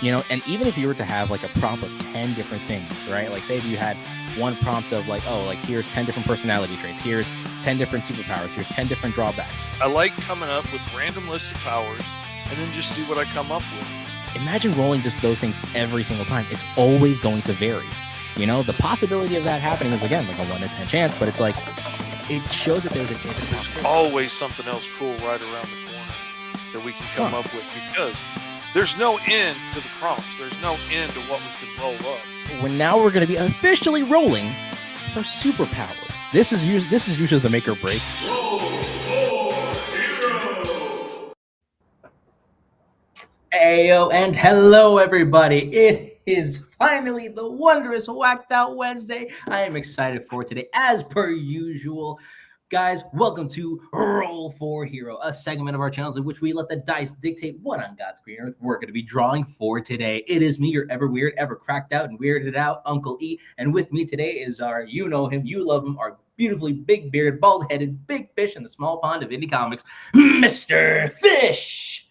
You know, and even if you were to have like a prompt of 10 different things, right? Like say if you had one prompt of like, oh, like here's 10 different personality traits, here's 10 different superpowers, here's 10 different drawbacks. I like coming up with random list of powers and then just see what I come up with. Imagine rolling just those things every single time. It's always going to vary. You know, the possibility of that happening is again like a 1 in 10 chance, but it's like it shows that there's always something else cool right around the corner that we can come up with, because there's no end to the prompts. There's no end to what we can roll up. We're going to be officially rolling for superpowers. This is usually the make or break. Ayo, and hello everybody. It is finally the wondrous Whacked Out Wednesday. I am excited for today, as per usual. Guys, welcome to Roll for Hero, a segment of our channels in which we let the dice dictate what on God's green earth we're going to be drawing for today. It is me, your ever weird, ever cracked out and weirded out Uncle E, and with me today is our, you know him, you love him, our beautifully big-bearded, bald-headed, big fish in the small pond of indie comics, Mr. Fish.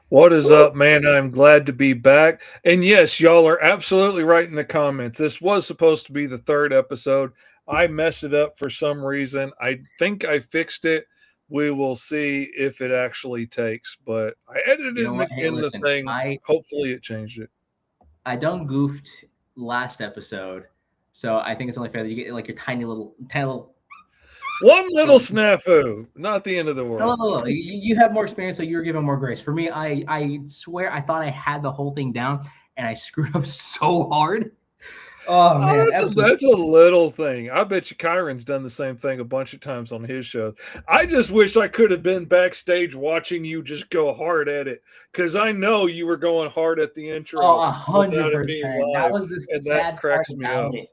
What is up, man? I'm glad to be back. And yes, y'all are absolutely right in the comments. This was supposed to be the third episode. I messed it up for some reason. I think I fixed it. We will see if it actually takes. But I edited it in the thing. Hopefully it changed it. I done goofed last episode. So I think it's only fair that you get like your tiny little one little snafu, not the end of the world. No. You have more experience, so you're given more grace. For me, I swear I thought I had the whole thing down, and I screwed up so hard. Oh man, that's a little thing. I bet you Kyron's done the same thing a bunch of times on his show. I just wish I could have been backstage watching you just go hard at it, because I know you were going hard at the intro. Oh, 100%. That was the sad that cracks part me about up. it.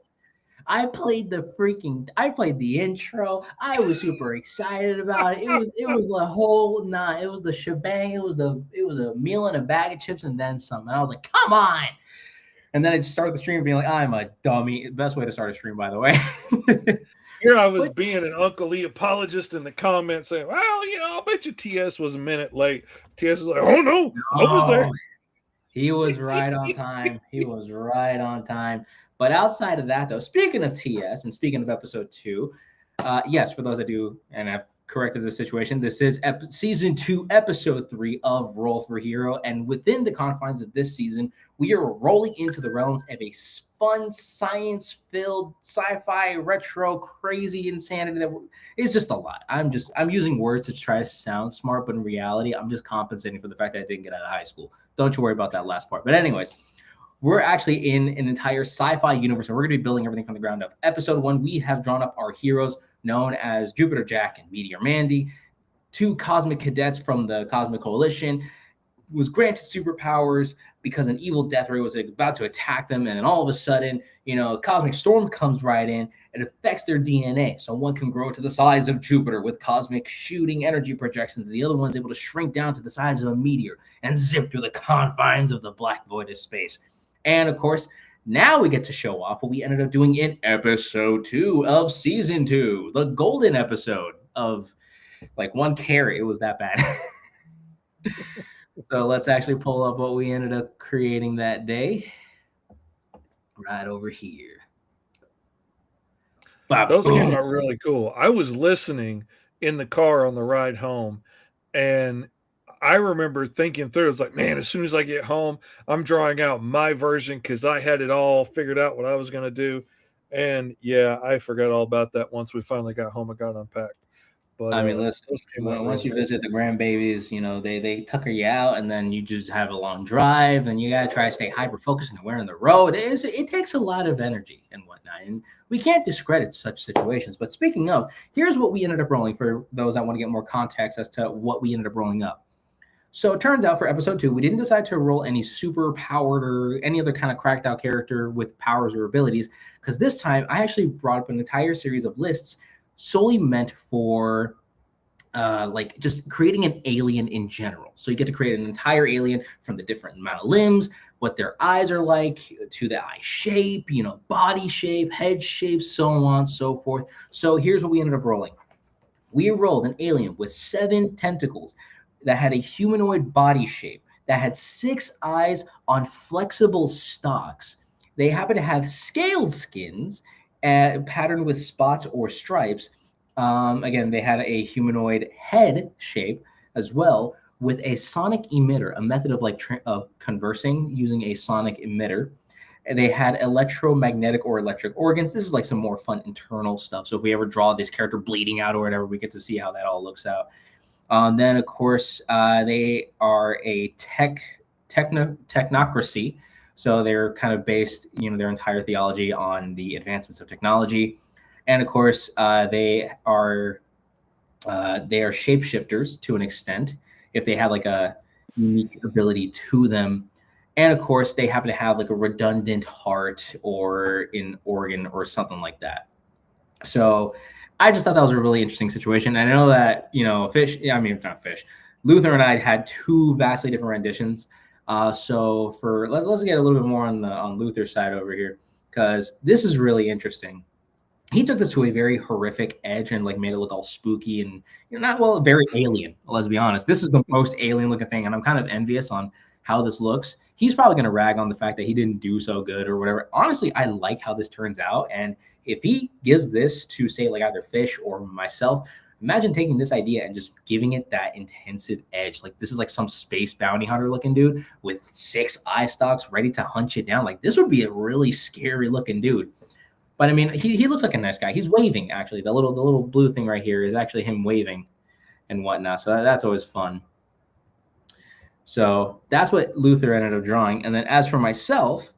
I played the intro. I was super excited about it. It was the whole nine. It was the shebang. It was a meal and a bag of chips and then some. And I was like, come on. And then I just started the stream being like, I'm a dummy. Best way to start a stream, by the way. Here I was being an Uncle Lee apologist in the comments saying, well, you know, I bet you TS was a minute late. TS was like, oh no, I was there. He was right on time. But outside of that, though, speaking of TS and speaking of episode 2, yes, for those that do and have corrected the situation, this is season 2, episode 3 of Roll for Hero. And within the confines of this season, we are rolling into the realms of a fun, science-filled, sci-fi, retro, crazy insanity that is just a lot. I'm using words to try to sound smart, but in reality, I'm just compensating for the fact that I didn't get out of high school. Don't you worry about that last part. But anyways, we're actually in an entire sci-fi universe, and we're going to be building everything from the ground up. Episode 1, we have drawn up our heroes, known as Jupiter Jack and Meteor Mandy, 2 cosmic cadets from the Cosmic Coalition, was granted superpowers because an evil death ray was about to attack them, and then all of a sudden, you know, a cosmic storm comes right in and affects their DNA. So one can grow to the size of Jupiter with cosmic shooting energy projections. The other one's able to shrink down to the size of a meteor and zip through the confines of the black void of space. And of course, now we get to show off what we ended up doing in episode 2 of season 2, the golden episode of like 1 carry. It was that bad. So let's actually pull up what we ended up creating that day right over here. Those came out really cool. I was listening in the car on the ride home, and I remember thinking through, it's like, man, as soon as I get home, I'm drawing out my version because I had it all figured out what I was going to do. And yeah, I forgot all about that once we finally got home and got unpacked. But I mean, listen, once you visit the grandbabies, you know, they tucker you out, and then you just have a long drive, and you got to try to stay hyper-focused and aware on the road. It takes a lot of energy and whatnot, and we can't discredit such situations. But speaking of, here's what we ended up rolling for those that want to get more context as to what we ended up rolling up. So it turns out for episode 2, we didn't decide to roll any super powered or any other kind of cracked out character with powers or abilities, because this time I actually brought up an entire series of lists solely meant for like just creating an alien in general. So you get to create an entire alien from the different amount of limbs, what their eyes are like, to the eye shape, you know, body shape, head shape, so on and so forth. So here's what we ended up rolling. We rolled an alien with 7 tentacles that had a humanoid body shape, that had 6 eyes on flexible stalks. They happen to have scaled skins patterned with spots or stripes. Again, they had a humanoid head shape as well, with a sonic emitter, a method of conversing using a sonic emitter. And they had electromagnetic or electric organs. This is like some more fun internal stuff. So if we ever draw this character bleeding out or whatever, we get to see how that all looks out. Then, of course, they are a technocracy. So they're kind of based, their entire theology on the advancements of technology. And of course, they are shapeshifters to an extent, if they have like a unique ability to them. And of course, they happen to have like a redundant heart or an organ or something like that. So I just thought that was a really interesting situation. And I know that, not Fish, Luther and I had 2 vastly different renditions. So let's get a little bit more on Luther's side over here, because this is really interesting. He took this to a very horrific edge and like made it look all spooky and very alien. Let's be honest. This is the most alien looking thing, and I'm kind of envious on how this looks. He's probably going to rag on the fact that he didn't do so good or whatever. Honestly, I like how this turns out, and if he gives this to, say, like either Fish or myself, imagine taking this idea and just giving it that intensive edge. Like this is like some space bounty hunter looking dude with 6 eye stalks ready to hunt you down. Like this would be a really scary looking dude. But I mean, he looks like a nice guy. He's waving, actually. The little blue thing right here is actually him waving and whatnot. So that's always fun. So that's what Luther ended up drawing. And then as for myself,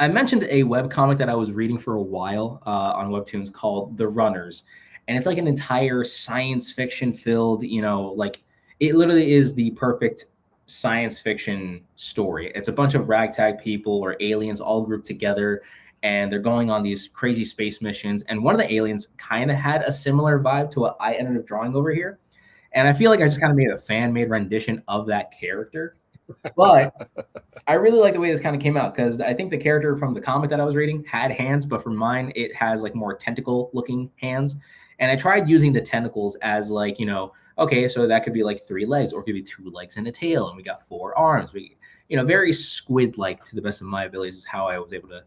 I mentioned a webcomic that I was reading for a while on Webtoons called The Runners. And it's like an entire science fiction filled, like it literally is the perfect science fiction story. It's a bunch of ragtag people or aliens all grouped together, and they're going on these crazy space missions. And one of the aliens kind of had a similar vibe to what I ended up drawing over here. And I feel like I just kind of made a fan-made rendition of that character. But I really like the way this kind of came out, because I think the character from the comic that I was reading had hands, but for mine, it has like more tentacle-looking hands. And I tried using the tentacles as like, okay, so that could be like 3 legs, or it could be 2 legs and a tail, and we got 4 arms. Very squid-like to the best of my abilities is how I was able to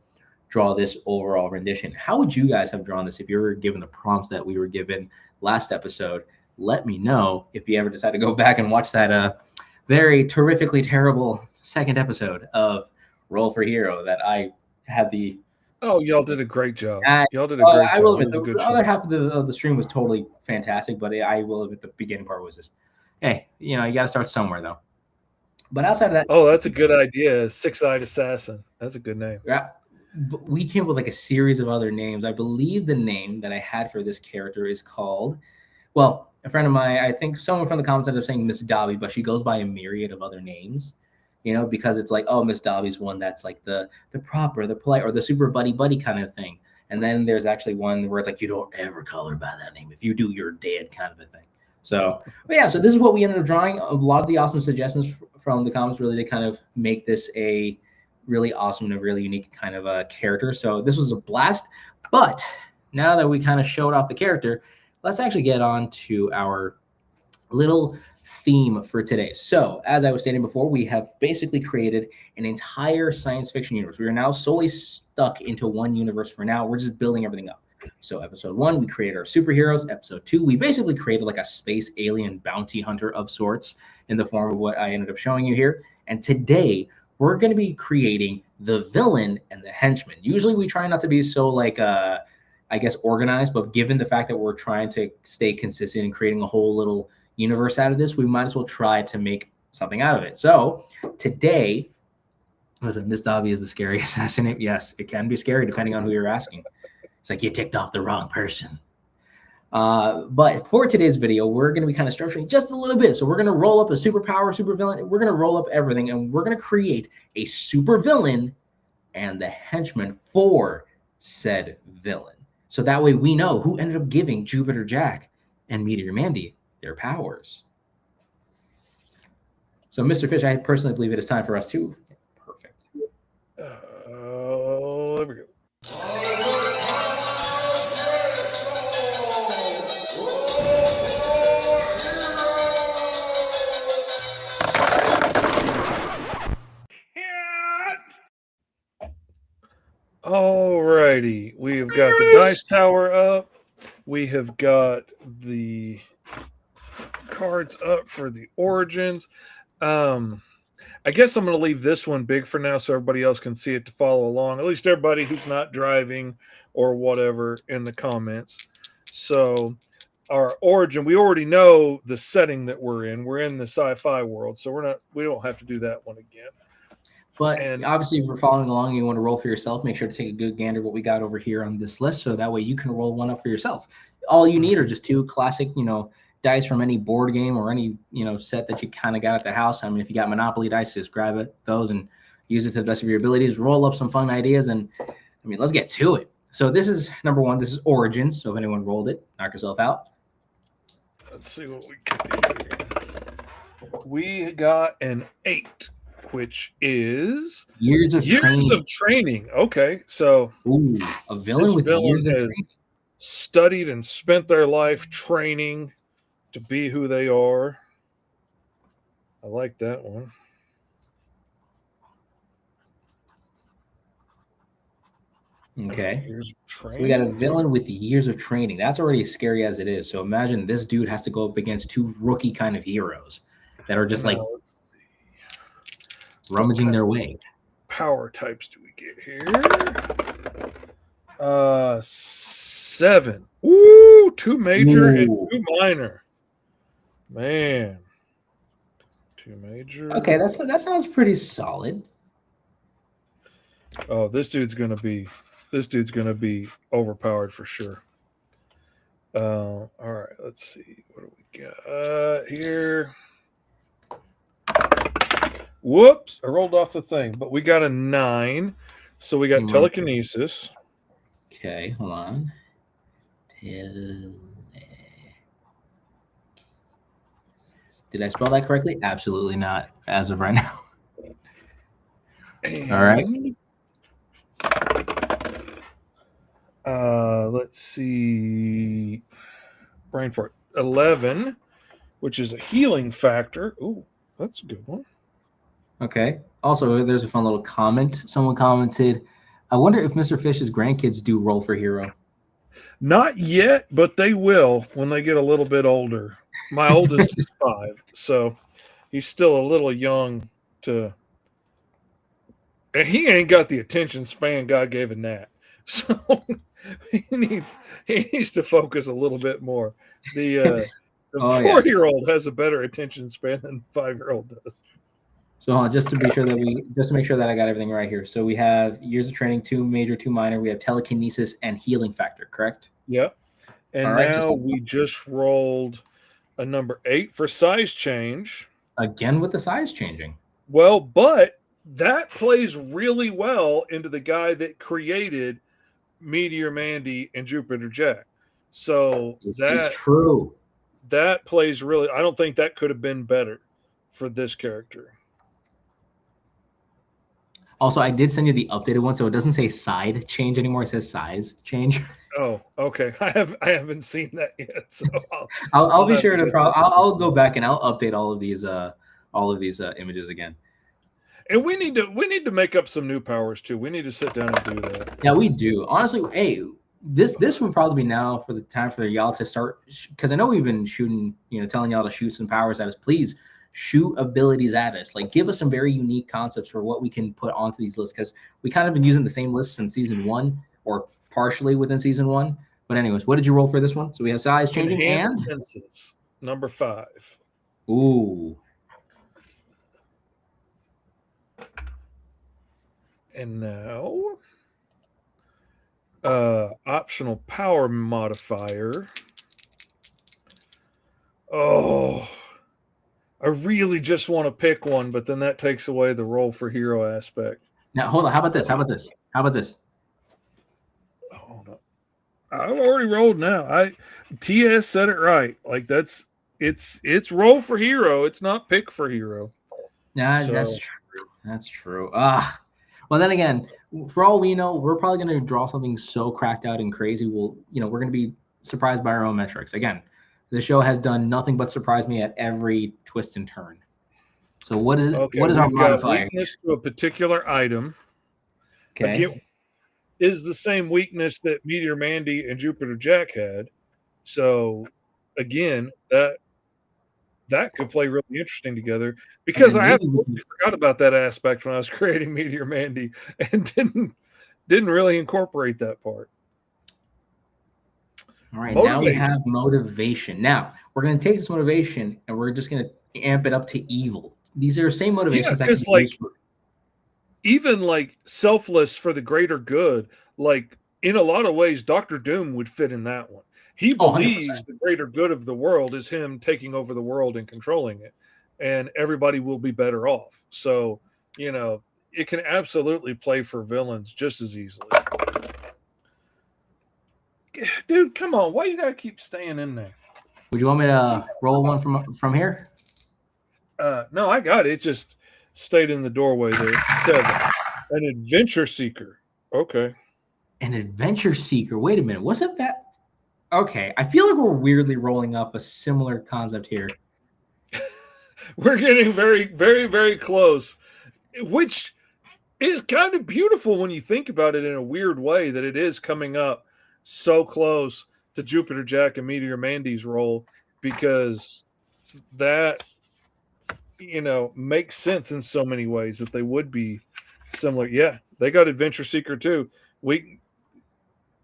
draw this overall rendition. How would you guys have drawn this if you were given the prompts that we were given last episode? Let me know if you ever decide to go back and watch that very terrifically terrible second episode of Roll for Hero that I had the... Oh, y'all did a great job. Y'all did a great job. I will admit, the other half of the stream was totally fantastic, but I will admit the beginning part was just, hey, you got to start somewhere, though. But outside of that... Oh, that's a good idea. 6-eyed Assassin. That's a good name. Yeah. We came up with like a series of other names. I believe the name that I had for this character is called, well, a friend of mine, I think someone from the comments ended up saying Miss Dobby, but she goes by a myriad of other names, because it's like, oh, Miss Dobby's one that's like the proper, the polite, or the super buddy kind of thing. And then there's actually one where it's like, you don't ever call her by that name. If you do, you're dead, kind of a thing. So, but yeah, so this is what we ended up drawing. A lot of the awesome suggestions from the comments really to kind of make this a really awesome and a really unique kind of a character. So this was a blast. But now that we kind of showed off the character, let's actually get on to our little theme for today. So as I was stating before, we have basically created an entire science fiction universe. We are now solely stuck into one universe for now. We're just building everything up. So episode 1, we created our superheroes. Episode 2, we basically created like a space alien bounty hunter of sorts in the form of what I ended up showing you here. And today, we're going to be creating the villain and the henchman. Usually we try not to be so like, organized, but given the fact that we're trying to stay consistent and creating a whole little universe out of this, we might as well try to make something out of it. So today, was it Miss Dobby is the scary assassin? Yes, it can be scary depending on who you're asking. It's like you ticked off the wrong person. But for today's video, we're going to be kind of structuring just a little bit. So we're going to roll up a superpower, supervillain. We're going to roll up everything, and we're going to create a supervillain and the henchman for said villain. So that way we know who ended up giving Jupiter Jack and Meteor Mandy their powers. So Mr. Fish, I personally believe it is time for us to... Perfect. There we go. got the dice tower up. We have got the cards up for the origins. I guess I'm going to leave this one big for now so everybody else can see it to follow along. At least everybody who's not driving or whatever in the comments. So our origin, we already know the setting that we're in. We're in the sci-fi world, so we don't have to do that one again. But obviously, if you're following along and you want to roll for yourself, make sure to take a good gander what we got over here on this list, so that way you can roll one up for yourself. All you need are just 2 classic, dice from any board game or any, set that you kind of got at the house. I mean, if you got Monopoly dice, just grab those and use it to the best of your abilities. Roll up some fun ideas, and let's get to it. So this is number 1. This is Origins. So if anyone rolled it, knock yourself out. Let's see what we can do here. We got an 8. Which is years of training. Okay, so a villain with years of training. Studied and spent their life training to be who they are. I like that one. Okay. So we got a villain with years of training. That's already as scary as it is. So imagine this dude has to go up against 2 rookie kind of heroes that are just rummaging their way. Power types do we get here? 7. Ooh, 2 major and 2 minor. Man. 2 major. Okay, that sounds pretty solid. Oh, this dude's gonna be overpowered for sure. All right, let's see. What do we got here? Whoops, I rolled off the thing, but we got a 9. So we got telekinesis. Okay, hold on. Did I spell that correctly? Absolutely not, as of right now. All right. Let's see. Brain fart. 11, which is a healing factor. Ooh, that's a good one. Okay. Also, there's a fun little comment. Someone commented, I wonder if Mr. Fish's grandkids do roll for hero. Not yet, but they will when they get a little bit older. My oldest is 5, so he's still a little young to... And he ain't got the attention span God gave a gnat. So he needs to focus a little bit more. The 4-year-old has a better attention span than the 5-year-old does. So just to make sure that I got everything right here. So we have years of training, 2 major, 2 minor. We have telekinesis and healing factor, correct? Yep. And now we just rolled a number 8 for size change. Again with the size changing. Well, but that plays really well into the guy that created Meteor Mandy and Jupiter Jack. So this is true. That plays really. I don't think that could have been better for this character. Also, I did send you the updated one, so it doesn't say side change anymore. It says size change. Oh, okay. I haven't seen that yet, so I'll be sure to. I'll go back and I'll update all of these images again. And we need to make up some new powers too. We need to sit down and do that. Yeah, we do. Honestly, hey, this would probably be now for the time for y'all to start, because I know we've been shooting, telling y'all to shoot some powers at us. Please shoot abilities at us. Like, give us some very unique concepts for what we can put onto these lists, because we kind of been using the same lists in season 1 or partially within season 1. But anyways, what did you roll for this one? So we have size changing and senses, number 5. Ooh. And now, optional power modifier. Oh, I really just want to pick one, but then that takes away the roll for hero aspect. Now, hold on. How about this? Oh, no. I've already rolled now. TS said it right. Like, it's roll for hero. It's not pick for hero. Nah, so. That's true. Well, then again, for all we know, we're probably going to draw something so cracked out and crazy. We're going to be surprised by our own metrics. Again, the show has done nothing but surprise me at every twist and turn. So what is it? Okay, what is our modifier? Weakness to a particular item. Okay. is the same weakness that Meteor Mandy and Jupiter Jack had. So again, that could play really interesting together And because then I maybe we absolutely can. forgot about that aspect when I was creating Meteor Mandy and didn't really incorporate that part. All right, now we Motivation. have motivation. Now we're going to take this motivation and we're just going to amp it up to evil. These are the same Yeah, motivations that can because be used for. even like selfless for the greater good, like in a lot of ways, Doctor Doom would fit in that one. He Oh, 100%. believes the greater good of the world is him taking over the world and controlling it, and everybody will be better off. So, it can absolutely play for villains just as easily. Dude, come on. Why you gotta keep staying in there? Would you want me to roll one from here? No, I got it. It just stayed in the doorway there. 7. An adventure seeker. Okay. An adventure seeker. Wait a minute. Wasn't that okay? I feel like we're weirdly rolling up a similar concept here. We're getting very, very, very close, which is kind of beautiful when you think about it in a weird way that it is coming up so close to Jupiter Jack and Meteor Mandy's role because that, makes sense in so many ways that they would be similar. Yeah, they got Adventure Seeker too. They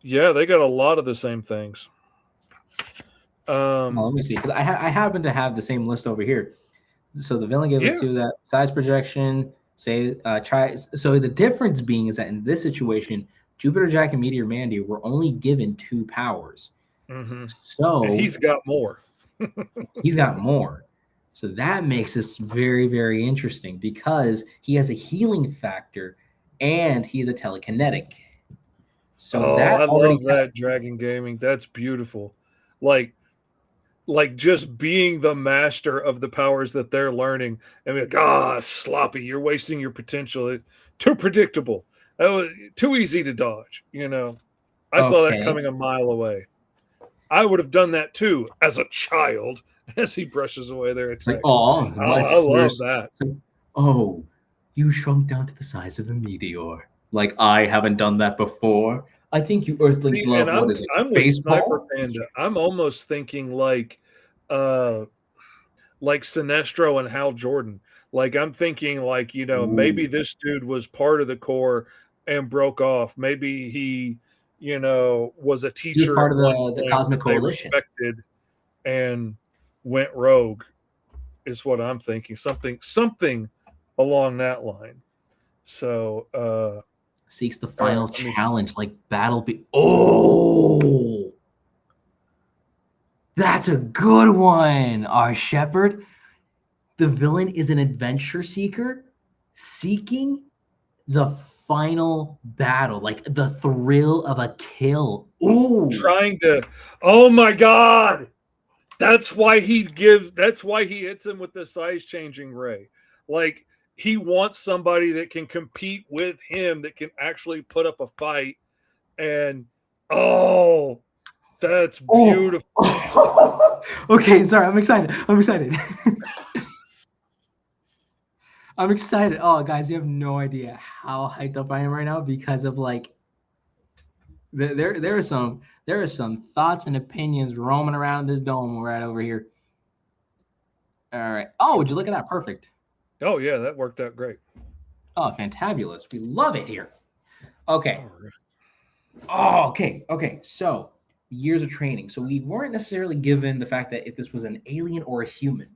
got a lot of the same things. Well, let me see, because I happen to have the same list over here. So the villain gave us Yeah. two that size projection. Say try. So the difference being is that in this situation, Jupiter Jack and Meteor Mandy were only given 2 powers. Mm-hmm. So And he's got more. he's got more. So that makes this very, very interesting because he has a healing factor and he's a telekinetic. So that I already love that, Dragon Gaming. That's beautiful. Like just being the master of the powers that they're learning and be like, sloppy, you're wasting your potential. Too predictable. That was too easy to dodge, I saw that okay. coming a mile away. I would have done that too as a child as he brushes away their It's like, attacks. my I love first. that. Like, oh, you shrunk down to the size of a meteor. Like I haven't done that before. I think you Earthlings See, love and what is it? I'm with Sniper Baseball. Panda. I'm almost thinking like Sinestro and Hal Jordan. Like I'm thinking like, maybe Ooh. this dude was part of the Corps and broke off. Maybe he, was a He was teacher part at of one the point Cosmic that they Coalition. respected and went rogue is what I'm thinking. Something along that line. So Seeks the all right, final let me see. challenge, like battle. Oh, that's a good one. Our shepherd. The villain is an adventure seeker seeking the final battle, like the thrill of a kill. Ooh. Trying to oh my god. That's why he hits him with the size changing ray. Like he wants somebody that can compete with him that can actually put up a fight and that's beautiful. Oh. Okay, sorry, I'm excited. I'm excited. I'm excited. Oh, guys, you have no idea how hyped up I am right now because of like there are some thoughts and opinions roaming around this dome right over here. All right. Oh, would you look at that? Perfect. Oh yeah, that worked out great. Oh, fantabulous. We love it here. Okay. Oh, okay. Okay. So years of training. So we weren't necessarily given the fact that if this was an alien or a human.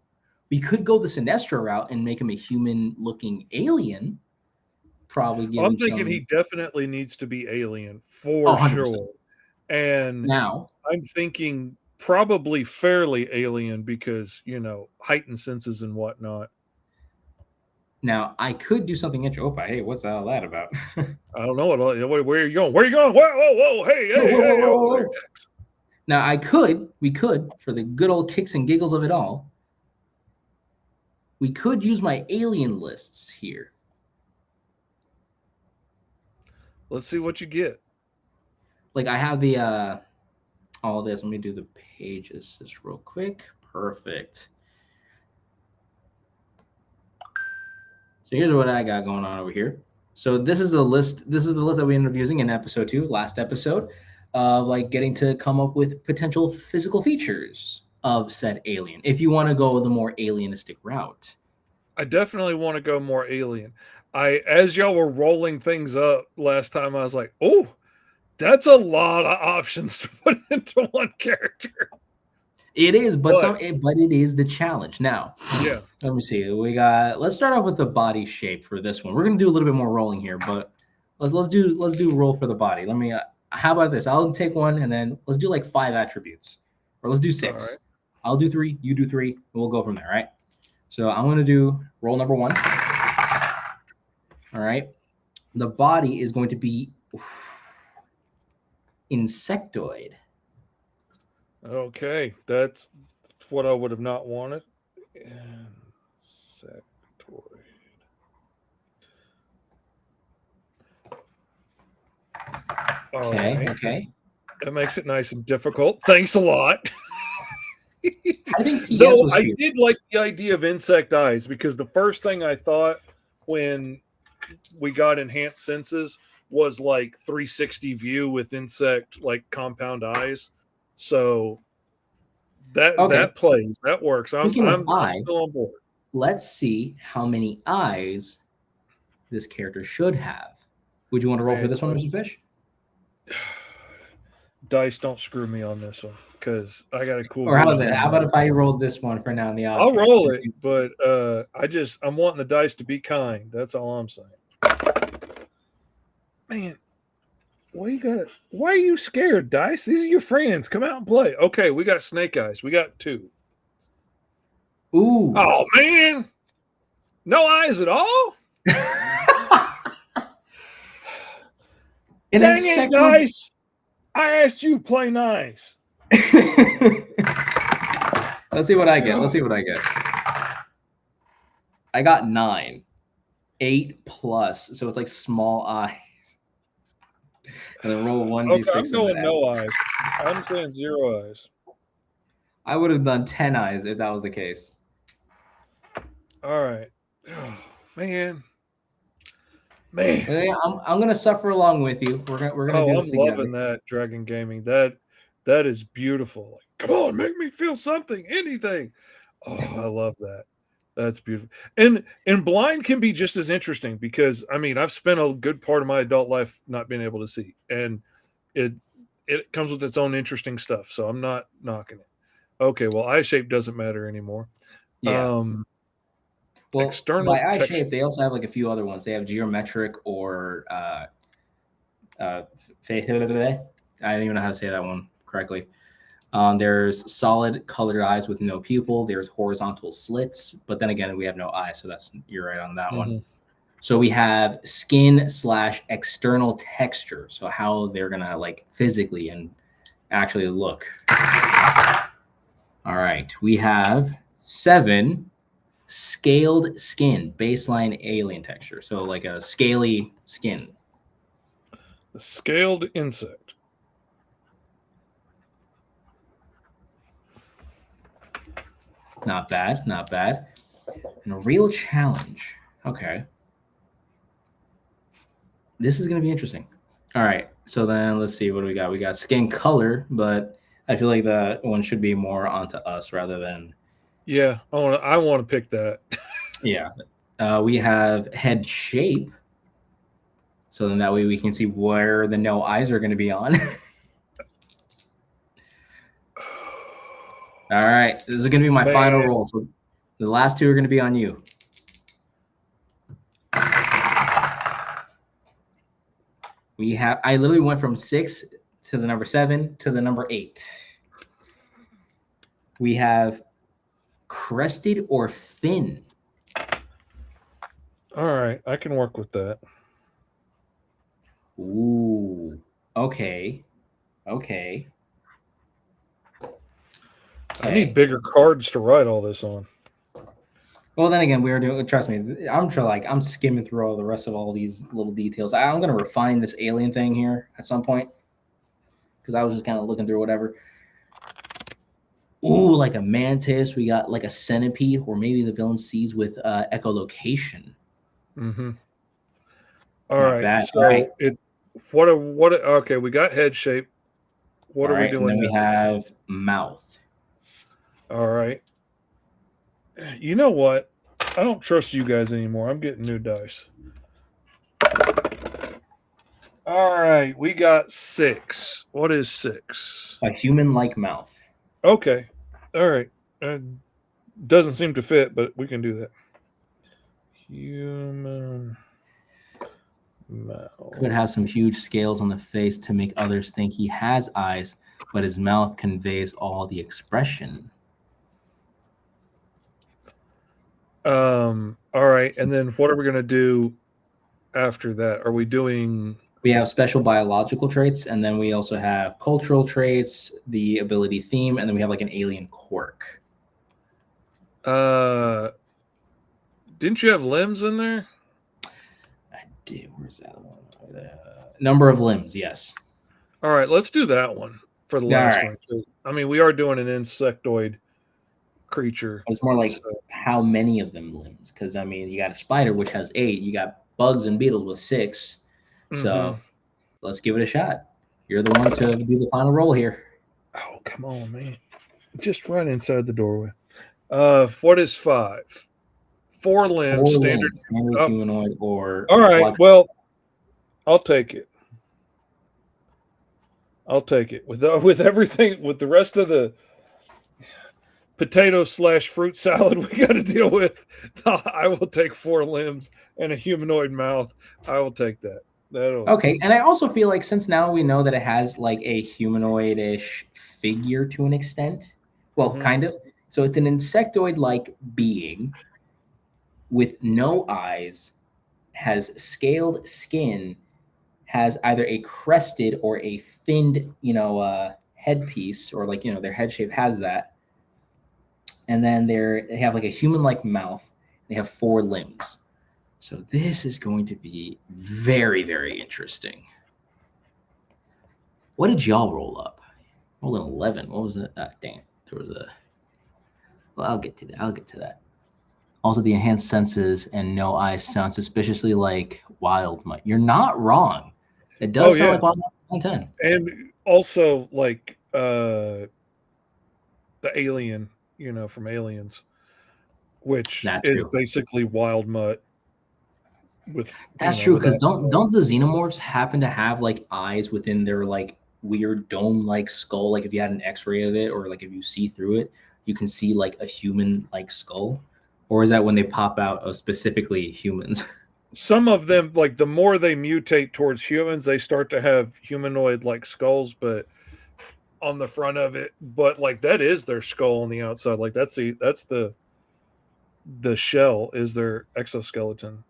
We could go the Sinestro route and make him a human-looking alien. Probably give I'm him thinking some. he definitely needs to be alien for 100%. sure. And Now, I'm thinking probably fairly alien because, heightened senses and whatnot. now I could do something interesting. Hey, what's all that about? I don't know. Where are you going? Where are you going? Whoa, hey, Whoa. Now we could, for the good old kicks and giggles of it all, we could use my alien lists here. Let's see what you get. Like I have the all this. Let me do the pages just real quick. Perfect. So here's what I got going on over here. So this is the list. This is the list that we ended up using in episode 2, last episode, of like getting to come up with potential physical features of said alien. If you want to go the more alienistic route. I definitely want to go more alien. As y'all were rolling things up last time, I was like, oh, that's a lot of options to put into one character. It is, but it is the challenge. Now, yeah. Let me see. Let's start off with the body shape for this one. We're gonna do a little bit more rolling here, but let's do roll for the body. Let me. How about this? I'll take one, and then let's do like 5 attributes, or let's do 6. Right. I'll do 3. You do 3. And we'll go from there. Right. So I'm gonna do roll number 1. All right. The body is going to be insectoid. Okay, that's what I would have not wanted. Insectoid. Okay, right. Okay. That makes it nice and difficult. Thanks a lot. I think TS Though was I did like the idea of insect eyes, because the first thing I thought when we got enhanced senses was like 360 view with insect like compound eyes. So that plays, that works. I'm still on board. Let's see how many eyes this character should have. Would you want to roll for this one, Mr. Fish? Dice, don't screw me on this one, because I got a cool. Or how about if I rolled this one for now in the options? I'll roll it, but I'm wanting the dice to be kind. That's all I'm saying. Man, why are you scared, Dice? These are your friends. Come out and play. Okay, we got snake eyes. We got 2. Ooh. Oh man. No eyes at all? And dang it, Dice. I asked you to play nice. Let's see what I get. I got 9. 8 plus. So it's like small eyes. And then roll 1d6. Okay, I'm going no eyes. I'm saying 0 eyes. I would have done 10 eyes if that was the case. All right. Oh, man. I'm gonna suffer along with you. We're gonna do this together. I'm loving that, Dragon Gaming. That is beautiful. Like, come on, make me feel something, anything. Oh, I love that. That's beautiful. And blind can be just as interesting, because I mean, I've spent a good part of my adult life not being able to see, and it comes with its own interesting stuff. So I'm not knocking it. Okay, well, eye shape doesn't matter anymore. Yeah. Well, external by eye shape, they also have like a few other ones. They have geometric or I don't even know how to say that one correctly. There's solid colored eyes with no pupil. There's horizontal slits, but then again, we have no eye, so you're right on that one. So we have skin/external texture, so how they're gonna like physically and actually look. All right, we have 7 scaled skin, baseline alien texture, so like a scaly skin. The scaled insect. Not bad. And a real challenge. Okay. This is going to be interesting. All right. So then let's see. What do we got? We got skin color, but I feel like that one should be more onto us rather than. Yeah. I want to pick that. Yeah. We have head shape. So then that way we can see where the no eyes are going to be on. All right, this is going to be my final roll. So the last 2 are going to be on you. I literally went from 6 to the number 7 to the number 8. We have crested or fin. All right, I can work with that. Ooh, okay. I need bigger cards to write all this on. Well, then again, we were doing. Trust me, I'm skimming through all the rest of all these little details. I'm gonna refine this alien thing here at some point, because I was just kind of looking through whatever. Ooh, like a mantis. We got like a centipede, or maybe the villain sees with echolocation. Mm-hmm. All Not right. bad. So All right. okay, we got head shape. What All are we right. And then doing we now? have mouth. All right. You know what? I don't trust you guys anymore. I'm getting new dice. All right, we got 6. What is 6? A human-like mouth. Okay. All right. Doesn't seem to fit, but we can do that. Human mouth. Could have some huge scales on the face to make others think he has eyes, but his mouth conveys all the expression. All right, and then what are we going to do after that? Are we doing We have special biological traits, and then we also have cultural traits, the ability theme, and then we have like an alien quirk. didn't you have limbs in there? I did. Where's that one? Number of limbs, yes. All right, let's do that one for the All last right. one. 'Cause, I mean, we are doing an insectoid creature. It's more like So, how many of them limbs? Because I mean, you got a spider which has 8. You got bugs and beetles with 6. So let's give it a shot. You're the one to do the final roll here. oh, come on, man. Just run inside the doorway. What is 5? 4 limbs, 4 standard. limbs, standard Oh. humanoid or All right, quadruped. well, I'll take it. I'll take it with everything, with the rest of the potato/fruit salad we got to deal with. I will take 4 limbs and a humanoid mouth. I will take that. Okay, and I also feel like since now we know that it has like a humanoid-ish figure to an extent, well, Mhm. kind of. So it's an insectoid-like being with no eyes, has scaled skin, has either a crested or a finned, headpiece, or like their head shape has that, and then they have like a human-like mouth. They have 4 limbs. So this is going to be very, very interesting. What did y'all roll up? Roll an 11. What was it? Dang, there was a. Well, I'll get to that. Also, the enhanced senses and no eyes sound suspiciously like wild might. You're not wrong. It does sound like wild might 10. And also like the alien, from Aliens, which That's is true. basically wild mutt. That's true, because don't the xenomorphs happen to have like eyes within their like weird dome-like skull? Like if you had an X-ray of it, or like if you see through it, you can see like a human-like skull. Or is that when they pop out of specifically humans? Some of them, like the more they mutate towards humans, they start to have humanoid-like skulls, but on the front of it. But like that is their skull on the outside. Like that's the shell is their exoskeleton.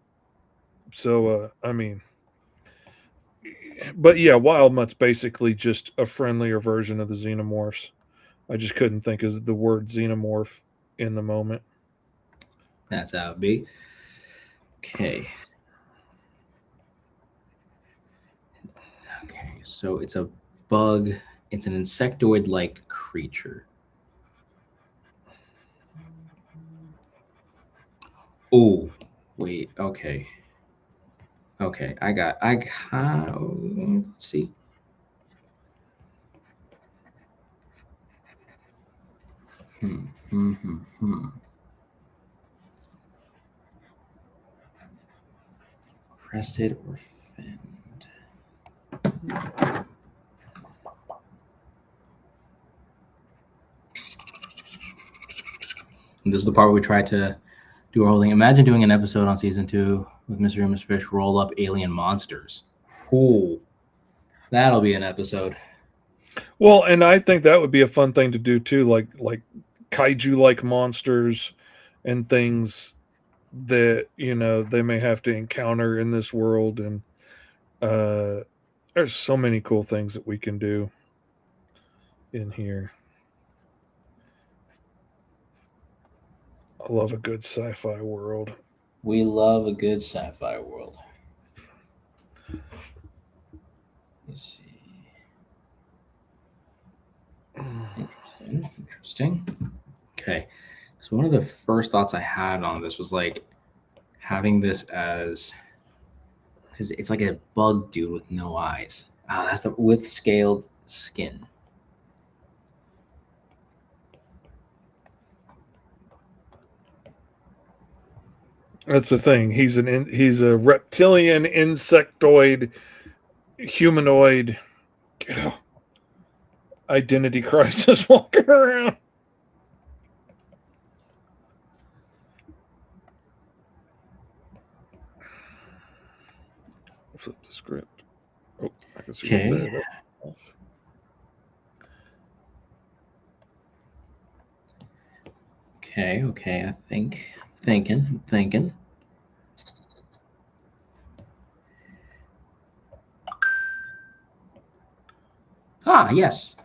So I mean, but yeah, wild mutt's basically just a friendlier version of the xenomorphs. I just couldn't think of the word xenomorph in the moment. That's how it be. Okay. Okay, so it's a bug. It's an insectoid-like creature. Oh, wait. Okay. Okay, let's see. Crested or finned? And this is the part where we try to do our whole thing. Imagine doing an episode on season 2 with Mr. and Miss Fish roll up alien monsters. Oh, that'll be an episode. Well, and I think that would be a fun thing to do too, like kaiju-like monsters and things that they may have to encounter in this world, and there's so many cool things that we can do in here. I love a good sci-fi world. We love a good sci-fi world. Let's see. Interesting. Okay. So one of the first thoughts I had on this was like having this as Because it's like a bug dude with no eyes. Ah, that's the with scaled skin. That's the thing. He's a reptilian, insectoid, humanoid identity crisis walking around. Flip the script. Oh, I can see Okay. that. Okay. I think. I'm thinking. Ah, yes.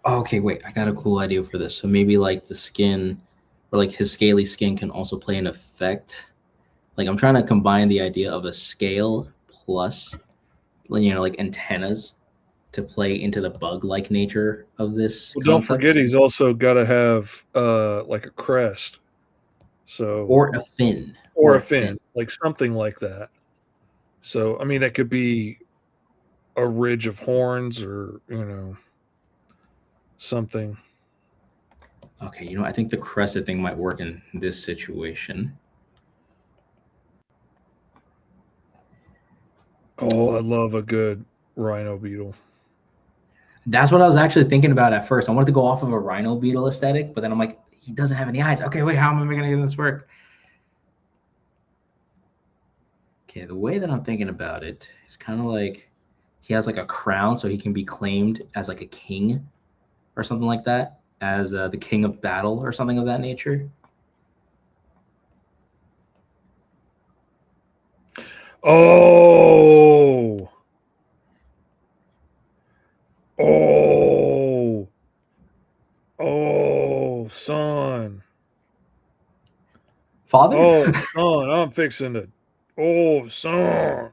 Okay, wait. I got a cool idea for this. So maybe like the skin, or like his scaly skin, can also play an effect. Like I'm trying to combine the idea of a scale plus, like antennas to play into the bug-like nature of this Well, don't concept. forget he's also got to have like a crest, so Or a fin. or a fin, like something like that. So I mean, that could be a ridge of horns, or something. Okay, I think the crested thing might work in this situation. Oh, I love a good rhino beetle. That's what I was actually thinking about at first. I wanted to go off of a rhino beetle aesthetic, but then I'm like, he doesn't have any eyes. Okay, wait, how am I going to get this work? Okay, the way that I'm thinking about it is kind of like he has like a crown, so he can be claimed as like a king or something like that, as the king of battle or something of that nature. Oh, son. Father? Oh, son, I'm fixing it. Oh, son.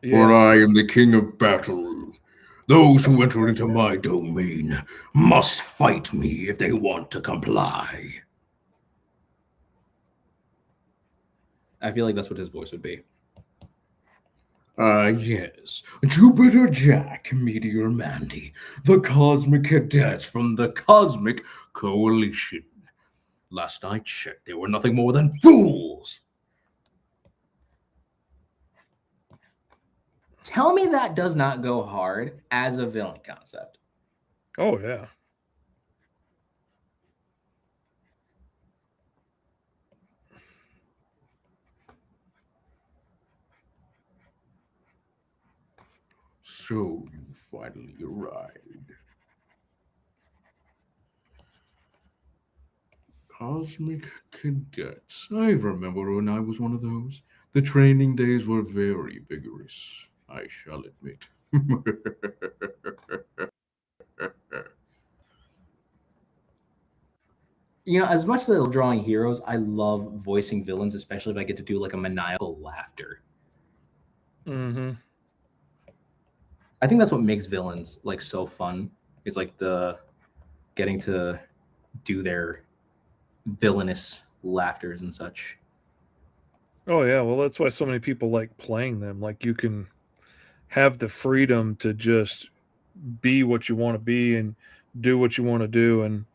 For I am the king of battle. Those who enter into my domain must fight me if they want to comply. I feel like that's what his voice would be. Yes. Jupiter Jack, Meteor Mandy, the cosmic cadets from the Cosmic Coalition. Last I checked, they were nothing more than fools. Tell me that does not go hard as a villain concept. Oh, yeah. So you finally arrived. Cosmic Cadets. I remember when I was one of those. The training days were very vigorous, I shall admit. As much as I love drawing heroes, I love voicing villains, especially if I get to do like a maniacal laughter. Mm-hmm. I think that's what makes villains like so fun. Is like the getting to do their villainous laughters and such. Oh, yeah. Well, that's why so many people like playing them. Like, you can have the freedom to just be what you want to be and do what you want to do, and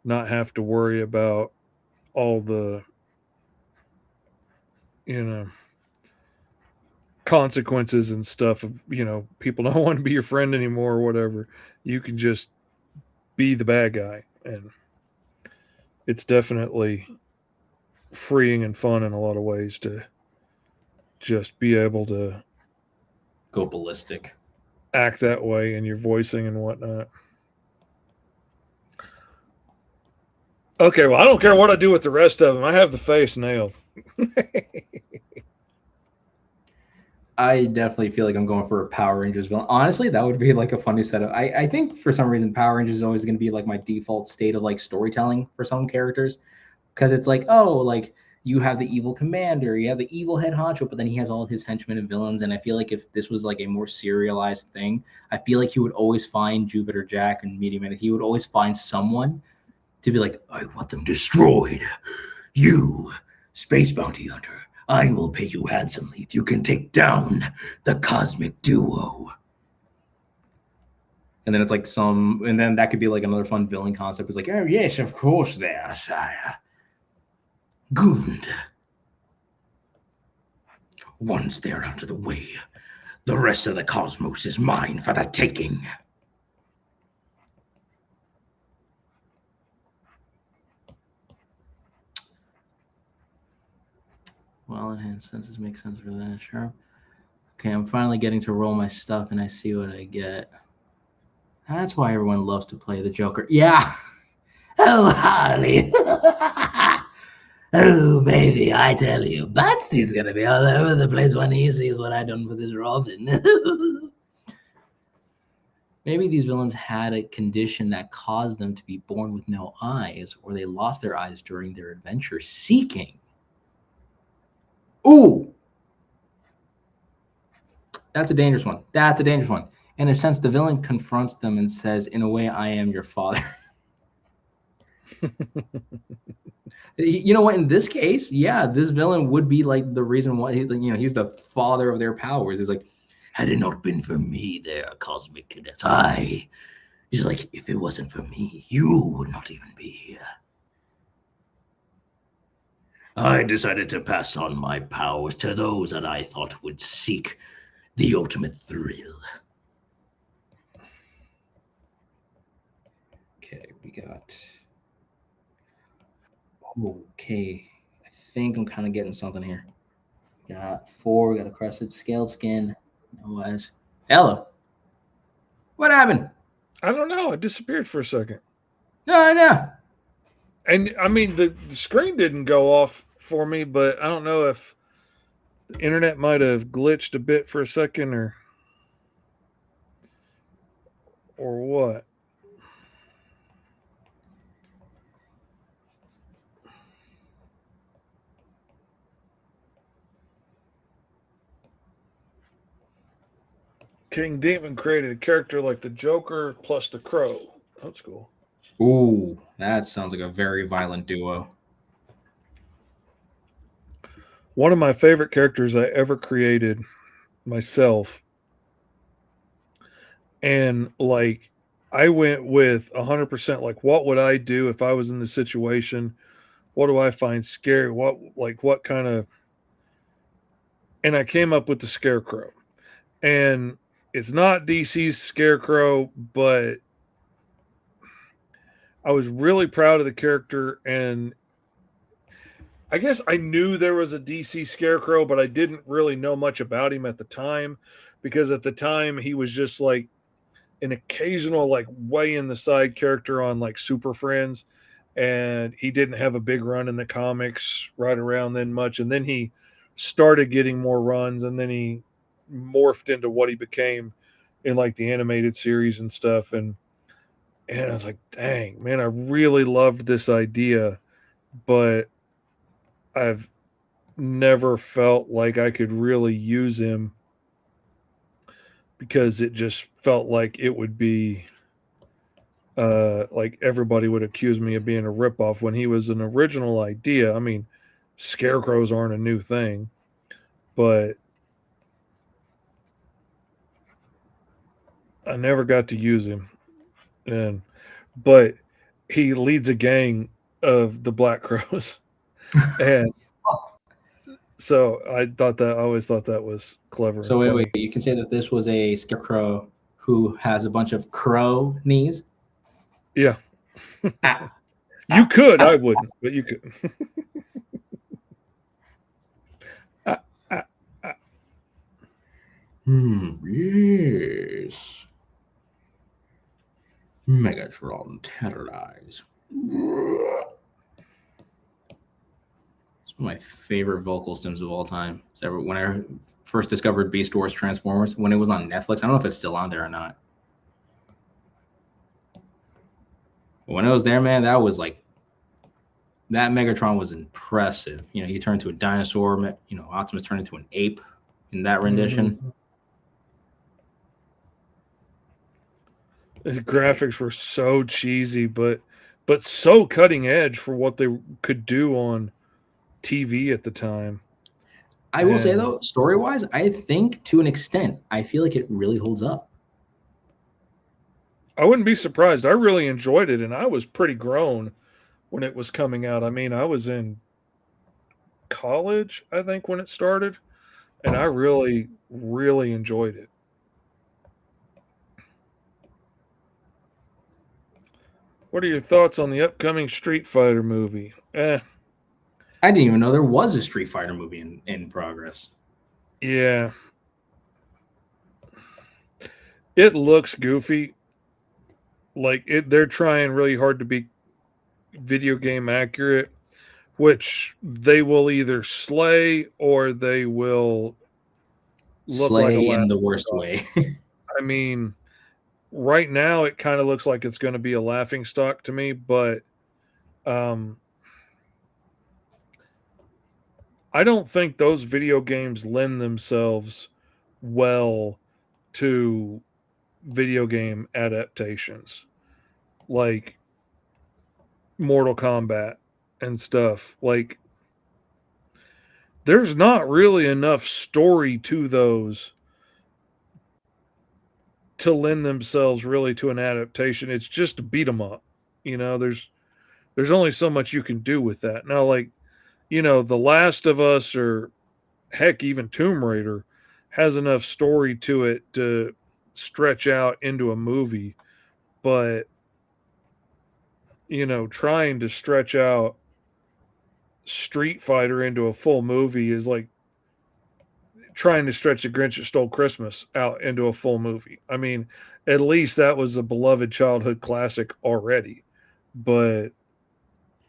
not have to worry about all the consequences and stuff of people don't want to be your friend anymore or whatever. You can just be the bad guy, and it's definitely freeing and fun in a lot of ways to just be able to Go ballistic. act that way in your voicing and whatnot. Okay, well, I don't care what I do with the rest of them. I have the face nailed. I definitely feel like I'm going for a Power Rangers villain. Honestly, that would be like a funny setup. I think for some reason Power Rangers is always going to be like my default state of like storytelling for some characters, because it's like, oh, like you have the evil commander, you have the evil head honcho, but then he has all his henchmen and villains. And I feel like if this was like a more serialized thing, I feel like he would always find Jupiter Jack and Meteor Man. He would always find someone to be like, I want them destroyed. You, Space Bounty Hunter, I will pay you handsomely if you can take down the Cosmic Duo. And then it's like and then that could be like another fun villain concept. It's like, oh yes, of course they are, sire. Good. Once they're out of the way, the rest of the cosmos is mine for the taking. Well, enhanced senses make sense for that, sure. Okay, I'm finally getting to roll my stuff and I see what I get. That's why everyone loves to play the Joker. Yeah. Oh, Harley. Oh, baby, I tell you, Batsy's gonna be all over the place when he sees what I done with his Robin. Maybe these villains had a condition that caused them to be born with no eyes, or they lost their eyes during their adventure seeking. Ooh! That's a dangerous one. That's a dangerous one. In a sense, the villain confronts them and says, in a way, I am your father. You know what? In this case, yeah, this villain would be like the reason why he's the father of their powers. He's like, had it not been for me, there, Cosmic Cadets, he's like, if it wasn't for me, you would not even be here. I decided to pass on my powers to those that I thought would seek the ultimate thrill. Okay, we got. Okay, I think I'm kind of getting something here. Got 4, got a crested scaled skin. No eyes. Hello. What happened? I don't know. It disappeared for a second. No, I know. And I mean, the screen didn't go off for me, but I don't know if the internet might have glitched a bit for a second or what. King Demon created a character like the Joker plus the Crow. That's cool. Ooh, that sounds like a very violent duo. One of my favorite characters I ever created myself. And like, I went with 100%, like, what would I do if I was in the situation? What do I find scary? What kind of, and I came up with the Scarecrow. And it's not DC's Scarecrow, but I was really proud of the character. And I guess I knew there was a DC Scarecrow, but I didn't really know much about him at the time, because at the time he was just like an occasional, like, way in the side character on like Super Friends. And he didn't have a big run in the comics right around then much. And then he started getting more runs, and then he morphed into what he became in like the animated series and stuff. And I was like, dang, man, I really loved this idea, but I've never felt like I could really use him, because it just felt like it would be like everybody would accuse me of being a ripoff when he was an original idea. I mean, scarecrows aren't a new thing, but I never got to use him. But he leads a gang of the Black Crows. And so I always thought that was clever. So wait, you can say that this was a scarecrow who has a bunch of crow knees? Yeah. You could. I wouldn't, but you could. Yes. Megatron terrorize. It's one of my favorite vocal stems of all time. So when I first discovered Beast Wars Transformers, when it was on Netflix, I don't know if it's still on there or not. When it was there, man, that was like That Megatron was impressive. He turned into a dinosaur. Optimus turned into an ape in that rendition. The graphics were so cheesy, but so cutting edge for what they could do on TV at the time. I will say though, story-wise, I think to an extent, I feel like it really holds up. I wouldn't be surprised. I really enjoyed it, and I was pretty grown when it was coming out. I mean, I was in college, I think, when it started, and I really, really enjoyed it. What are your thoughts on the upcoming Street Fighter movie? I didn't even know there was a Street Fighter movie in progress. Yeah. It looks goofy. Like they're trying really hard to be video game accurate, which they will either slay or they will look Slay like in the worst way. I mean, right now it kind of looks like it's going to be a laughing stock to me, but I don't think those video games lend themselves well to video game adaptations like Mortal Kombat and stuff. Like, there's not really enough story to those to lend themselves really to an adaptation. It's just to beat them up. There's only so much you can do with that. Now, like, The Last of Us, or heck, even Tomb Raider has enough story to it to stretch out into a movie, but trying to stretch out Street Fighter into a full movie is like trying to stretch The Grinch That Stole Christmas out into a full movie. I mean, at least that was a beloved childhood classic already, but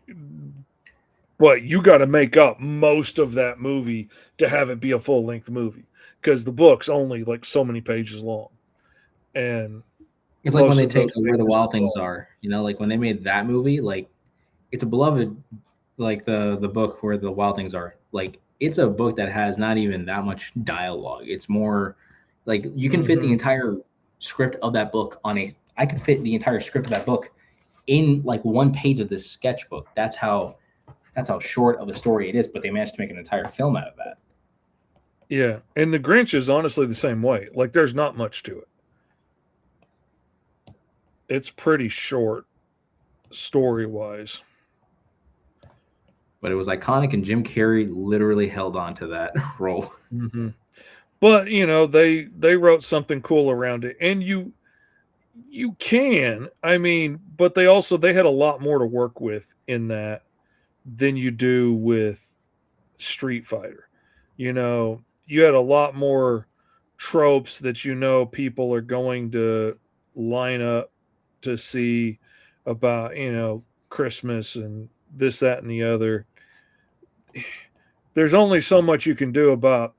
you got to make up most of that movie to have it be a full-length movie, because the book's only like so many pages long. And it's like when they take Where the Wild Things Are, like when they made that movie, like it's a beloved, like the book Where the Wild Things Are, like it's a book that has not even that much dialogue. It's more like you can fit the entire script of that book I could fit the entire script of that book in like one page of this sketchbook. That's how short of a story it is, but they managed to make an entire film out of that. Yeah, and The Grinch is honestly the same way. Like, there's not much to it. It's pretty short story-wise. But it was iconic, and Jim Carrey literally held on to that role. Mm-hmm. But, they wrote something cool around it. And you can, but they had a lot more to work with in that than you do with Street Fighter. You had a lot more tropes that people are going to line up to see about, Christmas and this, that, and the other. There's only so much you can do about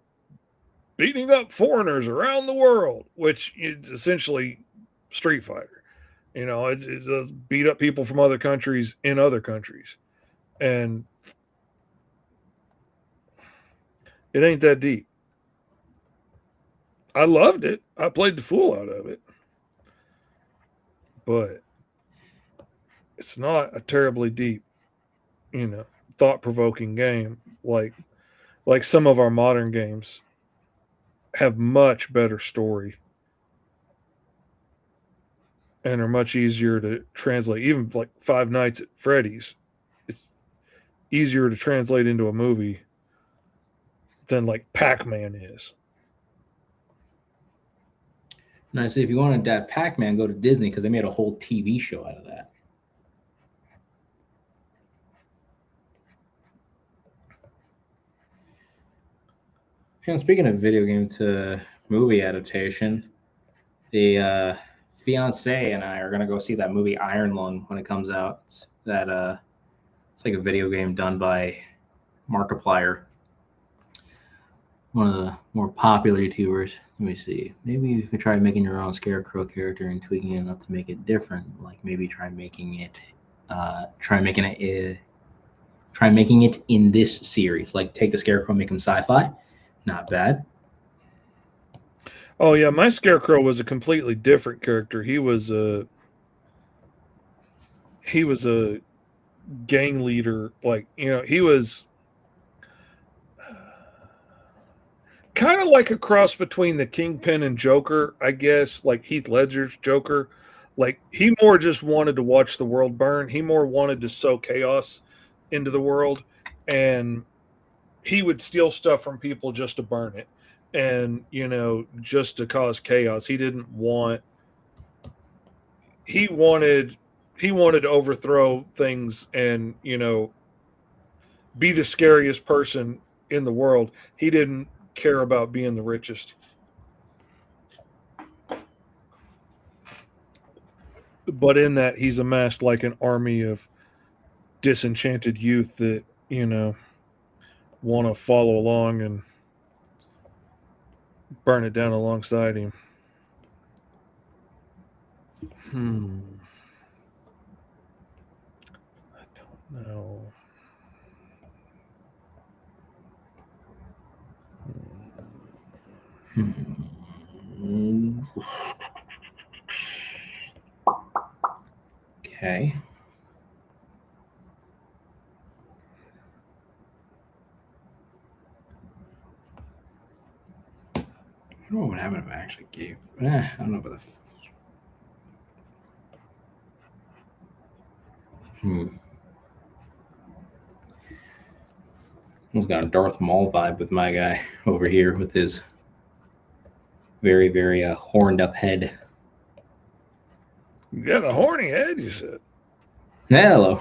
beating up foreigners around the world, which is essentially Street Fighter. It's beat up people from other countries in other countries. And it ain't that deep. I loved it. I played the fool out of it. But it's not a terribly deep, thought-provoking game like some of our modern games have much better story and are much easier to translate. Even like Five Nights at Freddy's, it's easier to translate into a movie than like Pac-Man is. Now, see, if you want to adapt Pac-Man, go to Disney, because they made a whole TV show out of that. And speaking of video game to movie adaptation, the fiance and I are gonna go see that movie Iron Lung when it comes out. It's like a video game done by Markiplier, one of the more popular YouTubers. Let me see. Maybe you could try making your own Scarecrow character and tweaking it enough to make it different. Like maybe try making it Try making it in this series. Like take the Scarecrow, make him sci-fi. Not bad. Oh yeah, my Scarecrow was a completely different character. He was a gang leader. Like, he was kind of like a cross between the Kingpin and Joker, I guess, like Heath Ledger's Joker. Like, he more just wanted to watch the world burn. He more wanted to sow chaos into the world, and he would steal stuff from people just to burn it, and just to cause chaos. He wanted to overthrow things and be the scariest person in the world. He didn't care about being the richest. But in that, he's amassed like an army of disenchanted youth that, want to follow along and burn it down alongside him. I don't know. Okay. I don't know what would happen if I actually gave. I don't know about the. Almost got a Darth Maul vibe with my guy over here with his very, very horned up head. You got a horny head, you said. Hello.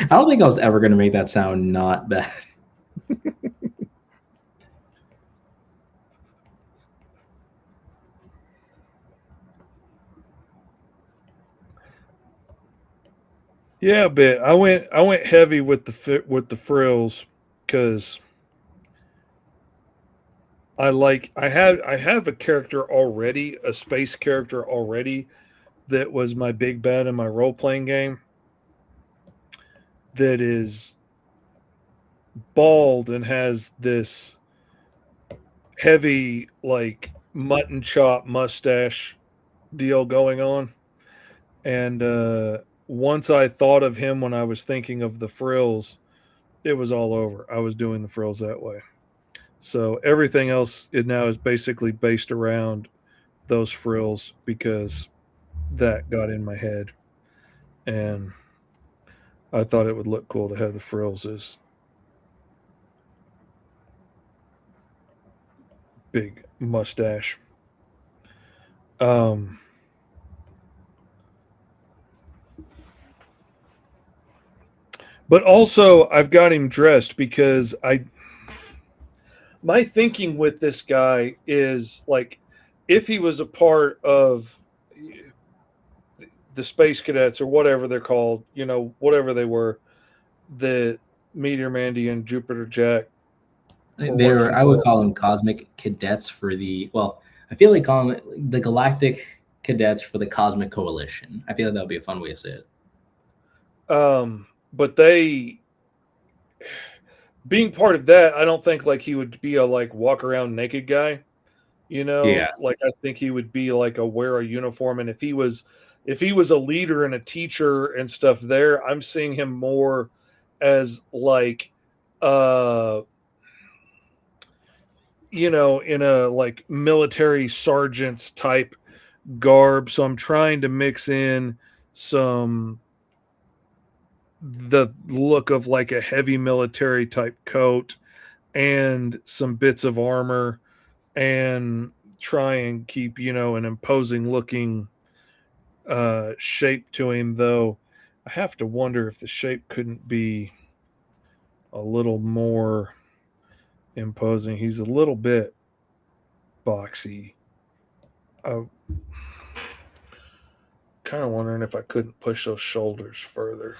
I don't think I was ever going to make that sound not bad. Yeah, a bit. I went heavy with the frills because I have a character already, a space character already, that was my big bad in my role playing game. That is bald and has this heavy like mutton chop mustache deal going on, and once I thought of him when I was thinking of the frills, it was all over. I was doing the frills that way. So everything else it now is basically based around those frills because that got in my head. And I thought it would look cool to have the frills as big mustache. But also I've got him dressed because my thinking with this guy is like, if he was a part of the Space Cadets or whatever they're called, whatever they were, the Meteor Mandy and Jupiter Jack. I would call them Cosmic Cadets for the, well, I feel like calling it the Galactic Cadets for the Cosmic Coalition. I feel like that would be a fun way to say it. But they, being part of that, I don't think like he would be a like walk around naked guy, Yeah. Like I think he would be like a wear a uniform. And if he was a leader and a teacher and stuff there, I'm seeing him more as like in a like military sergeant's type garb. So I'm trying to mix in the look of like a heavy military type coat and some bits of armor, and try and keep an imposing looking shape to him. Though I have to wonder if the shape couldn't be a little more imposing. He's a little bit boxy. I'm kind of wondering if I couldn't push those shoulders further.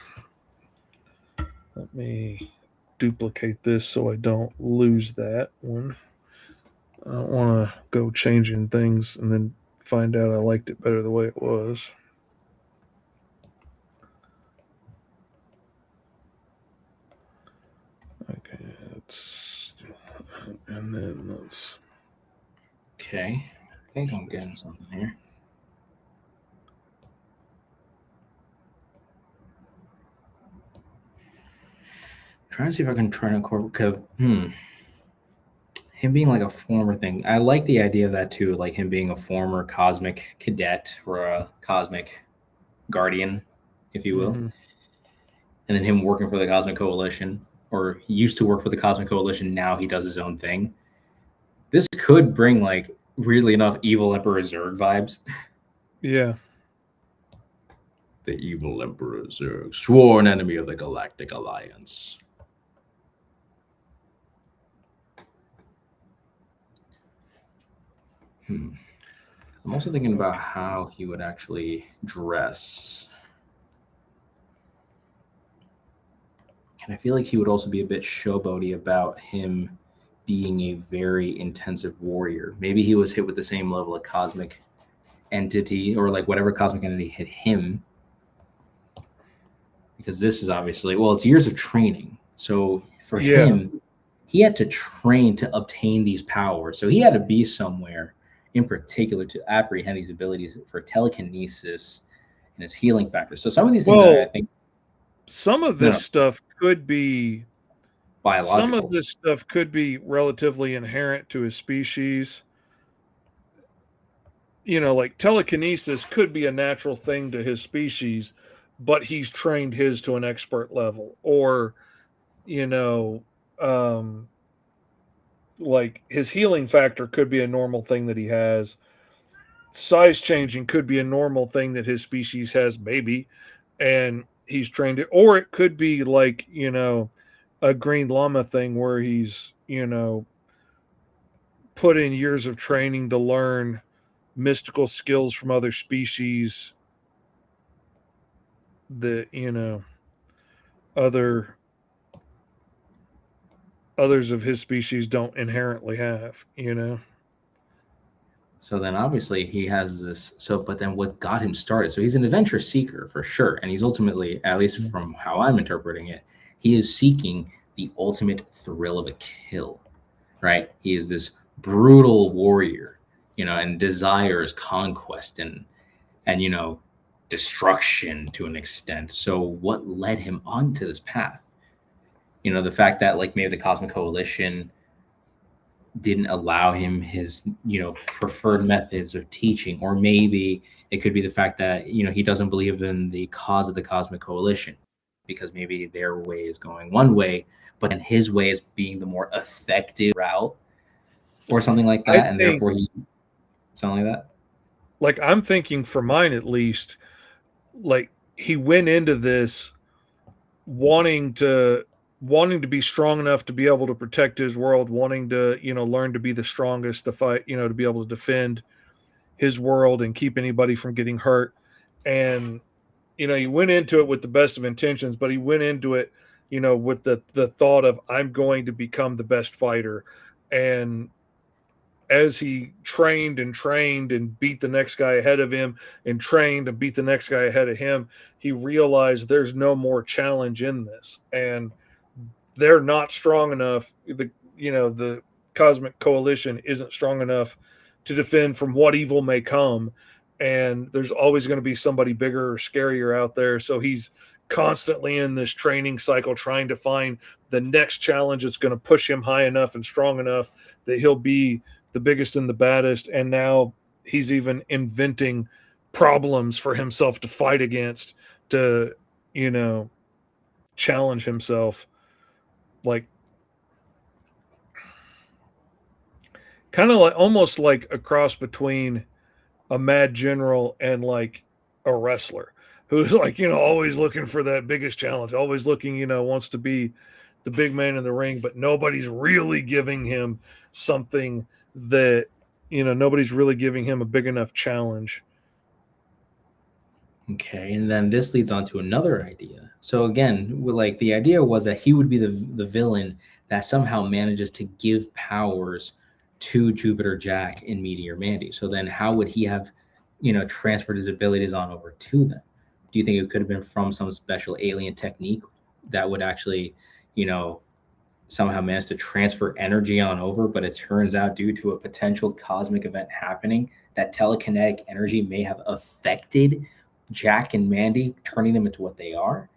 Let me duplicate this so I don't lose that one. I don't want to go changing things and then find out I liked it better the way it was. And then let's. Okay. I think I'm getting something here. Trying to see if I can try to incorporate. Him being like a former thing. I like the idea of that too, like him being a former cosmic cadet or a cosmic guardian, if you will. Mhm. And then him working for the Cosmic Coalition, or he used to work for the Cosmic Coalition. Now he does his own thing. This could bring, like, weirdly enough, evil Emperor Zurg vibes. Yeah. The evil Emperor Zurg, sworn enemy of the Galactic Alliance. I'm also thinking about how he would actually dress. And I feel like he would also be a bit showboaty about him being a very intensive warrior. Maybe he was hit with the same level of cosmic entity, or like whatever cosmic entity hit him. Because this is obviously, well, it's years of training. So for him, he had to train to obtain these powers. So he had to be somewhere in particular to apprehend these abilities for telekinesis and his healing factor. So some of these things I think some of this stuff could be biological. Some of this stuff could be relatively inherent to his species. You know, like telekinesis could be a natural thing to his species, but he's trained his to an expert level. Or, you know, like his healing factor could be a normal thing that he has. Size changing could be a normal thing that his species has, maybe, and he's trained it. Or it could be like, you know, a green llama thing where he's, you know, put in years of training to learn mystical skills from other species that, you know, others of his species don't inherently have, you know. So then obviously he has this. So, but then what got him started? So he's an adventure seeker for sure. And he's ultimately, at least from how I'm interpreting it, he is seeking the ultimate thrill of a kill, right? He is this brutal warrior, you know, and desires conquest and, you know, destruction to an extent. So what led him onto this path? You know, the fact that like maybe the Cosmic Coalition didn't allow him his, you know, preferred methods of teaching, or maybe it could be the fact that, you know, he doesn't believe in the cause of the Cosmic Coalition because maybe their way is going one way, but then his way is being the more effective route or something like that. And therefore he something like that. Like I'm thinking for mine at least, like he went into this wanting to be strong enough to be able to protect his world, wanting to, you know, learn to be the strongest to fight, you know, to be able to defend his world and keep anybody from getting hurt. And, you know, he went into it with the best of intentions, but he went into it, you know, with the thought of, I'm going to become the best fighter. And as he trained and beat the next guy ahead of him and trained and beat the next guy ahead of him, he realized there's no more challenge in this. And they're not strong enough. The Cosmic Coalition isn't strong enough to defend from what evil may come. And there's always going to be somebody bigger or scarier out there. So he's constantly in this training cycle trying to find the next challenge that's going to push him high enough and strong enough that he'll be the biggest and the baddest. And now he's even inventing problems for himself to fight against, to, you know, challenge himself. Like, kind of like almost like a cross between a mad general and like a wrestler who's like, you know, always looking for that biggest challenge, always looking, you know, wants to be the big man in the ring, but nobody's really giving him something that, you know, nobody's really giving him a big enough challenge. Okay, and then this leads on to another idea. So again, like the idea was that he would be the villain that somehow manages to give powers to Jupiter Jack and Meteor Mandy. So then how would he have, you know, transferred his abilities on over to them? Do you think it could have been from some special alien technique that would actually, you know, somehow managed to transfer energy on over, but it turns out due to a potential cosmic event happening, that telekinetic energy may have affected Jack and Mandy, turning them into what they are.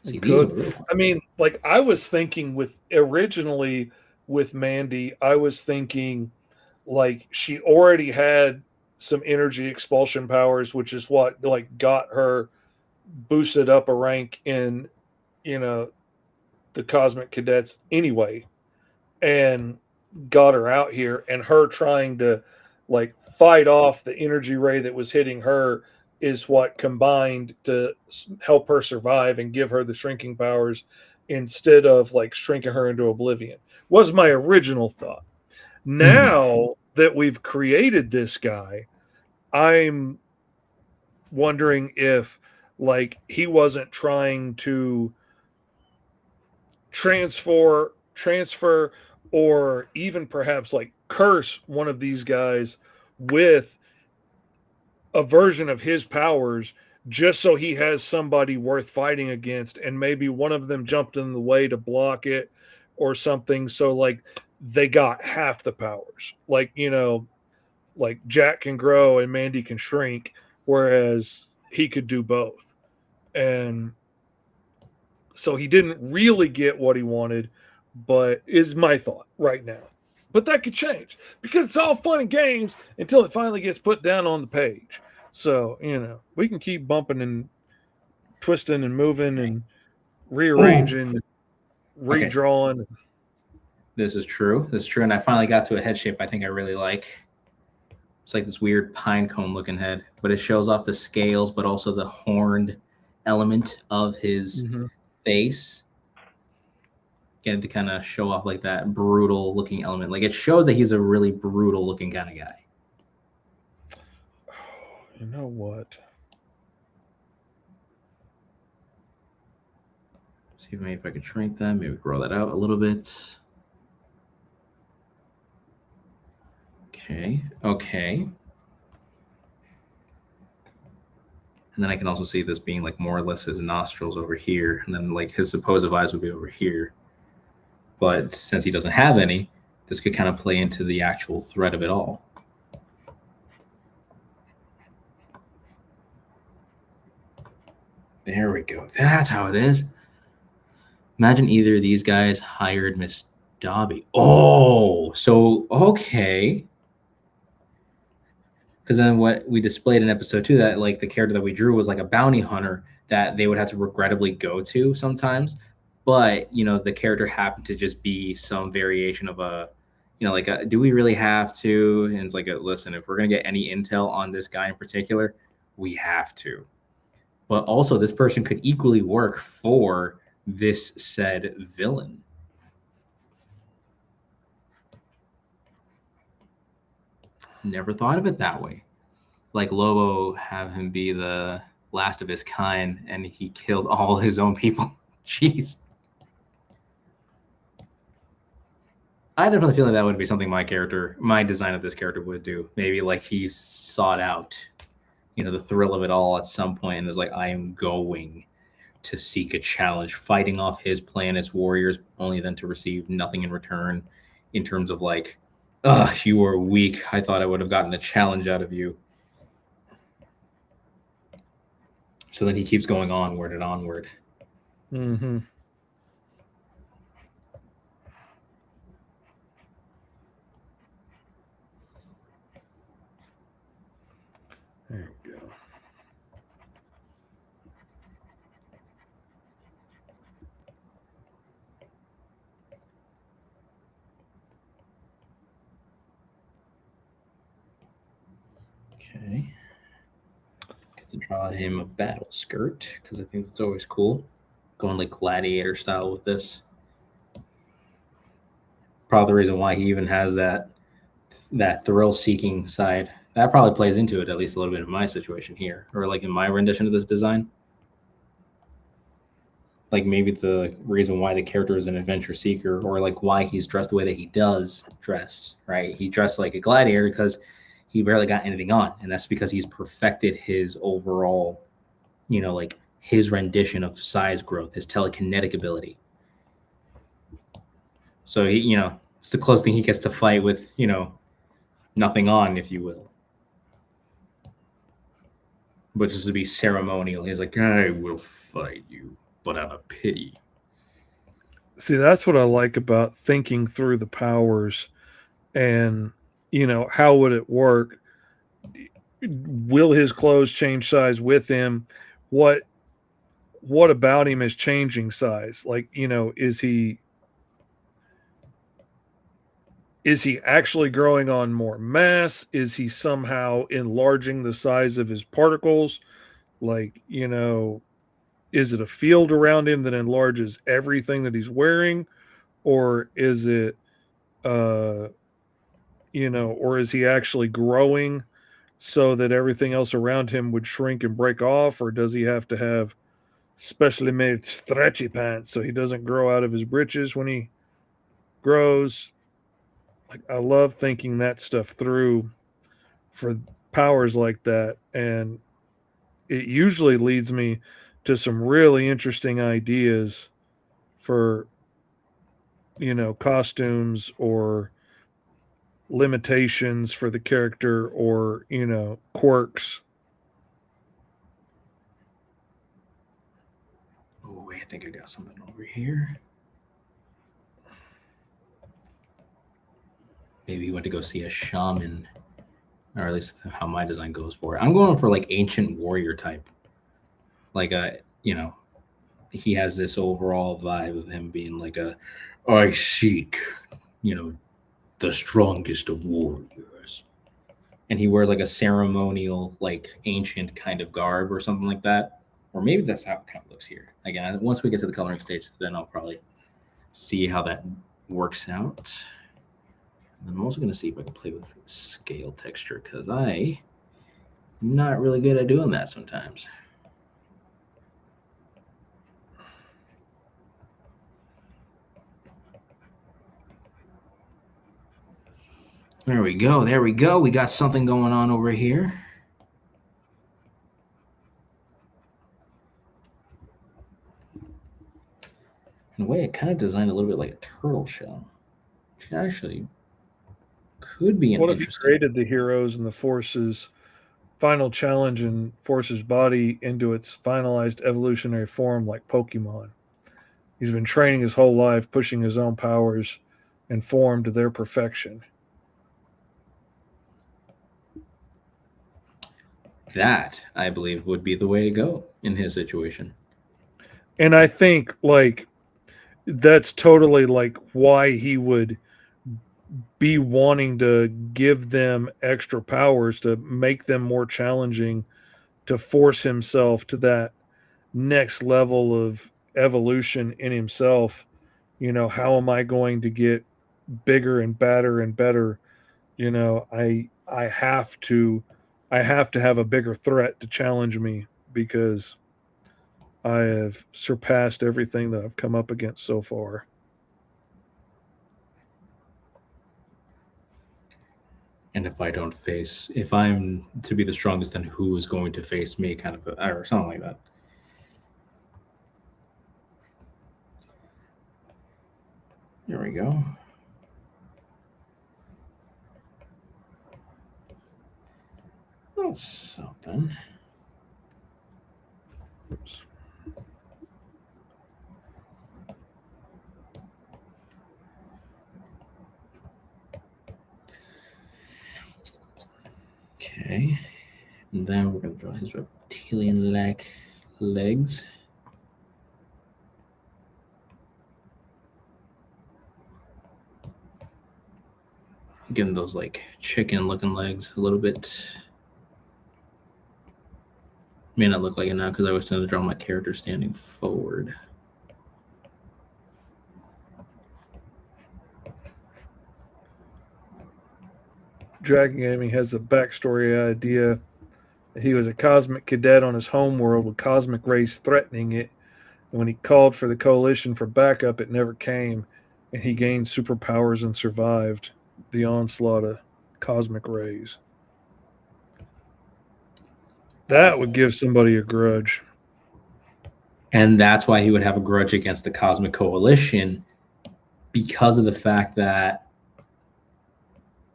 See, these are real. I mean, like I was thinking originally with Mandy, I was thinking like she already had some energy expulsion powers, which is what like got her boosted up a rank in, the Cosmic Cadets anyway, and got her out here, and her trying to like fight off the energy ray that was hitting her is what combined to help her survive and give her the shrinking powers instead of like shrinking her into oblivion, was my original thought. Now that we've created this guy, I'm wondering if like he wasn't trying to transfer or even perhaps like curse one of these guys with a version of his powers just so he has somebody worth fighting against, and maybe one of them jumped in the way to block it or something, so like they got half the powers, like like Jack can grow and Mandy can shrink, whereas he could do both. And so he didn't really get what he wanted, but is my thought right now. But that could change because it's all fun and games until it finally gets put down on the page. So, we can keep bumping and twisting and moving and rearranging, redrawing. This is true. And I finally got to a head shape I think I really like. It's like this weird pine cone looking head, but it shows off the scales, but also the horned element of his face. Getting to kind of show off like that brutal looking element. Like it shows that he's a really brutal looking kind of guy. You know what? See maybe if I could shrink that, maybe grow that out a little bit. Okay. And then I can also see this being like more or less his nostrils over here, and then like his supposed eyes would be over here. But since he doesn't have any, this could kind of play into the actual threat of it all. There we go. That's how it is. Imagine either of these guys hired Miss Dobby. Oh, so okay. Because then what we displayed in episode 2, that like the character that we drew was like a bounty hunter that they would have to regrettably go to sometimes. But, the character happened to just be some variation of a, do we really have to? And it's like, listen, if we're going to get any intel on this guy in particular, we have to. But also this person could equally work for this said villain. Never thought of it that way. Like Lobo have him be the last of his kind and he killed all his own people. Jeez. I definitely feel like that would be something my design of this character would do. Maybe like he sought out, the thrill of it all at some point and is like, I am going to seek a challenge, fighting off his planet's warriors, only then to receive nothing in return in terms of like, you are weak. I thought I would have gotten a challenge out of you. So then he keeps going onward and onward. Mm-hmm. There we go. Okay. Get to draw him a battle skirt because I think that's always cool. Going like gladiator style with this. Probably the reason why he even has that thrill-seeking side. That probably plays into it at least a little bit in my situation here, or like in my rendition of this design. Like maybe the reason why the character is an adventure seeker, or like why he's dressed the way that he does dress, right? He dressed like a gladiator because he barely got anything on, and that's because he's perfected his overall, like his rendition of size growth, his telekinetic ability. So he, it's the closest thing he gets to fight with, nothing on, if you will. But just to be ceremonial, he's like, I will fight you, but out of pity. See, that's what I like about thinking through the powers and, how would it work? Will his clothes change size with him? What about him is changing size? Like, is he actually growing on more mass? Is he somehow enlarging the size of his particles? Like, is it a field around him that enlarges everything that he's wearing? Or is it, or is he actually growing so that everything else around him would shrink and break off? Or does he have to have specially made stretchy pants so he doesn't grow out of his britches when he grows? Like, I love thinking that stuff through for powers like that, and it usually leads me to some really interesting ideas for costumes or limitations for the character or quirks. Oh, wait, I think I got something over here. Maybe he went to go see a shaman, or at least how my design goes for it. I'm going for like ancient warrior type. Like he has this overall vibe of him being like I seek, the strongest of warriors. and he wears like a ceremonial, like ancient kind of garb or something like that. Or maybe that's how it kind of looks here. Again, once we get to the coloring stage, then I'll probably see how that works out. And I'm also going to see if I can play with scale texture because I'm not really good at doing that sometimes. There we go. There we go. We got something going on over here. In a way, it kind of designed a little bit like a turtle shell, which actually could be an What if he interesting. created the heroes and the forces final challenge and forces body into its finalized evolutionary form like Pokemon? He's been training his whole life, pushing his own powers and form to their perfection. That, I believe, would be the way to go in his situation. And I think like that's totally like why he would be wanting to give them extra powers to make them more challenging, to force himself to that next level of evolution in himself. How am I going to get bigger and badder and better? I have to have a bigger threat to challenge me because I have surpassed everything that I've come up against so far. And if I'm to be the strongest, then who is going to face me, kind of, or something like that. There we go. That's something. Oops. Okay. And then we're going to draw his reptilian-like legs. Again, those like chicken-looking legs a little bit. May not look like it now because I was trying to draw my character standing forward. Dragon Gaming has a backstory idea. He was a cosmic cadet on his home world with cosmic rays threatening it. And when he called for the coalition for backup, it never came. And he gained superpowers and survived the onslaught of cosmic rays. That would give somebody a grudge. And that's why he would have a grudge against the Cosmic Coalition, because of the fact that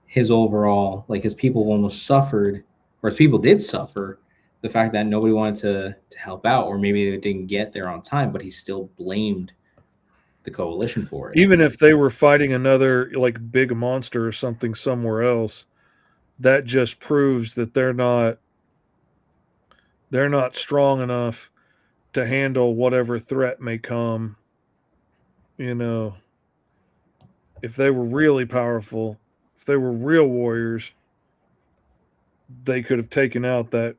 his overall, like his people almost suffered, or his people did suffer, the fact that nobody wanted to help out, or maybe they didn't get there on time, but he still blamed the coalition for it. Even if they were fighting another like big monster or something somewhere else, that just proves that they're not strong enough to handle whatever threat may come. You know, if they were really powerful, if they were real warriors, they could have taken out that,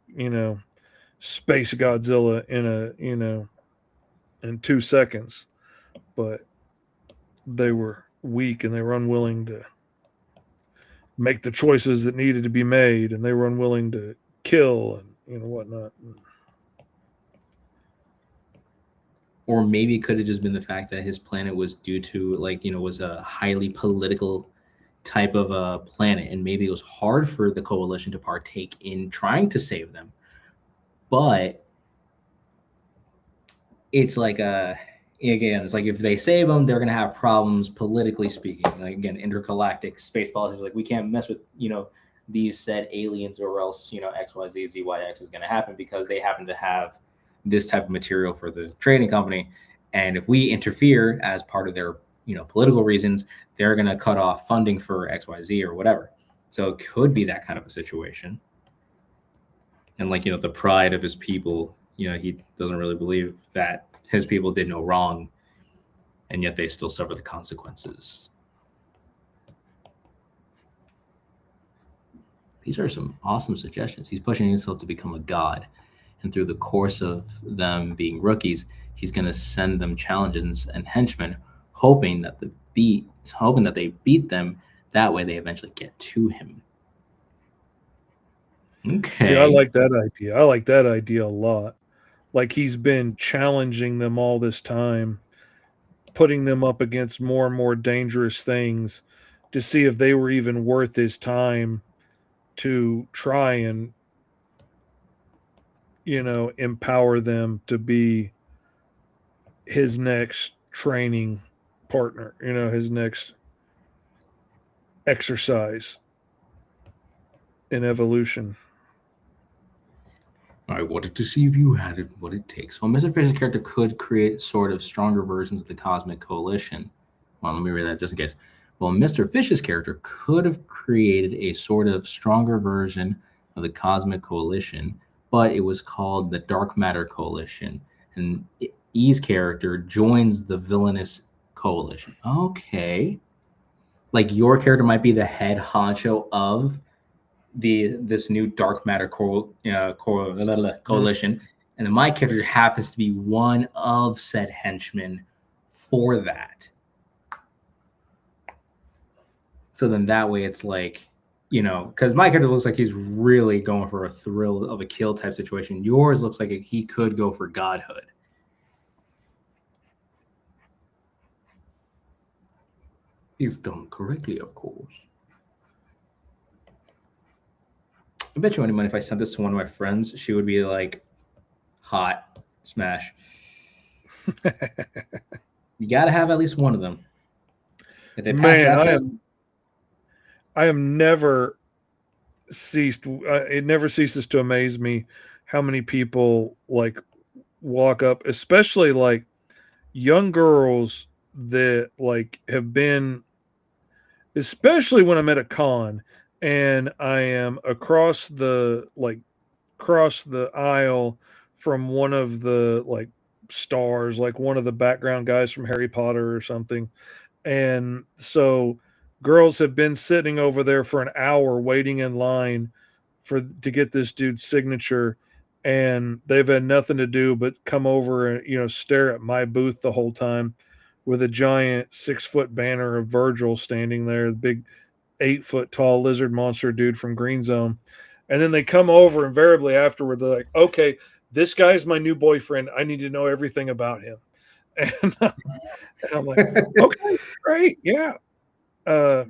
space Godzilla in 2 seconds. But they were weak and they were unwilling to make the choices that needed to be made, and they were unwilling to kill and whatnot. Or maybe it could have just been the fact that his planet was due to was a highly political type of a planet, and maybe it was hard for the coalition to partake in trying to save them. But it's like it's like if they save them, they're going to have problems politically speaking. Like again, intergalactic space politics, like we can't mess with these said aliens, or else XYZ ZYX is going to happen because they happen to have this type of material for the trading company, and if we interfere as part of their political reasons, they're going to cut off funding for XYZ or whatever. So it could be that kind of a situation. And the pride of his people, he doesn't really believe that his people did no wrong, and yet they still suffer the consequences. These are some awesome suggestions. He's pushing himself to become a god, and through the course of them being rookies, he's going to send them challenges and henchmen, hoping that they beat them. That way, they eventually get to him. Okay. See, I like that idea. I like that idea a lot. Like he's been challenging them all this time, putting them up against more and more dangerous things to see if they were even worth his time to try and, empower them to be his next training partner, his next exercise in evolution. I wanted to see if you had what it takes. Well, Mr. Fish's character could create sort of stronger versions of the Cosmic Coalition. Well, let me read that just in case. Well, Mr. Fish's character could have created a sort of stronger version of the Cosmic Coalition, but it was called the Dark Matter Coalition. And E's character joins the villainous coalition. Okay. Like your character might be the head honcho of this new dark matter coalition, and then my character happens to be one of said henchmen for that. So then that way it's like, because my character looks like he's really going for a thrill of a kill type situation. Yours looks like he could go for godhood. If done correctly, of course. I bet you any money if I sent this to one of my friends, she would be like, hot, smash. You got to have at least one of them. If they pass that test, I am never ceased. It never ceases to amaze me how many people like walk up, especially like young girls that like have been, especially when I'm at a con and I am across the aisle from one of the like stars, like one of the background guys from Harry Potter or something. And so girls have been sitting over there for an hour waiting in line to get this dude's signature, and they've had nothing to do but come over and stare at my booth the whole time with a giant 6-foot banner of Virgil standing there, the big 8-foot tall lizard monster dude from Green Zone. And then they come over invariably afterward. They're like, okay, this guy's my new boyfriend. I need to know everything about him. And I'm like, okay, great. Yeah.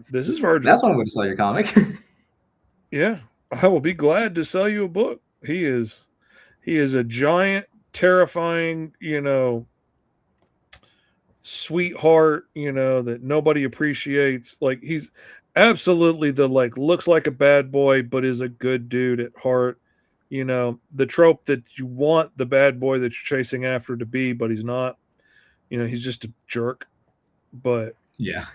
This is Virgil. That's when I'm going to sell your comic. Yeah. I will be glad to sell you a book. He is a giant, terrifying, sweetheart, that nobody appreciates. Like he's absolutely the like looks like a bad boy but is a good dude at heart. The trope that you want the bad boy that you're chasing after to be, but he's not. He's just a jerk. But Yeah.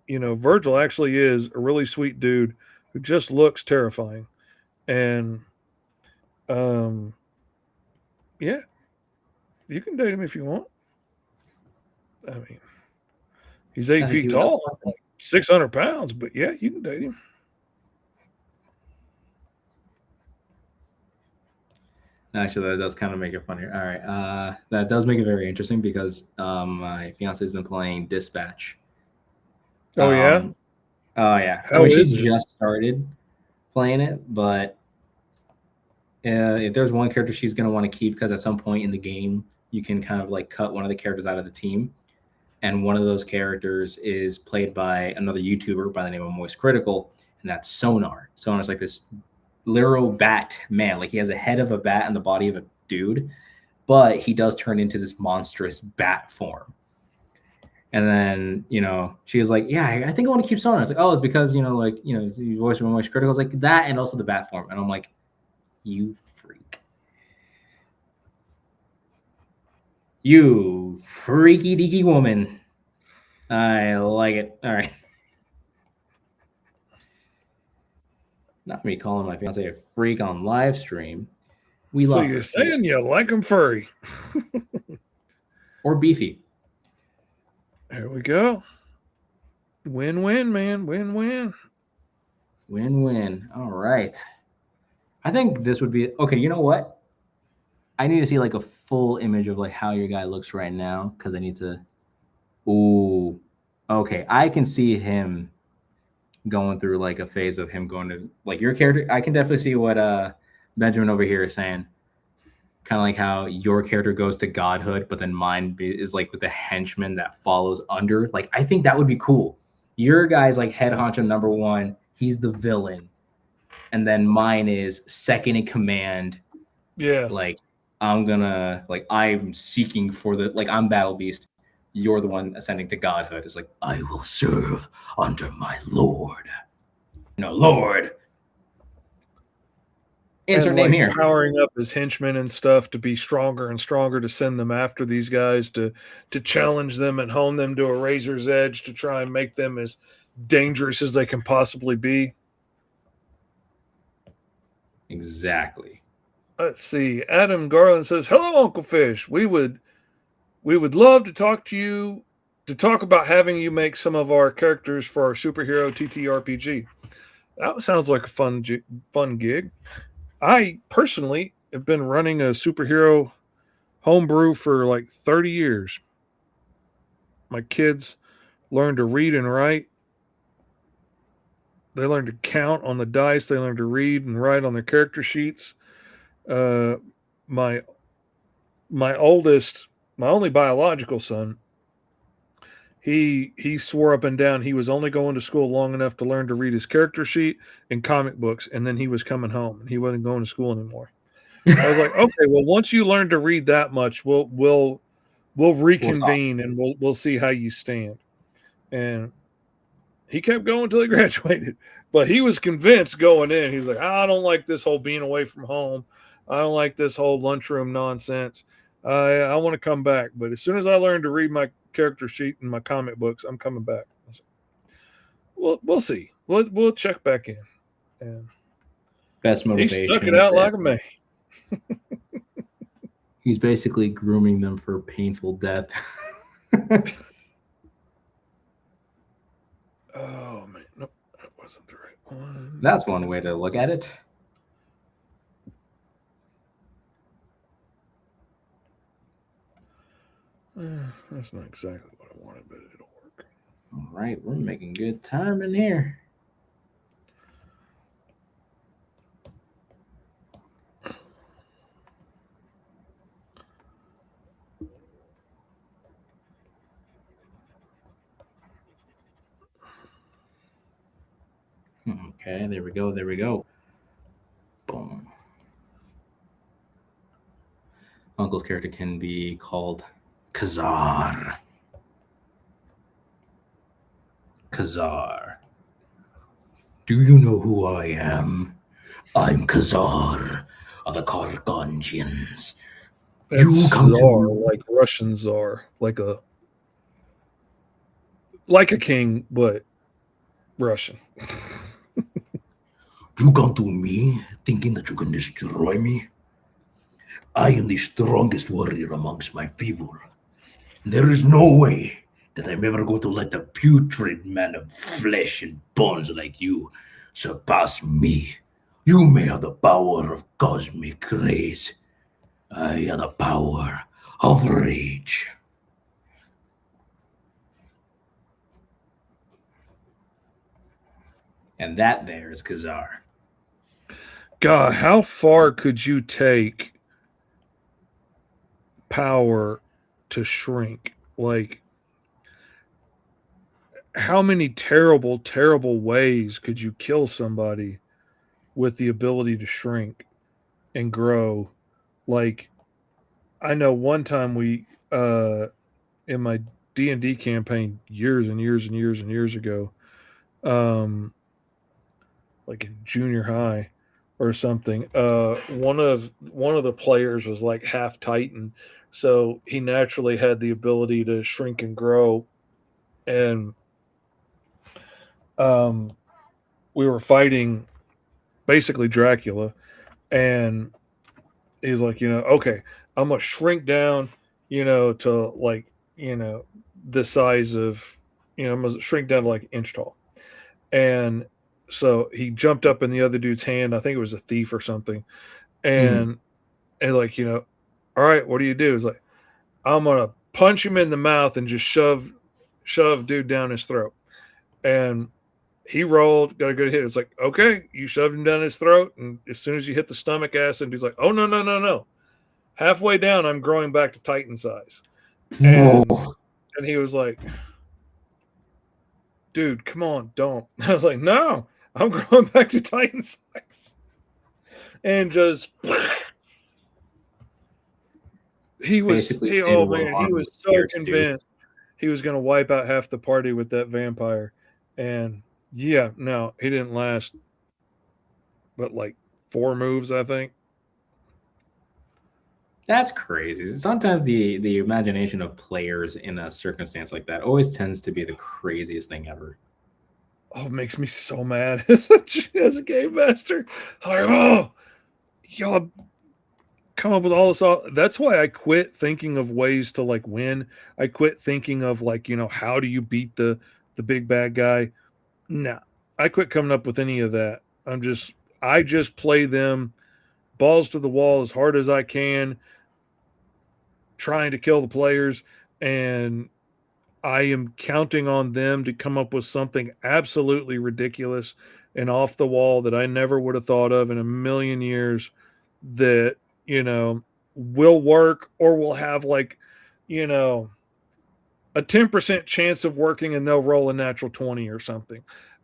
Virgil actually is a really sweet dude who just looks terrifying. And yeah, you can date him if you want. I mean, he's 8 feet tall, 600 pounds, but yeah, you can date him. Actually, that does kind of make it funnier. All right. That does make it very interesting because my fiance has been playing Dispatch. Oh, yeah? Oh, yeah. How is she it? just started playing it, but if there's one character she's going to want to keep, because at some point in the game, you can kind of like cut one of the characters out of the team. And one of those characters is played by another YouTuber by the name of Moist Critical, and that's Sonar. Sonar's like this literal bat man. Like he has a head of a bat and the body of a dude, but he does turn into this monstrous bat form. And then, she was like, yeah, I think I want to keep Sonar. It's like, oh, it's because, your voice from Moist Critical is like that and also the bat form. And I'm like, you freak. You freaky deaky woman. I like it. All right. Not me calling my fiance a freak on live stream. We So love you're her. saying you like him furry. Or beefy. There we go. Win-win, man. Win-win. Win-win. All right. I think this would be okay. You know what? I need to see like a full image of like how your guy looks right now because I need to. Ooh, okay. I can see him going through like a phase of him going to like your character. I can definitely see what Benjamin over here is saying. Kind of like how your character goes to godhood, but then mine is like with the henchman that follows under. Like I think that would be cool. Your guy's like head honcho number one. He's the villain, and then mine is second in command. Yeah. Like I'm seeking for I'm Battle Beast. You're the one ascending to godhood. It's like I will serve under my lord. No, lord. Insert name here. Powering up his henchmen and stuff to be stronger and stronger to send them after these guys to challenge them and hone them to a razor's edge to try and make them as dangerous as they can possibly be. Exactly. Let's see. Adam Garland says, "Hello, Uncle Fish. We would love to talk to you to talk about having you make some of our characters for our superhero TTRPG." That sounds like a fun gig. I personally have been running a superhero homebrew for like 30 years. My kids learned to read and write. They learned to count on the dice. They learned to read and write on their character sheets. My oldest, my only biological son, he swore up and down he was only going to school long enough to learn to read his character sheet and comic books, and then he was coming home and he wasn't going to school anymore. I was like, okay, well, once you learn to read that much, we'll reconvene and we'll see how you stand. And he kept going until he graduated, but he was convinced going in. He's like, I don't like this whole being away from home. I don't like this whole lunchroom nonsense. I want to come back, but as soon as I learn to read my character sheet and my comic books, I'm coming back. We'll see. We'll check back in. And best motivation. He stuck it out like a man. He's basically grooming them for painful death. Oh man, nope, that wasn't the right one. That's one way to look at it. That's not exactly what I wanted, but it'll work. All right, we're making good time in here. Okay, there we go. There we go. Boom. Uncle's character can be called Khazar. Khazar. Do you know who I am? I'm Khazar of the Kargangians. That's You come to czar, me. like Russian czar, like a king, but Russian. You come to me thinking that you can destroy me? I am the strongest warrior amongst my people. There is no way that I'm ever going to let the putrid man of flesh and bones like you surpass me. You may have the power of cosmic rays. I have the power of rage. And that there is Khazar. God, how far could you take power to shrink? Like, how many terrible, terrible ways could you kill somebody with the ability to shrink and grow? Like, I know one time we, in my D&D campaign years and years and years and years ago, like in junior high or something, one of the players was like half Titan, so he naturally had the ability to shrink and grow. And we were fighting basically Dracula, and he's like, okay, I'm gonna shrink down, to like, the size of, I'm gonna shrink down to like an inch tall. And so he jumped up in the other dude's hand. I think it was a thief or something. And like, all right, what do you do? It's like, I'm gonna punch him in the mouth and just shove dude down his throat. And he rolled, got a good hit. It's like, okay, you shoved him down his throat, and as soon as you hit the stomach acid, he's like, oh no, no, no, no. Halfway down, I'm growing back to Titan size. And he was like, dude, come on, don't. I was like, no, I'm growing back to Titan size. And just he was so convinced he was going to wipe out half the party with that vampire. And yeah, no, he didn't last but like 4 moves, I think. That's crazy. Sometimes the imagination of players in a circumstance like that always tends to be the craziest thing ever. Oh, it makes me so mad as a game master. Like, oh, y'all come up with all this. That's why I quit thinking of ways to like win. I quit thinking of like, how do you beat the big bad guy? Nah, I quit coming up with any of that. I just play them balls to the wall as hard as I can, trying to kill the players, and I am counting on them to come up with something absolutely ridiculous and off the wall that I never would have thought of in a million years that, will work or will have like, a 10% chance of working, and they'll roll a natural 20 or something.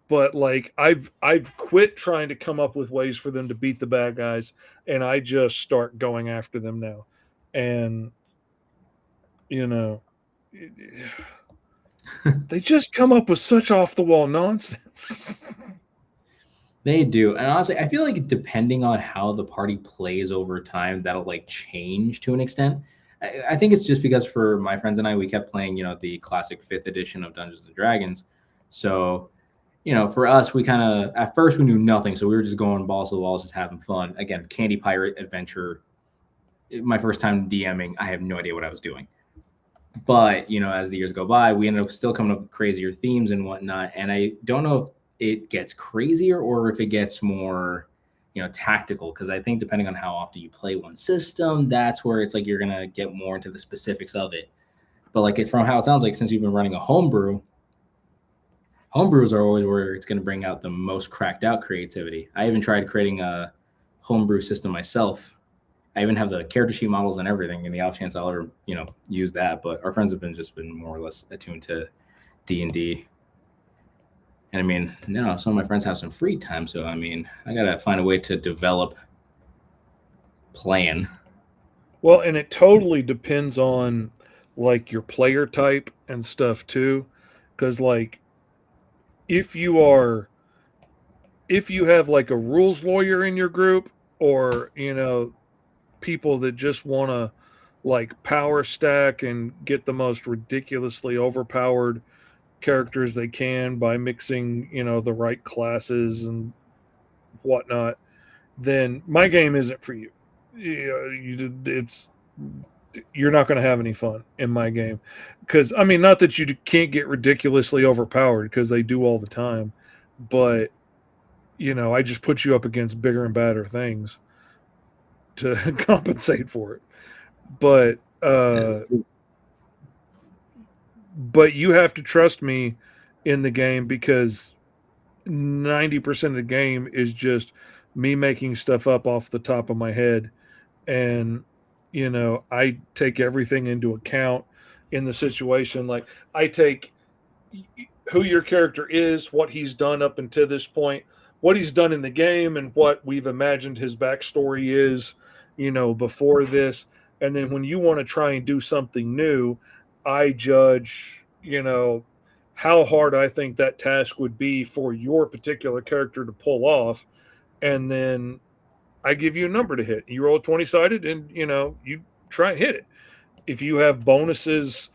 But like I've quit trying to come up with ways for them to beat the bad guys, and I just start going after them now. And they just come up with such off the wall nonsense. They do. And honestly, I feel like depending on how the party plays over time, that'll like change to an extent. I think it's just because for my friends and I, we kept playing, the classic 5th edition of Dungeons and Dragons. So, for us, we kind of, at first we knew nothing. So we were just going balls to the walls, just having fun. Again, Candy Pirate Adventure, my first time DMing, I have no idea what I was doing. But, as the years go by, we ended up still coming up with crazier themes and whatnot. And I don't know if it gets crazier or if it gets more, tactical. Because I think depending on how often you play one system, that's where it's like you're going to get more into the specifics of it. But like from how it sounds like, since you've been running a homebrews are always where it's going to bring out the most cracked out creativity. I even tried creating a homebrew system myself. I even have the character sheet models and everything, in the off chance I'll ever, use that. But our friends have been more or less attuned to D&D. And I mean, now some of my friends have some free time, so I mean, I gotta find a way to develop playing. Well, and it totally depends on like your player type and stuff too, because like if you have like a rules lawyer in your group, or people that just want to like power stack and get the most ridiculously overpowered characters they can by mixing the right classes and whatnot, then my game isn't for you. You're not going to have any fun in my game, because I mean, not that you can't get ridiculously overpowered, because they do all the time, but I just put you up against bigger and badder things to compensate for it. But you have to trust me in the game, because 90% of the game is just me making stuff up off the top of my head. And, I take everything into account in the situation. Like, I take who your character is, what he's done up until this point, what he's done in the game, and what we've imagined his backstory is, before this. And then when you want to try and do something new, I judge, how hard I think that task would be for your particular character to pull off. And then I give you a number to hit. You roll a 20-sided and, you try and hit it. If you have bonuses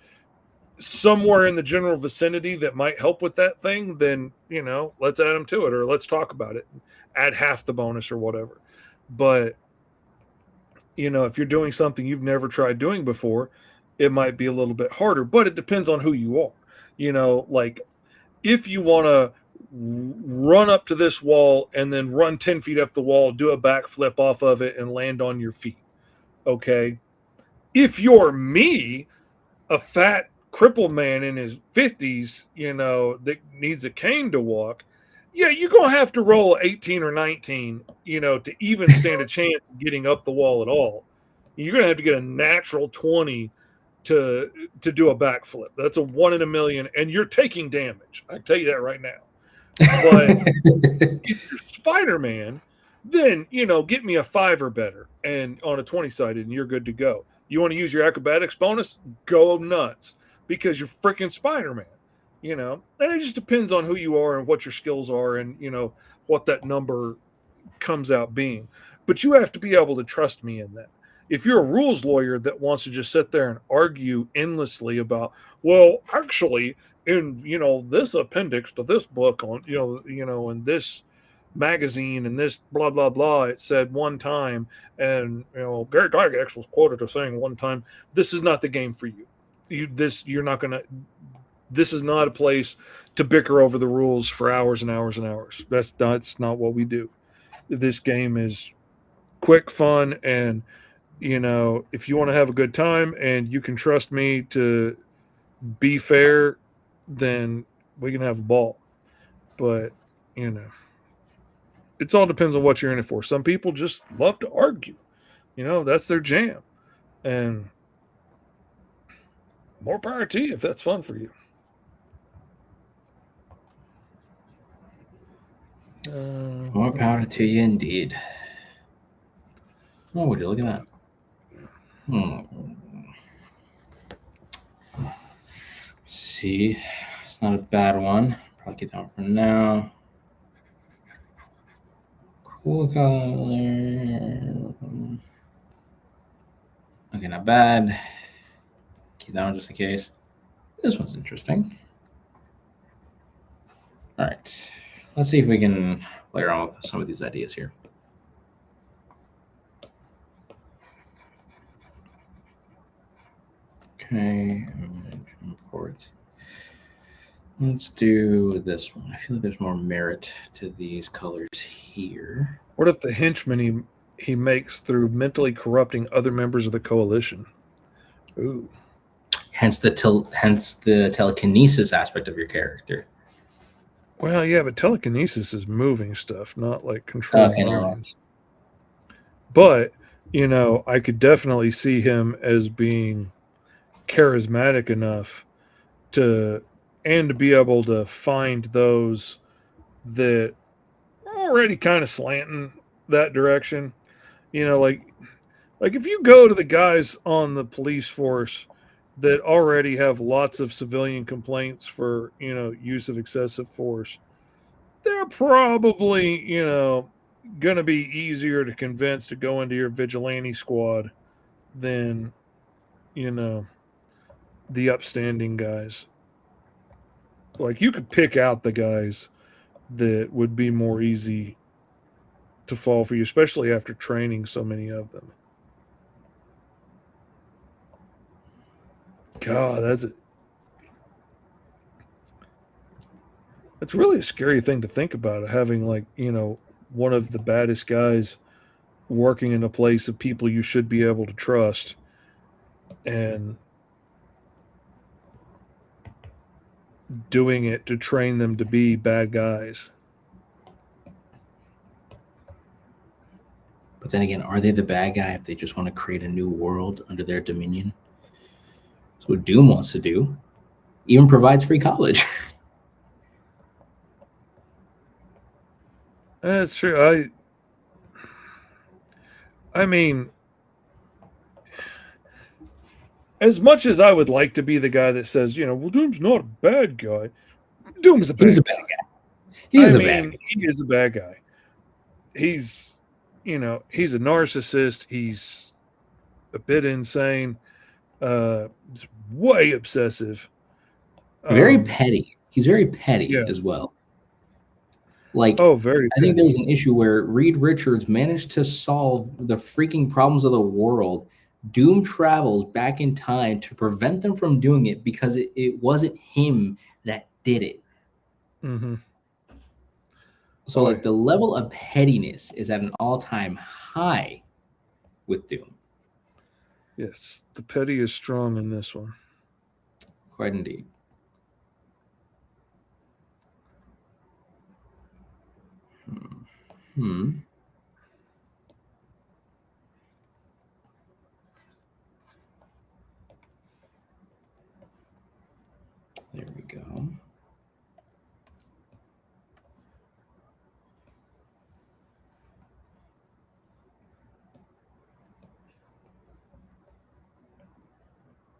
somewhere in the general vicinity that might help with that thing, then, let's add them to it, or let's talk about it. Add half the bonus or whatever. But, if you're doing something you've never tried doing before, it might be a little bit harder, but it depends on who you are. Like, if you want to run up to this wall and then run 10 feet up the wall, do a backflip off of it and land on your feet. Okay. If you're me, a fat crippled man in his 50s, that needs a cane to walk, yeah, you're going to have to roll 18 or 19, to even stand a chance of getting up the wall at all. You're going to have to get a natural 20 to do a backflip. That's a 1 in a million, and you're taking damage. I can tell you that right now. But if you're Spider-Man, then, get me a 5 or better and on a 20-sided, and you're good to go. You want to use your acrobatics bonus? Go nuts, because you're freaking Spider-Man. And it just depends on who you are and what your skills are, and, what that number comes out being. But you have to be able to trust me in that. If you're a rules lawyer that wants to just sit there and argue endlessly about, well, actually, in this appendix to this book on in this magazine and this blah blah blah, it said one time, and Gary Gygax was quoted as saying one time, this is not the game for you. You're not gonna. This is not a place to bicker over the rules for hours and hours and hours. That's not what we do. This game is quick, fun, and if you want to have a good time and you can trust me to be fair, then we can have a ball. But it all depends on what you're in it for. Some people just love to argue. That's their jam. And more power to you if that's fun for you. More power to you indeed. Oh, would you look at that? See, it's not a bad one. Probably get that one for now. Cool color. Okay, not bad. Keep that one just in case. This one's interesting. All right. Let's see if we can play around with some of these ideas here. Okay, import. Let's do this one. I feel like there's more merit to these colors here. What if the henchman he makes through mentally corrupting other members of the coalition? Ooh. Hence the telekinesis aspect of your character. Well, yeah, but telekinesis is moving stuff, not like controlling minds. But, I could definitely see him as being charismatic enough to be able to find those that are already kind of slanting that direction. Like if you go to the guys on the police force that already have lots of civilian complaints for, use of excessive force, they're probably, going to be easier to convince to go into your vigilante squad than, the upstanding guys. Like, you could pick out the guys that would be more easy to fall for you, especially after training so many of them. God, that's really a scary thing to think about, having, like, one of the baddest guys working in a place of people you should be able to trust, and doing it to train them to be bad guys. But then again, are they the bad guy if they just want to create a new world under their dominion? That's what Doom wants to do. Even provides free college. That's true. I mean, as much as I would like to be the guy that says, well, Doom's not a bad guy. Doom's a bad He's a guy. bad guy. He is a bad guy. He is a bad guy. He's, he's a narcissist. He's a bit insane. He's way obsessive. Very petty. He's very petty as well. Like, very. I think there was an issue where Reed Richards managed to solve the freaking problems of the world. Doom travels back in time to prevent them from doing it because it wasn't him that did it. Mm-hmm. So, like, the level of pettiness is at an all-time high with Doom. Yes, the petty is strong in this one. Quite indeed. There we go.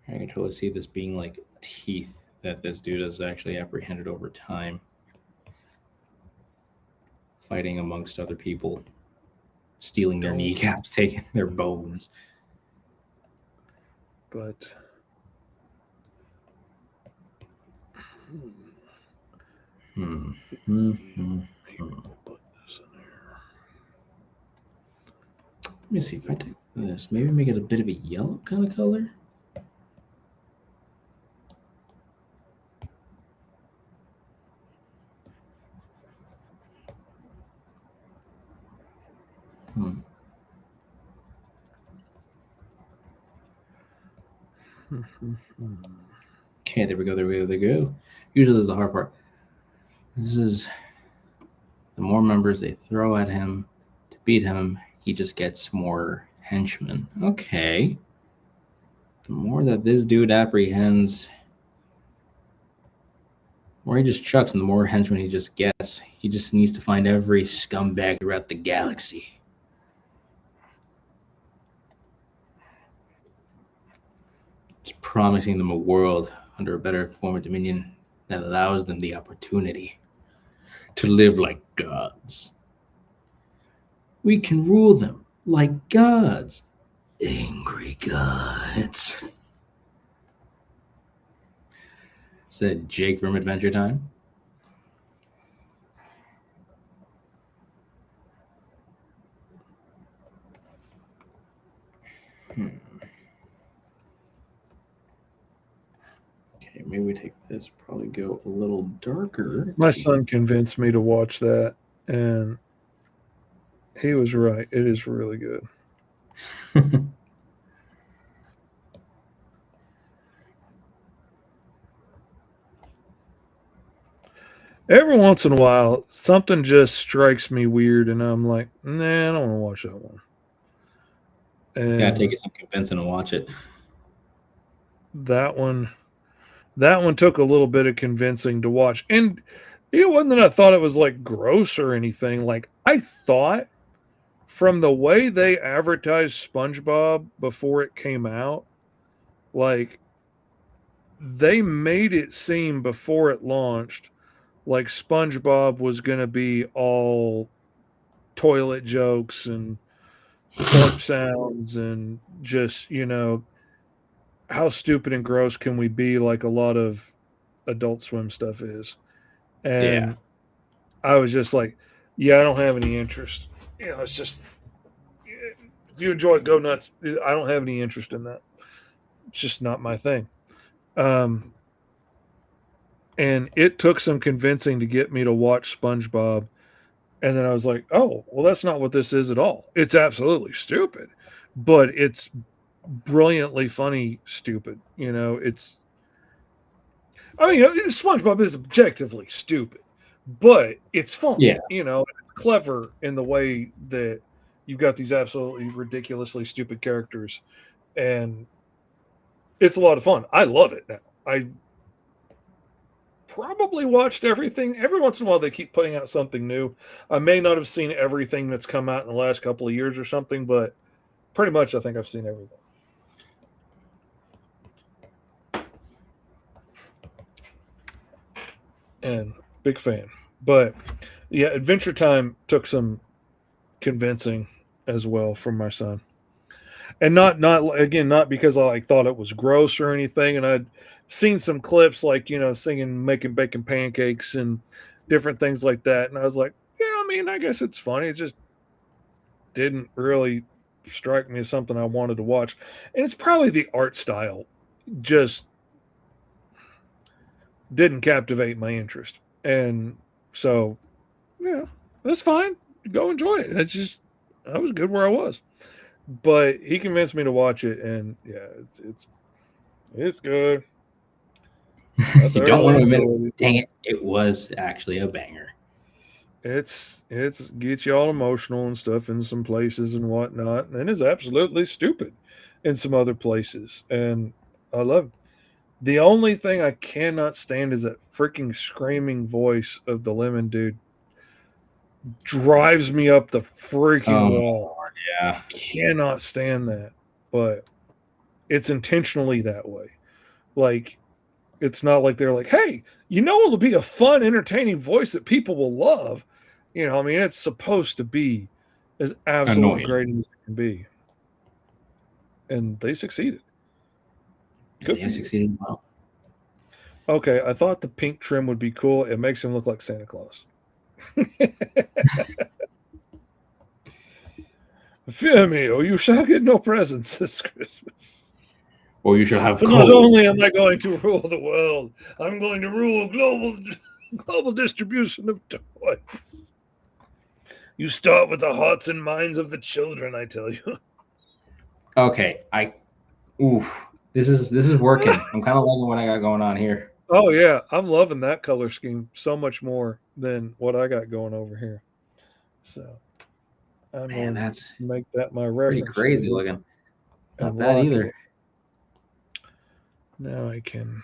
I can totally see this being like teeth that this dude has actually apprehended over time. Fighting amongst other people, stealing their kneecaps, taking their bones. But Let me see if I take this. Maybe make it a bit of a yellow kind of color. Okay, there we go. Usually this is the hard part. This is the more members they throw at him to beat him, he just gets more henchmen. Okay. The more that this dude apprehends, the more he just chucks, and the more henchmen he just gets. He just needs to find every scumbag throughout the galaxy. Just promising them a world under a better form of dominion that allows them the opportunity to live like gods. We can rule them like gods. Angry gods. Said Jake from Adventure Time. Okay, maybe we take this, probably go a little darker. My son convinced me to watch that, and he was right. It is really good. Every once in a while, something just strikes me weird, and I'm like, nah, I don't want to watch that one. And gotta take it some convincing and watch it. That one took a little bit of convincing to watch. And it wasn't that I thought it was like gross or anything. Like, I thought from the way they advertised SpongeBob before it came out, like, they made it seem before it launched like SpongeBob was going to be all toilet jokes and fart sounds and just, how stupid and gross can we be like a lot of Adult Swim stuff is. Yeah. And I was just like, yeah, I don't have any interest. It's just, if you enjoy it, go nuts. I don't have any interest in that. It's just not my thing. And it took some convincing to get me to watch SpongeBob. And then I was like, oh, well, that's not what this is at all. It's absolutely stupid, but it's brilliantly funny stupid. SpongeBob is objectively stupid, but it's fun. Yeah. It's clever in the way that you've got these absolutely ridiculously stupid characters, and it's a lot of fun. I love it now. I probably watched everything. Every once in a while, they keep putting out something new. I may not have seen everything that's come out in the last couple of years or something, but pretty much I think I've seen everything. And big fan. But yeah, Adventure Time took some convincing as well from my son. And not because I thought it was gross or anything. And I'd seen some clips singing making bacon pancakes and different things like that. And I was like, yeah, I guess it's funny. It just didn't really strike me as something I wanted to watch. And it's probably the art style just didn't captivate my interest. And so, yeah, that's fine. Go enjoy it. I was good where I was. But he convinced me to watch it, and yeah, it's good. You don't want to admit it. Dang it, it was actually a banger. It's gets you all emotional and stuff in some places and whatnot, and it's absolutely stupid in some other places. And I love it. The only thing I cannot stand is that freaking screaming voice of the lemon dude. Drives me up the freaking wall. Lord, yeah. Cannot stand that. But it's intentionally that way. Like, it's not like they're like, hey, it'll be a fun, entertaining voice that people will love. It's supposed to be as absolutely great as it can be. And they succeeded. Good. They succeeded well. Okay, I thought the pink trim would be cool. It makes him look like Santa Claus. Fear me, or you shall get no presents this Christmas. Or you shall have For not only am I going to rule the world, I'm going to rule global distribution of toys. You start with the hearts and minds of the children, I tell you. Okay, this is working. I'm kind of liking what I got going on here. Oh yeah, I'm loving that color scheme so much more than what I got going over here. So, that's make that my reference. Pretty crazy looking. Not bad either. Now I can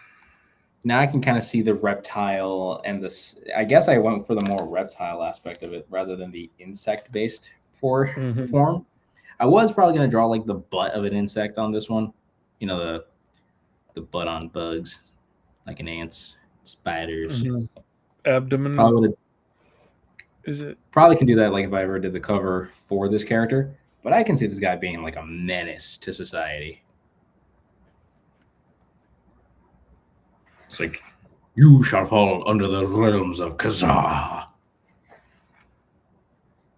kind of see the reptile and this. I guess I went for the more reptile aspect of it rather than the insect-based form. I was probably going to draw like the butt of an insect on this one. The butt on bugs, like an ants, spiders. Abdomen. Probably can do that like if I ever did the cover for this character. But I can see this guy being like a menace to society. It's like, you shall fall under the realms of Kazaa.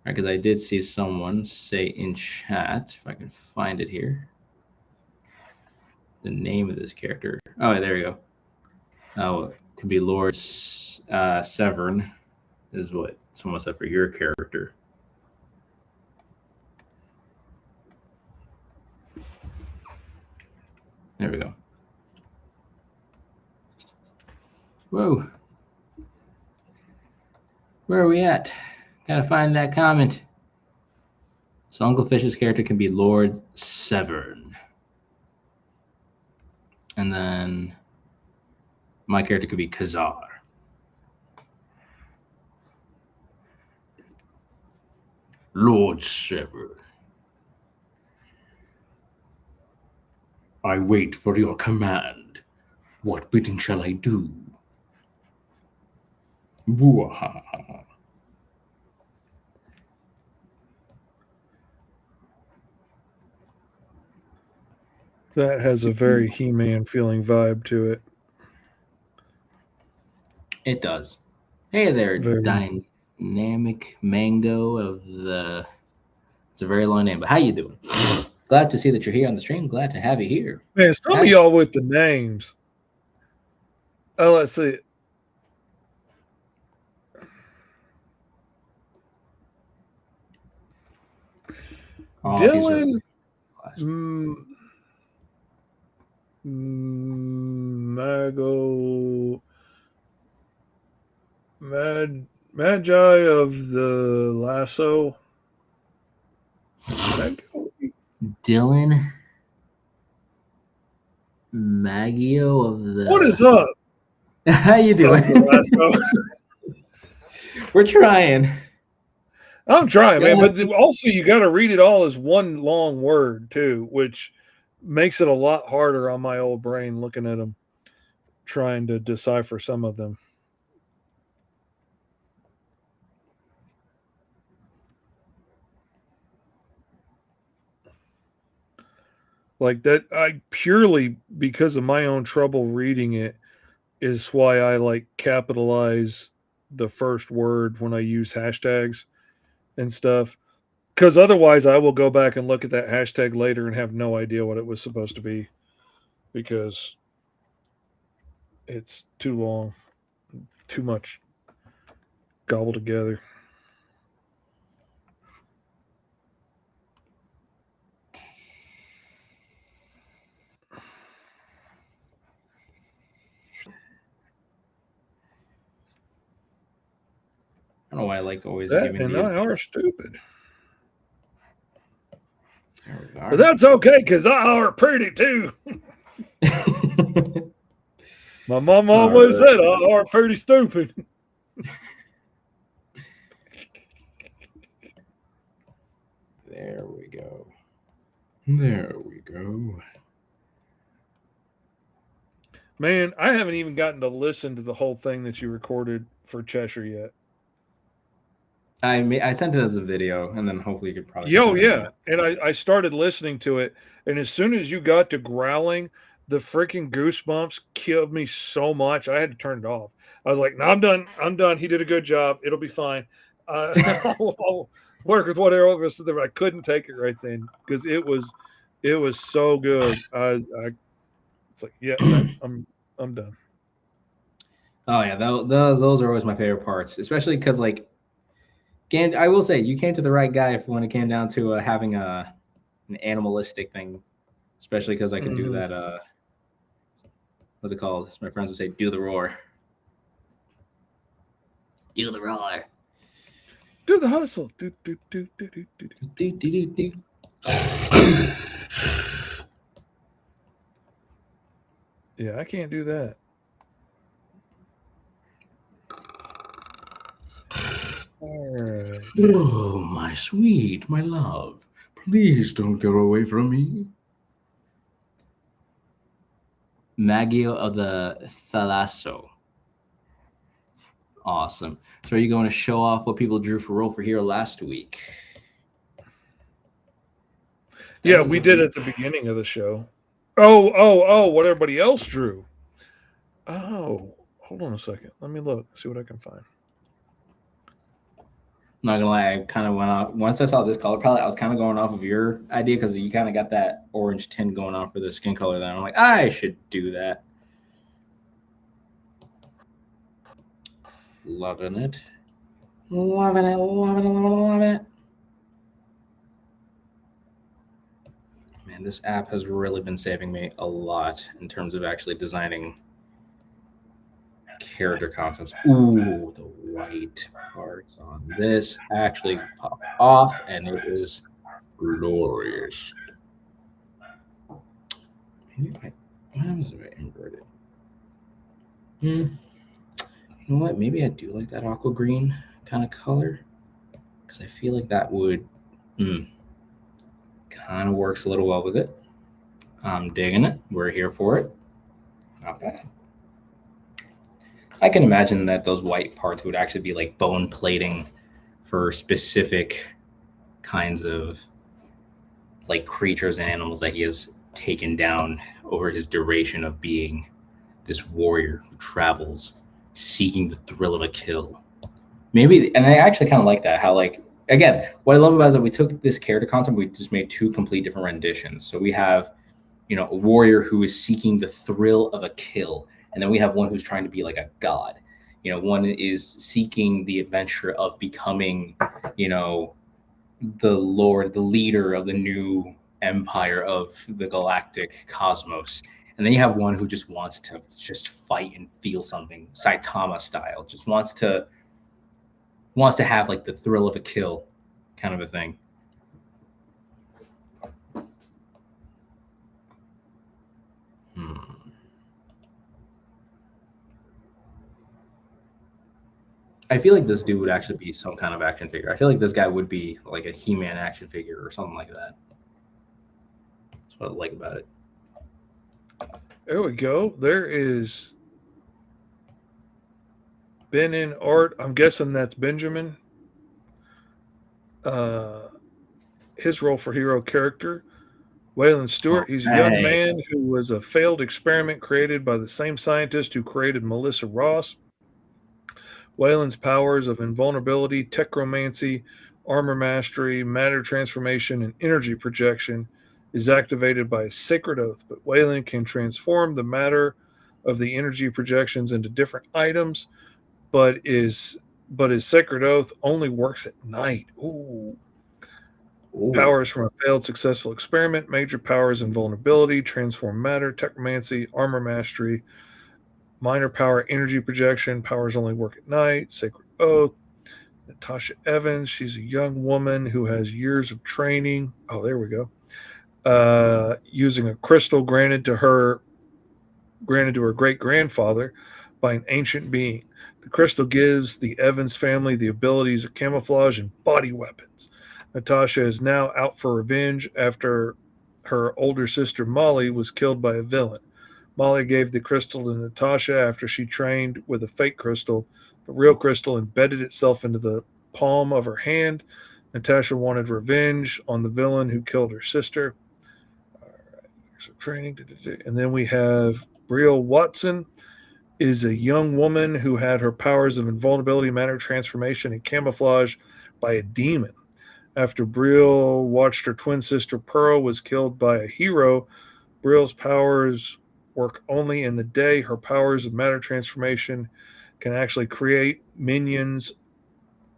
Because I did see someone say in chat, if I can find it here, the name of this character. Oh, there you go. Oh, it could be Lord Severn, is what someone said for your character. There we go. Whoa. Where are we at? Gotta find that comment. So Uncle Fish's character can be Lord Severn. And then my character could be Khazar. Lord Severn, I wait for your command. What bidding shall I do? Boo-ha-ha. That has a very He-Man feeling vibe to it. It does. Hey there, Very. Dynamic Mango of the. It's a very long name, but how you doing? Glad to see that you're here on the stream. Glad to have you here. Man, some of y'all with the names. Oh, let's see. Oh, Dylan Magi of the Lasso. Dylan Maggio of the. What is up? How you doing? We're trying. I'm trying, man. But also, you got to read it all as one long word too, which makes it a lot harder on my old brain looking at them, trying to decipher some of them. Like that, I purely because of my own trouble reading it is why I like capitalize the first word when I use hashtags and stuff. Because otherwise, I will go back and look at that hashtag later and have no idea what it was supposed to be because it's too long, too much gobbled together. I don't know why I like always That giving and these. I are stupid. There we are. But that's okay because I are pretty too. My mom always said I are pretty stupid. There we go. There we go. Man, I haven't even gotten to listen to the whole thing that you recorded for Cheshire yet. I sent it as a video, and then hopefully you could probably. Yeah. And I started listening to it, and as soon as you got to growling, the freaking goosebumps killed me so much. I had to turn it off. I was like, no, I'm done. I'm done. He did a good job. It'll be fine. I'll work with whatever else there. I couldn't take it right then because it was so good. It's like, yeah, I'm done. Oh yeah, those are always my favorite parts, especially because like, I will say you came to the right guy when it came down to having an animalistic thing, especially because I can do that. What's it called? As my friends would say, do the roar. Do the roar. Do the hustle. Do. Yeah, I can't do that. All right. Oh, my sweet, my love. Please don't go away from me. Maggio of the Thalasso. Awesome. So are you going to show off what people drew for Roll for Hero last week? Yeah, we did at the beginning of the show. Oh, what everybody else drew. Oh, hold on a second. Let me look, see what I can find. I'm not gonna lie, I kind of went off once I saw this color palette. I was kind of going off of your idea because you kind of got that orange tint going on for the skin color. Then I'm like, I should do that. Loving it, loving it, loving it, loving it. Man, this app has really been saving me a lot in terms of actually designing character concepts. Ooh, the white parts on this actually pop off, and it is glorious. Maybe what happens if I invert it? You know what? Maybe I do like that aqua green kind of color because I feel like that would kind of works a little well with it. I'm digging it. We're here for it. Not bad. I can imagine that those white parts would actually be like bone plating for specific kinds of like creatures and animals that he has taken down over his duration of being this warrior who travels seeking the thrill of a kill. Maybe, and I actually kind of like that. How, like, again, what I love about it is that we took this character concept, we just made two complete different renditions. So we have, a warrior who is seeking the thrill of a kill, and then we have one who's trying to be like a god. One is seeking the adventure of becoming, the lord, the leader of the new empire of the galactic cosmos. And then you have one who just wants to just fight and feel something, Saitama style, just wants to have like the thrill of a kill kind of a thing. I feel like this dude would actually be some kind of action figure. I feel like this guy would be like a He-Man action figure or something like that. That's what I like about it. There we go. There is Ben in art. I'm guessing that's Benjamin. His role for hero character, Waylon Stewart. He's a young man who was a failed experiment created by the same scientist who created Melissa Ross. Waylon's powers of invulnerability, techromancy, armor mastery, matter transformation, and energy projection is activated by a sacred oath, but Waylon can transform the matter of the energy projections into different items, but his sacred oath only works at night. Ooh. Powers from a failed successful experiment, major powers invulnerability, transform matter, techromancy, armor mastery, minor power, energy projection, powers only work at night, sacred oath. Natasha Evans, she's a young woman who has years of training. Oh, there we go. Using a crystal granted to her great-grandfather by an ancient being. The crystal gives the Evans family the abilities of camouflage and body weapons. Natasha is now out for revenge after her older sister Molly was killed by a villain. Molly gave the crystal to Natasha after she trained with a fake crystal. The real crystal embedded itself into the palm of her hand. Natasha wanted revenge on the villain who killed her sister. All right, so training. And then we have Brielle Watson is a young woman who had her powers of invulnerability, matter transformation, and camouflage by a demon. After Brielle watched her twin sister Pearl was killed by a hero, Brielle's powers work only in the day. Her powers of matter transformation can actually create minions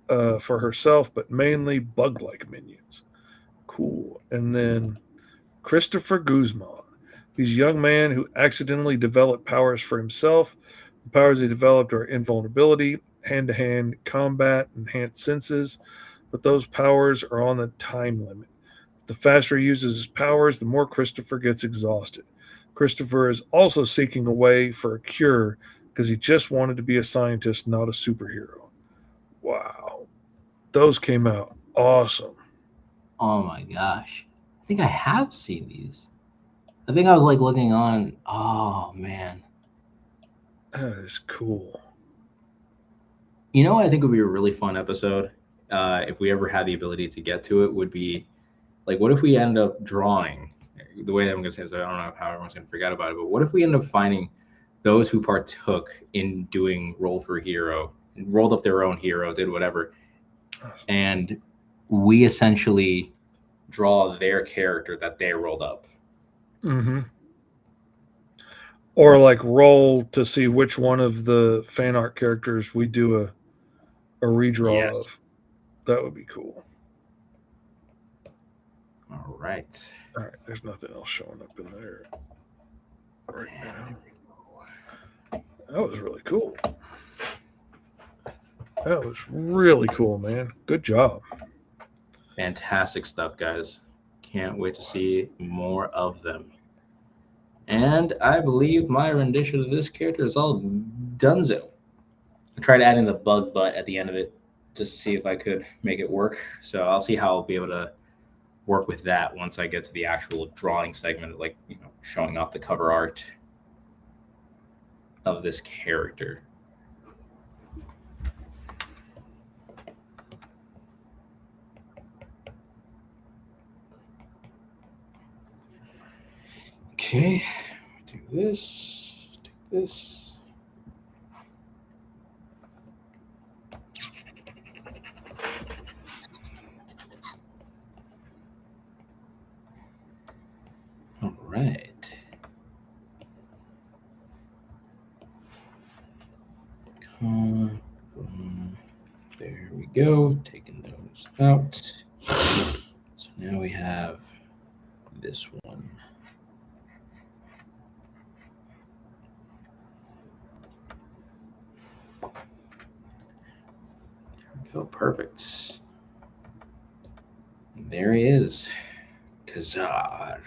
for herself, but mainly bug-like minions. Cool. And then Christopher Guzman. He's a young man who accidentally developed powers for himself. The powers he developed are invulnerability, hand-to-hand combat, enhanced senses, but those powers are on the time limit. The faster he uses his powers, the more Christopher gets exhausted. Christopher is also seeking a way for a cure because he just wanted to be a scientist, not a superhero. Wow. Those came out awesome. Oh my gosh. I think I have seen these. I think I was like looking on. Oh man. That is cool. You know what I think would be a really fun episode? If we ever had the ability to get to it, would be like, what if we end up drawing the way that I'm going to say this? I don't know how everyone's going to forget about it, but what if we end up finding those who partook in doing Roll for Hero, rolled up their own hero, did whatever, and we essentially draw their character that they rolled up. Mm-hmm. Or like roll to see which one of the fan art characters we do a redraw of. That would be cool. All right. All right. There's nothing else showing up in there right now. That was really cool. That was really cool, man. Good job. Fantastic stuff, guys. Can't wait to see more of them. And I believe my rendition of this character is all donezo. I tried adding the bug butt at the end of it just to see if I could make it work. So I'll see how I'll be able to work with that once I get to the actual drawing segment, like, showing off the cover art. of this character. Okay, do this, do this. All right. Boom. There we go. Taking those out. So now we have this one. There we go. Perfect. And there he is. Khazar.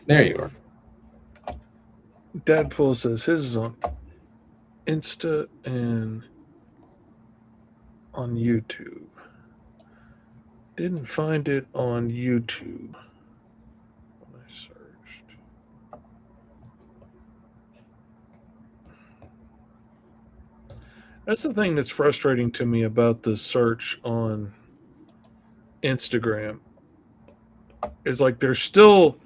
There you are. Dadpool says his is on Insta and on YouTube. Didn't find it on YouTube when I searched. That's the thing that's frustrating to me about the search on Instagram. Is like there's still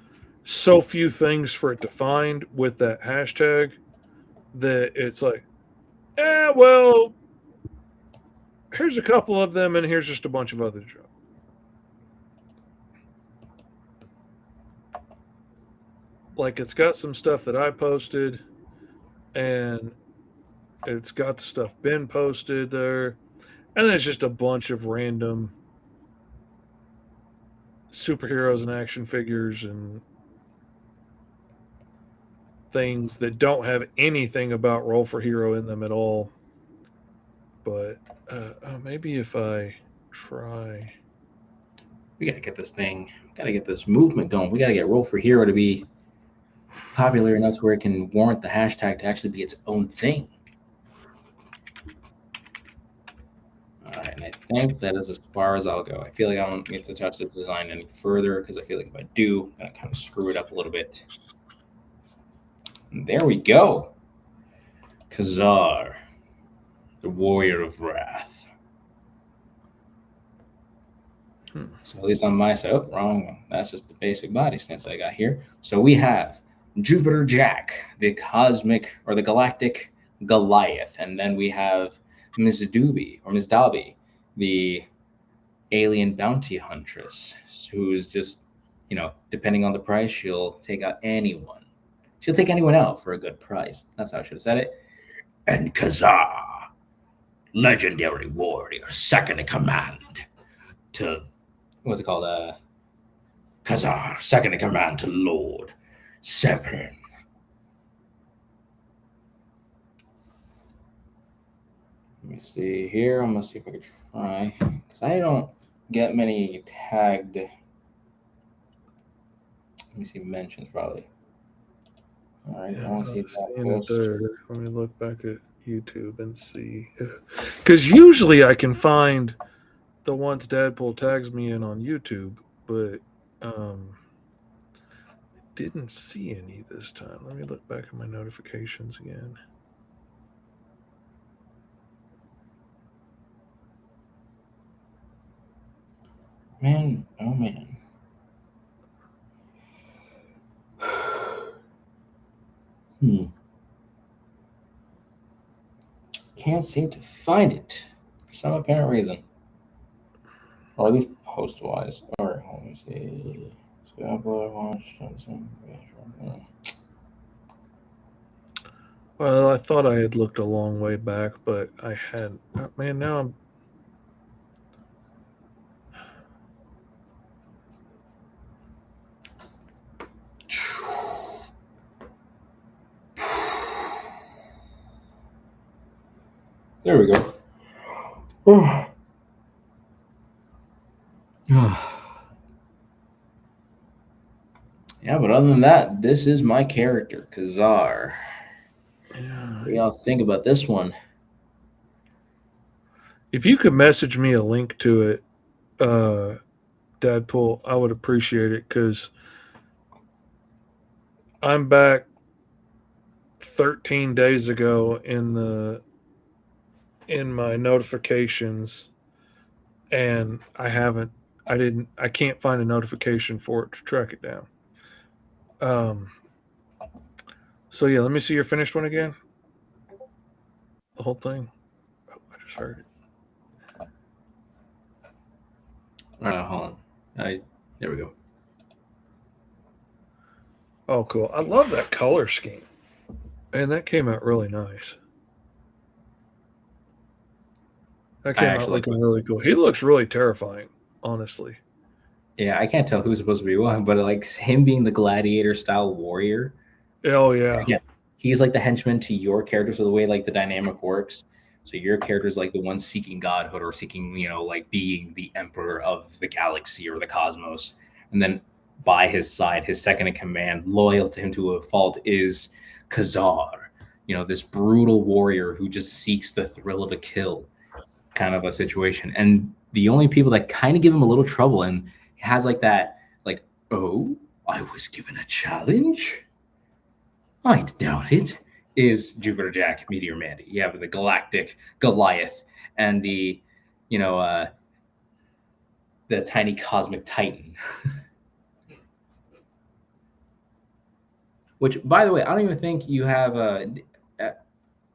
so few things for it to find with that hashtag that it's like, well, here's a couple of them and here's just a bunch of other jokes. Like it's got some stuff that I posted and it's got the stuff been posted there, and then it's just a bunch of random superheroes and action figures and things that don't have anything about Roll for Hero in them at all. But maybe if I try, We gotta get this thing. Gotta get this movement going. We gotta get Roll for Hero to be popular enough where it can warrant the hashtag to actually be its own thing. All right, and I think that is as far as I'll go. I feel like I don't get to touch the design any further because I feel like if I do, I'm gonna kind of screw it up a little bit. And there we go. Khazar, the Warrior of Wrath. So at least on my side, oh, wrong one. That's just the basic body stance I got here. So we have Jupiter Jack, the cosmic or the galactic Goliath, and then we have Ms. Doobie or Ms. Dalby, the alien bounty huntress, who is just, depending on the price, she'll take out anyone. She'll take anyone out for a good price. That's how I should have said it. And Khazar, legendary warrior, second in command to What's it called? Khazar, second in command to Lord Severin. Let me see here. I'm gonna see if I can try, because I don't get many tagged. Let me see mentions probably. All right, I want to see that post. Let me look back at YouTube and see. Because usually I can find the ones Dadpool tags me in on YouTube, but didn't see any this time. Let me look back at my notifications again. Man, oh man. Can't seem to find it for some apparent reason. Or at least post-wise. Or let me see. So upload, watch. Well, I thought I had looked a long way back, but I had. Man, now I'm. There we go. Oh. Yeah, but other than that, this is my character, Khazar. Yeah. What do y'all think about this one? If you could message me a link to it Deadpool, I would appreciate it because I'm back 13 days ago in my notifications, and I can't find a notification for it to track it down. So yeah, let me see your finished one again. The whole thing. Oh, I just heard it. Hold on. There we go. Oh, cool. I love that color scheme. And that came out really nice. That came out looking really cool. He looks really terrifying, honestly. Yeah, I can't tell who's supposed to be what, but like him being the gladiator style warrior. Oh yeah. Yeah. He's like the henchman to your character. So the way like the dynamic works. So your character is like the one seeking godhood or seeking, like being the emperor of the galaxy or the cosmos. And then by his side, his second in command, loyal to him to a fault, is Khazar. This brutal warrior who just seeks the thrill of a kill kind of a situation. And the only people that kind of give him a little trouble and has like that, like, oh, I was given a challenge? I doubt it. Is Jupiter Jack, Meteor Mandy. You have the galactic Goliath and the tiny cosmic Titan. Which, by the way, I don't even think you have I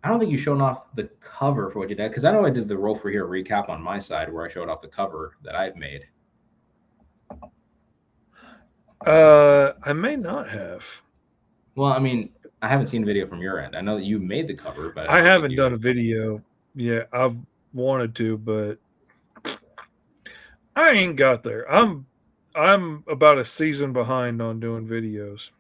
don't think you've shown off the cover for what you did, because I know I did the Roll for Hero recap on my side where I showed off the cover that I've made. I may not have. Well, I mean, I haven't seen a video from your end. I know that you made the cover, but I haven't done a video yet. I've wanted to, but I ain't got there. I'm about a season behind on doing videos.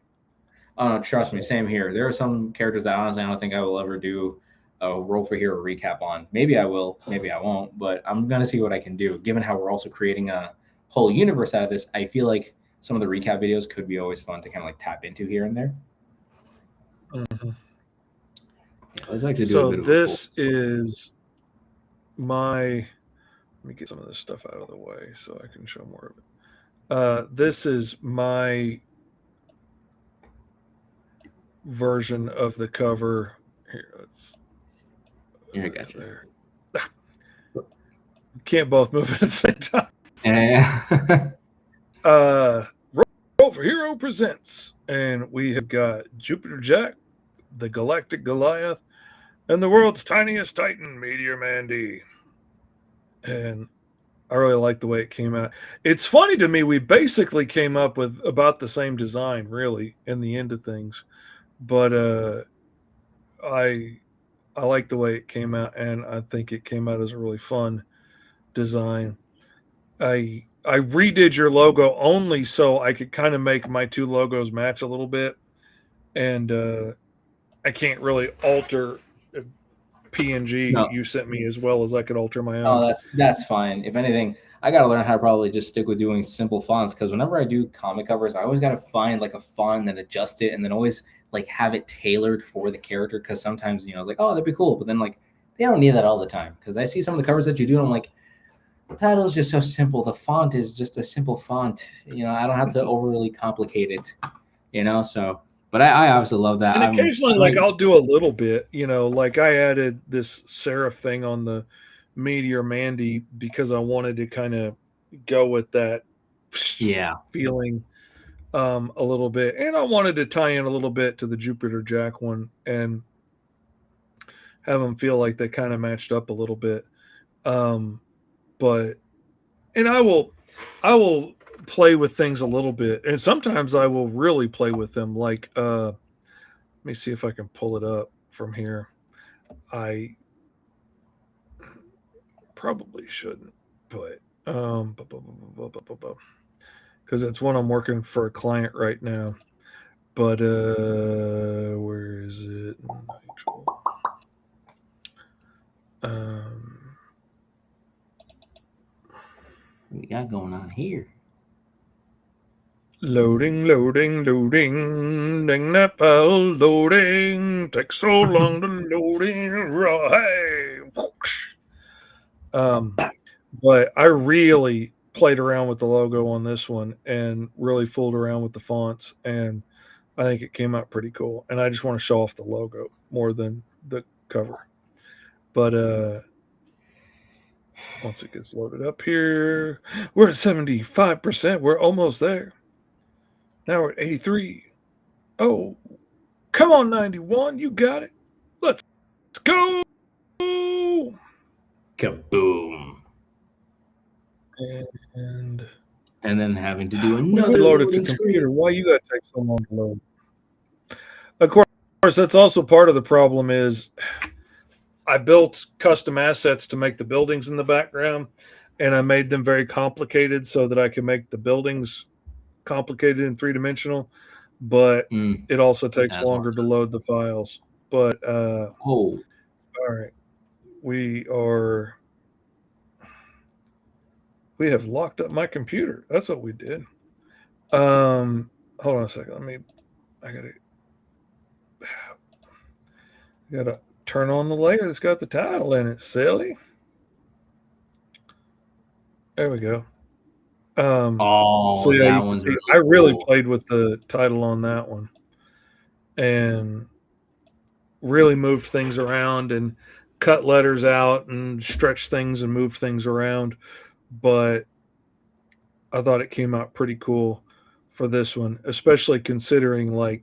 Oh no, trust me, same here. There are some characters that honestly I don't think I will ever do a Roll for Hero recap on. Maybe I will, maybe I won't, but I'm gonna see what I can do. Given how we're also creating a whole universe out of this, I feel like some of the recap videos could be always fun to kind of like tap into here and there. Mm-hmm. Yeah, let's actually do so a bit of this is my. Let me get some of this stuff out of the way so I can show more of it. This is my version of the cover. Here, let's. Yeah, I got you. There. Can't both move at the same time. Yeah. Roll for Hero presents, and we have got Jupiter Jack, the Galactic Goliath, and the world's tiniest Titan, Meteor Mandy. And I really like the way it came out. It's funny to me, we basically came up with about the same design, really, in the end of things. But I like the way it came out, and I think it came out as a really fun design. I redid your logo only so I could kind of make my two logos match a little bit, and I can't really alter PNG you sent me as well as I could alter my own. Oh, that's fine. If anything, I gotta learn how to probably just stick with doing simple fonts, because whenever I do comic covers, I always gotta find like a font and then adjust it, and then always like have it tailored for the character, because sometimes it's like, oh, that'd be cool, but then like they don't need that all the time, because I see some of the covers that you do and I'm like, the title is just so simple, the font is just a simple font, I don't have to overly complicate it, so. But I obviously love that. And occasionally, I'll do a little bit, like I added this serif thing on the Meteor Mandy because I wanted to kind of go with that feeling a little bit. And I wanted to tie in a little bit to the Jupiter Jack one and have them feel like they kind of matched up a little bit. And I will play with things a little bit, and sometimes I will really play with them. Like, let me see if I can pull it up from here. I probably shouldn't, but because it's one I'm working for a client right now. But where is it? What we got going on here? Loading, ding that file, loading, takes so long to loading, hey, but I really played around with the logo on this one and really fooled around with the fonts, and I think it came out pretty cool. And I just want to show off the logo more than the cover. But once it gets loaded up here, we're at 75%. We're almost there. Now we're at 83. Oh, come on, 91. You got it. Let's go. Kaboom. And then having to do we another loaded the loading computer. screen. Why you got to take so long to load? Of course, that's also part of the problem is I built custom assets to make the buildings in the background, and I made them very complicated so that I can make the buildings complicated and three-dimensional, but it also takes longer to load the files. But all right. We have locked up my computer. That's what we did. Hold on a second. I gotta turn on the layer that's got the title in it, silly. There we go. So yeah, that one's really I really cool. played with the title on that one and really moved things around and cut letters out and stretch things and move things around. But I thought it came out pretty cool for this one, especially considering the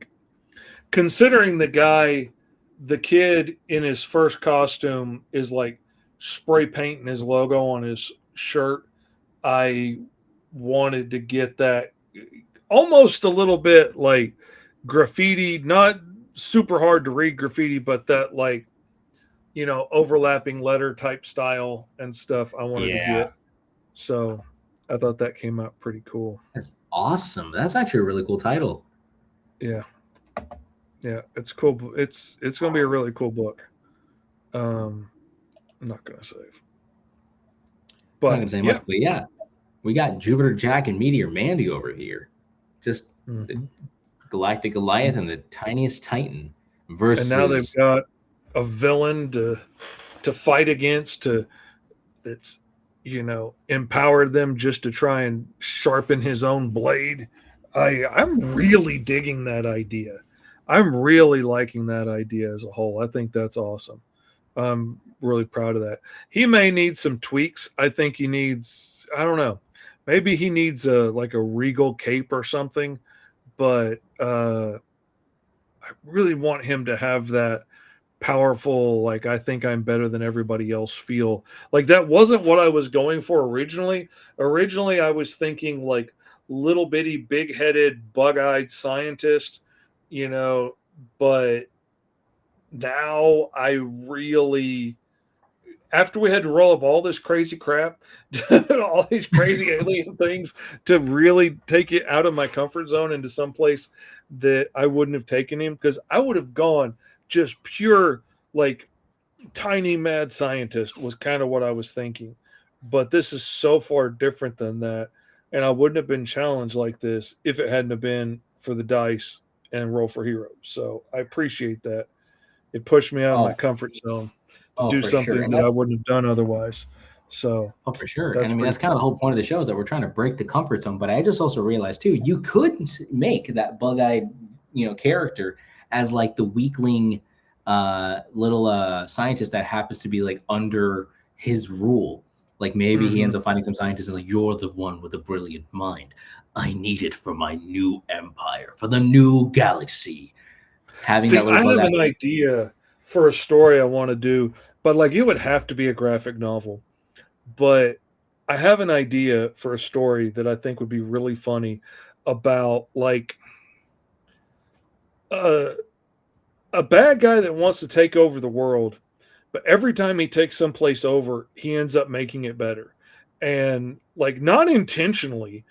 kid in his first costume is like spray painting his logo on his shirt. I wanted to get that almost a little bit like graffiti, not super hard to read graffiti, but that overlapping letter type style and stuff I wanted to get. So I thought that came out pretty cool. That's awesome. That's actually a really cool title. Yeah. Yeah, it's cool. It's going to be a really cool book. I'm not going to save. But, I'm not going to say much, but yeah, we got Jupiter Jack and Meteor Mandy over here. Just the Galactic Goliath and the Tiniest Titan versus... And now they've got a villain to fight against that's empowered them just to try and sharpen his own blade. I'm really digging that idea. I'm really liking that idea as a whole. I think that's awesome. I'm really proud of that. He may need some tweaks. I think he needs, I don't know, maybe he needs a regal cape or something, but I really want him to have that powerful, I think I'm better than everybody else feel. That wasn't what I was going for originally. Originally, I was thinking little bitty, big-headed, bug-eyed scientist, but now I really, after we had to roll up all this crazy crap, all these crazy alien things to really take it out of my comfort zone into some place that I wouldn't have taken him, because I would have gone just pure, tiny mad scientist was kind of what I was thinking. But this is so far different than that. And I wouldn't have been challenged like this if it hadn't have been for the dice and Roll for Heroes. So I appreciate that. It pushed me out of my comfort zone to do something that I wouldn't have done otherwise. So for sure. And that's kind of the whole point of the show, is that we're trying to break the comfort zone. But I just also realized too, you could make that bug-eyed, character as the weakling little scientist that happens to be under his rule. Maybe he ends up finding some scientist and you're the one with a brilliant mind. I need it for my new empire, for the new galaxy. I have an idea for a story I want to do, but it would have to be a graphic novel. But I have an idea for a story that I think would be really funny about a bad guy that wants to take over the world, but every time he takes someplace over, he ends up making it better. And not intentionally,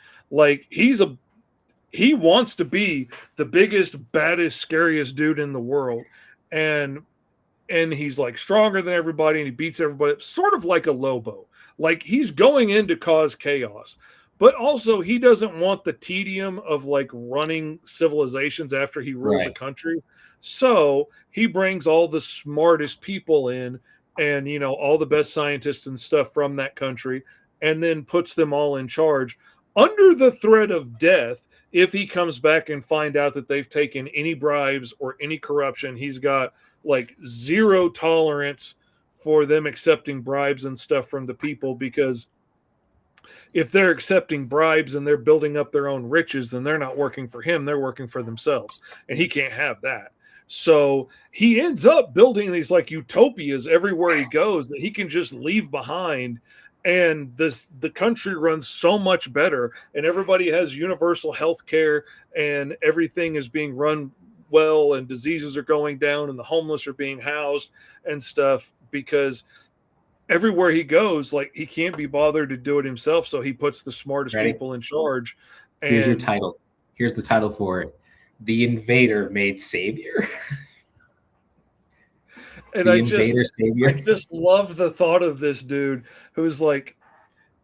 he wants to be the biggest, baddest, scariest dude in the world. And he's stronger than everybody and he beats everybody. It's sort of like a Lobo. He's going in to cause chaos, but also he doesn't want the tedium of running civilizations after he rules a country. So he brings all the smartest people in and, all the best scientists and stuff from that country. and then puts them all in charge under the threat of death if he comes back and find out that they've taken any bribes or any corruption. He's got like zero tolerance for them accepting bribes and stuff from the people, because if they're accepting bribes and they're building up their own riches, then they're not working for him, they're working for themselves, and he can't have that. So he ends up building these like utopias everywhere he goes that he can just leave behind, and the country runs so much better, and everybody has universal health care, and everything is being run well, and diseases are going down, and the homeless are being housed and stuff, because everywhere he goes, like, he can't be bothered to do it himself, so he puts the smartest people in charge. And here's your title. Here's the title for it: The Invader Made Savior. And I just love the thought of this dude who's like,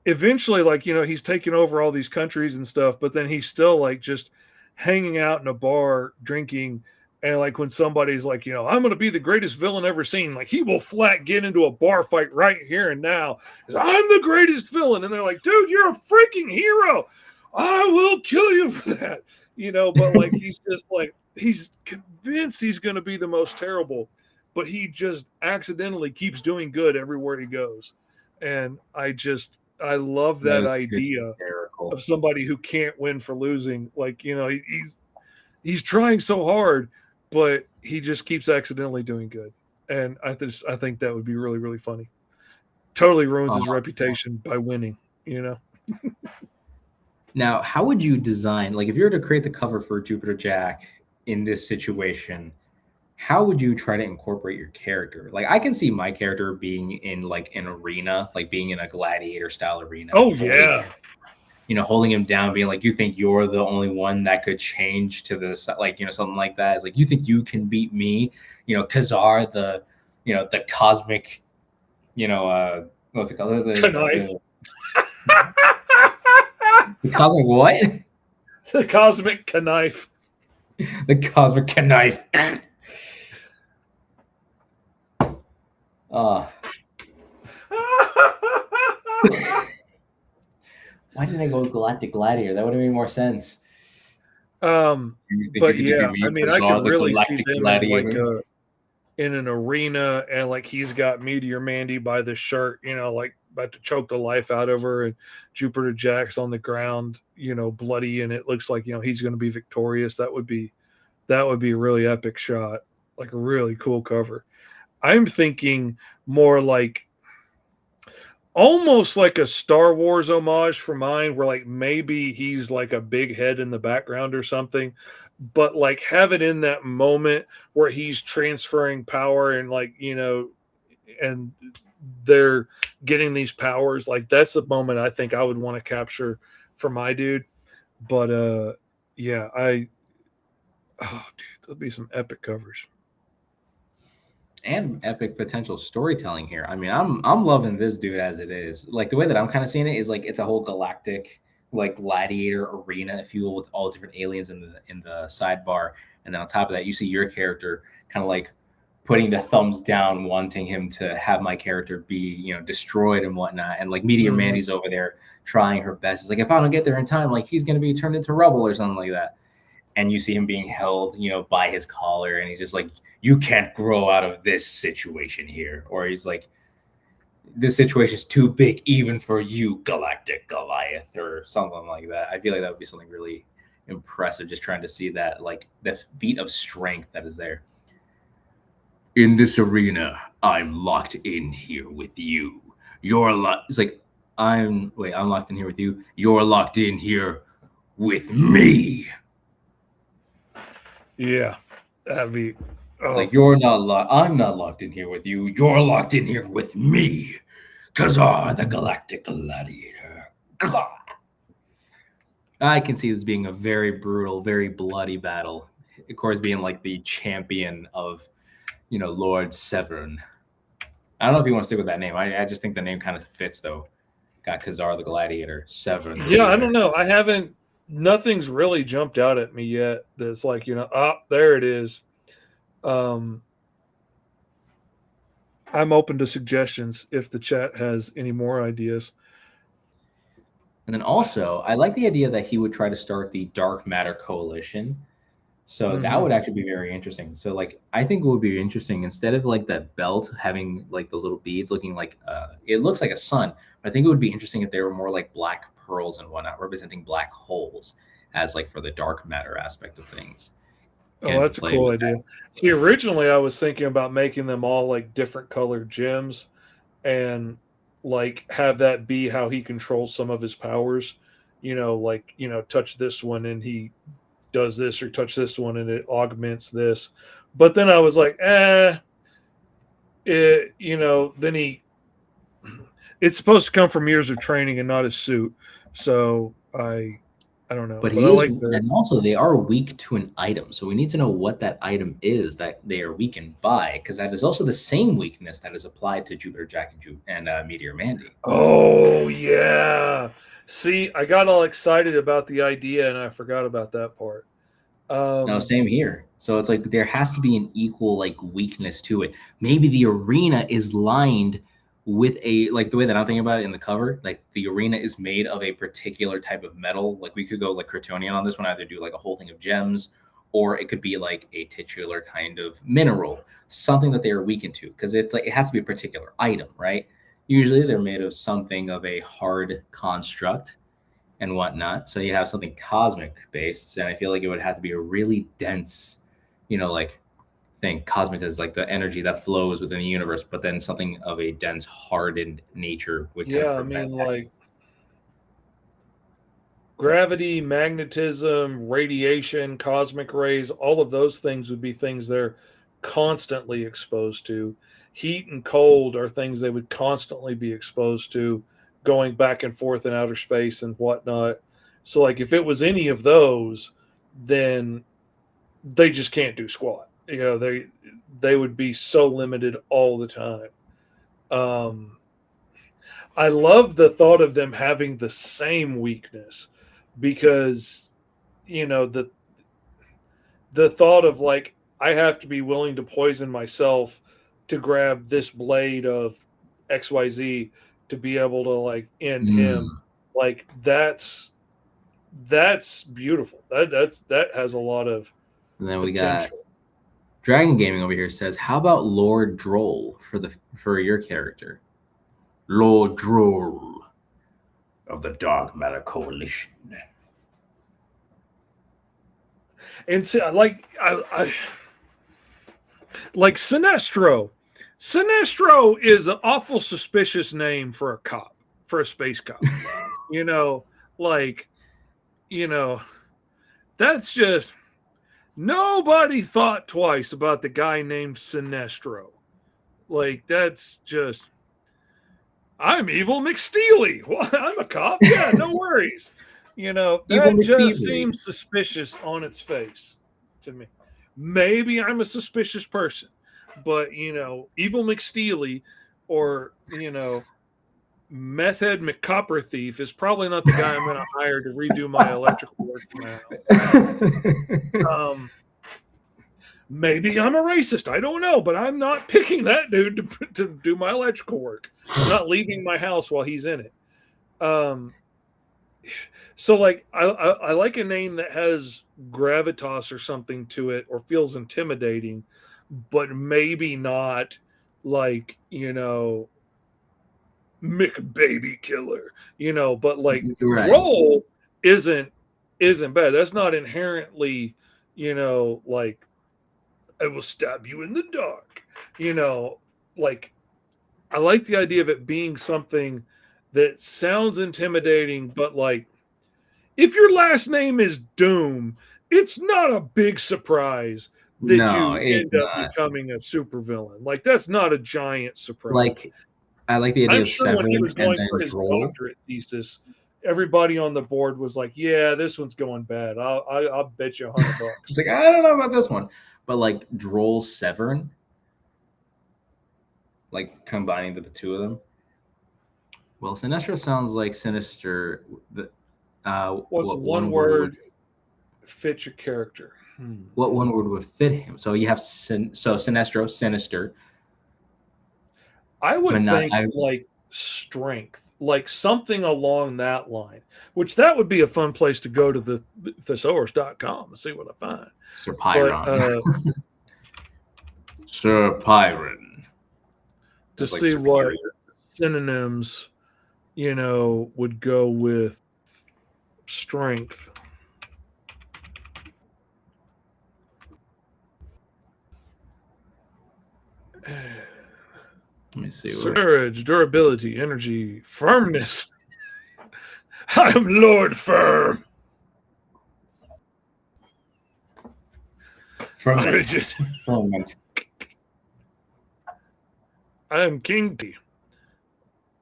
eventually, like, you know, he's taking over all these countries and stuff, but then he's still like just hanging out in a bar drinking. And like when somebody's like, you know, I'm going to be the greatest villain ever seen, like he will flat get into a bar fight right here and now. I'm the greatest villain. And they're like, dude, you're a freaking hero. I will kill you for that. You know, but like he's just like, he's convinced he's going to be the most terrible, but he just accidentally keeps doing good everywhere he goes. And I love that idea of somebody who can't win for losing. Like, you know, he's trying so hard, but he just keeps accidentally doing good. And I think that would be really, really funny. Totally ruins his reputation by winning, you know? Now, how would you design, like if you were to create the cover for Jupiter Jack in this situation, how would you try to incorporate your character? Like I can see my character being in like an arena, like being in a gladiator style arena. Oh yeah. You know, holding him down, being like, you think you're the only one that could change to this, like, you know, something like that. It's like, you think you can beat me, you know, Khazar, the, you know, the cosmic, you know, what's it called? The cosmic what? The cosmic knife. The cosmic knife. Why didn't I go with Galactic Gladiator? That would have made more sense. But yeah, I mean, I can really see them in an arena, and like he's got Meteor Mandy by the shirt, you know, like about to choke the life out of her, and Jupiter Jack's on the ground, you know, bloody, and it looks like, you know, he's going to be victorious. That would be a really epic shot, like a really cool cover. I'm thinking more like almost like a Star Wars homage for mine, where like maybe he's like a big head in the background or something, but like have it in that moment where he's transferring power and like, you know, and they're getting these powers. Like that's the moment I think I would want to capture for my dude. But yeah, dude, there'll be some epic covers. And epic potential storytelling here. I mean, I'm loving this dude as it is. Like the way that I'm kind of seeing it is like it's a whole galactic like gladiator arena, if you will, with all different aliens in the sidebar. And then on top of that, you see your character kind of like putting the thumbs down, wanting him to have my character be, you know, destroyed and whatnot. And like Meteor Mandy's over there trying her best. It's like, if I don't get there in time, like he's gonna be turned into rubble or something like that. And you see him being held, you know, by his collar, and he's just like, you can't grow out of this situation here. Or he's like, this situation is too big even for you, Galactic Goliath, or something like that. I feel like that would be something really impressive, just trying to see that, like, the feat of strength that is there. In this arena, I'm locked in here with you. You're locked. It's like, I'm locked in here with you. You're locked in here with me. Yeah, that'd be... It's like, you're not locked. I'm not locked in here with you. You're locked in here with me. Khazar, the Galactic Gladiator. I can see this being a very brutal, very bloody battle. Of course, being like the champion of, you know, Lord Severn. I don't know if you want to stick with that name. I just think the name kind of fits, though. Got Khazar the Gladiator, Severn. Yeah, I don't know. Nothing's really jumped out at me yet that's like, you know, there it is. I'm open to suggestions if the chat has any more ideas. And then also, I like the idea that he would try to start the Dark Matter Coalition. So that would actually be very interesting. So like I think it would be interesting instead of like that belt having like the little beads looking like it looks like a sun, but I think it would be interesting if they were more like black pearls and whatnot, representing black holes as like for the dark matter aspect of things. Oh, And that's a play cool with idea. See, originally I was thinking about making them all like different colored gems and like have that be how he controls some of his powers. Like, touch this one and he does this, or touch this one and it augments this. But then I was like, then it's supposed to come from years of training and not his suit. So I don't know. But But he I is, like the and also they are weak to an item. So we need to know what that item is that they are weakened by, because that is also the same weakness that is applied to Jupiter Jack and Meteor Mandy. Oh yeah. See, I got all excited about the idea and I forgot about that part. No, same here. So it's like there has to be an equal like weakness to it. Maybe the arena is lined with a like the way that I'm thinking about it in the cover, like the arena is made of a particular type of metal. Like we could go like Kryptonian on this one, either do like a whole thing of gems, or it could be like a titular kind of mineral, something that they are weakened to, because it's like it has to be a particular item, right? Usually they're made of something of a hard construct and whatnot. So you have something cosmic based, and I feel like it would have to be a really dense, like thing. Cosmic is like the energy that flows within the universe, but then something of a dense, hardened nature would kind Yeah, of I prevent mean that. like gravity, magnetism, radiation, cosmic rays, all of those things would be things they're constantly exposed to. Heat and cold are things they would constantly be exposed to, going back and forth in outer space and whatnot. So, like, if it was any of those, then they just can't do squat. They would be so limited all the time. Um, I love the thought of them having the same weakness because the thought of like I have to be willing to poison myself to grab this blade of XYZ to be able to like end him, Mm. like that's beautiful. That has a lot of And then we got potential. Dragon Gaming over here says, "How about Lord Droll for your character?" Lord Droll of the Dark Matter Coalition. And so, I like Sinestro. Sinestro is an awful suspicious name for a cop, for a space cop. you know, like, that's just nobody thought twice about the guy named Sinestro. Like, that's just I'm Evil McSteely. Well, I'm a cop. Yeah, no worries. Evil That just McFeely. seems suspicious on its face to me. Maybe I'm a suspicious person, but Evil McSteely or Meth Head McCopper Thief is probably not the guy I'm going to hire to redo my electrical work now. Maybe I'm a racist. I don't know, but I'm not picking that dude to do my electrical work. I'm not leaving my house while he's in it. So like I like a name that has gravitas or something to it or feels intimidating, but maybe not like, Mick Baby Killer, but like Right. Droll isn't bad. That's not inherently, like I will stab you in the dark. Like I like the idea of it being something that sounds intimidating, but like if your last name is Doom, it's not a big surprise that No, you it's end up not. becoming a supervillain. Like that's not a giant surprise. Like I like the idea I'm of sure when he Severin was and going then for his Droll. doctorate thesis, everybody on the board was like, "Yeah, this one's going bad. I'll bet you $100." It's like I don't know about this one, but like Droll Severin, like combining the two of them. Well, Sinestro sounds like sinister. What's What one word word would fit your character? what one word would fit him? So you have Sinestro, sinister. I would But not- think I- like strength, like something along that line, which that would be a fun place to go to the thesaurus.com and see what I find. Sir Pyron. Sir Pyron. To That's like see what superior. synonyms, would go with strength. Let me see. Surge, durability, energy, firmness. I'm Lord Firm. Ferment. Rigid. Ferment. I'm King T.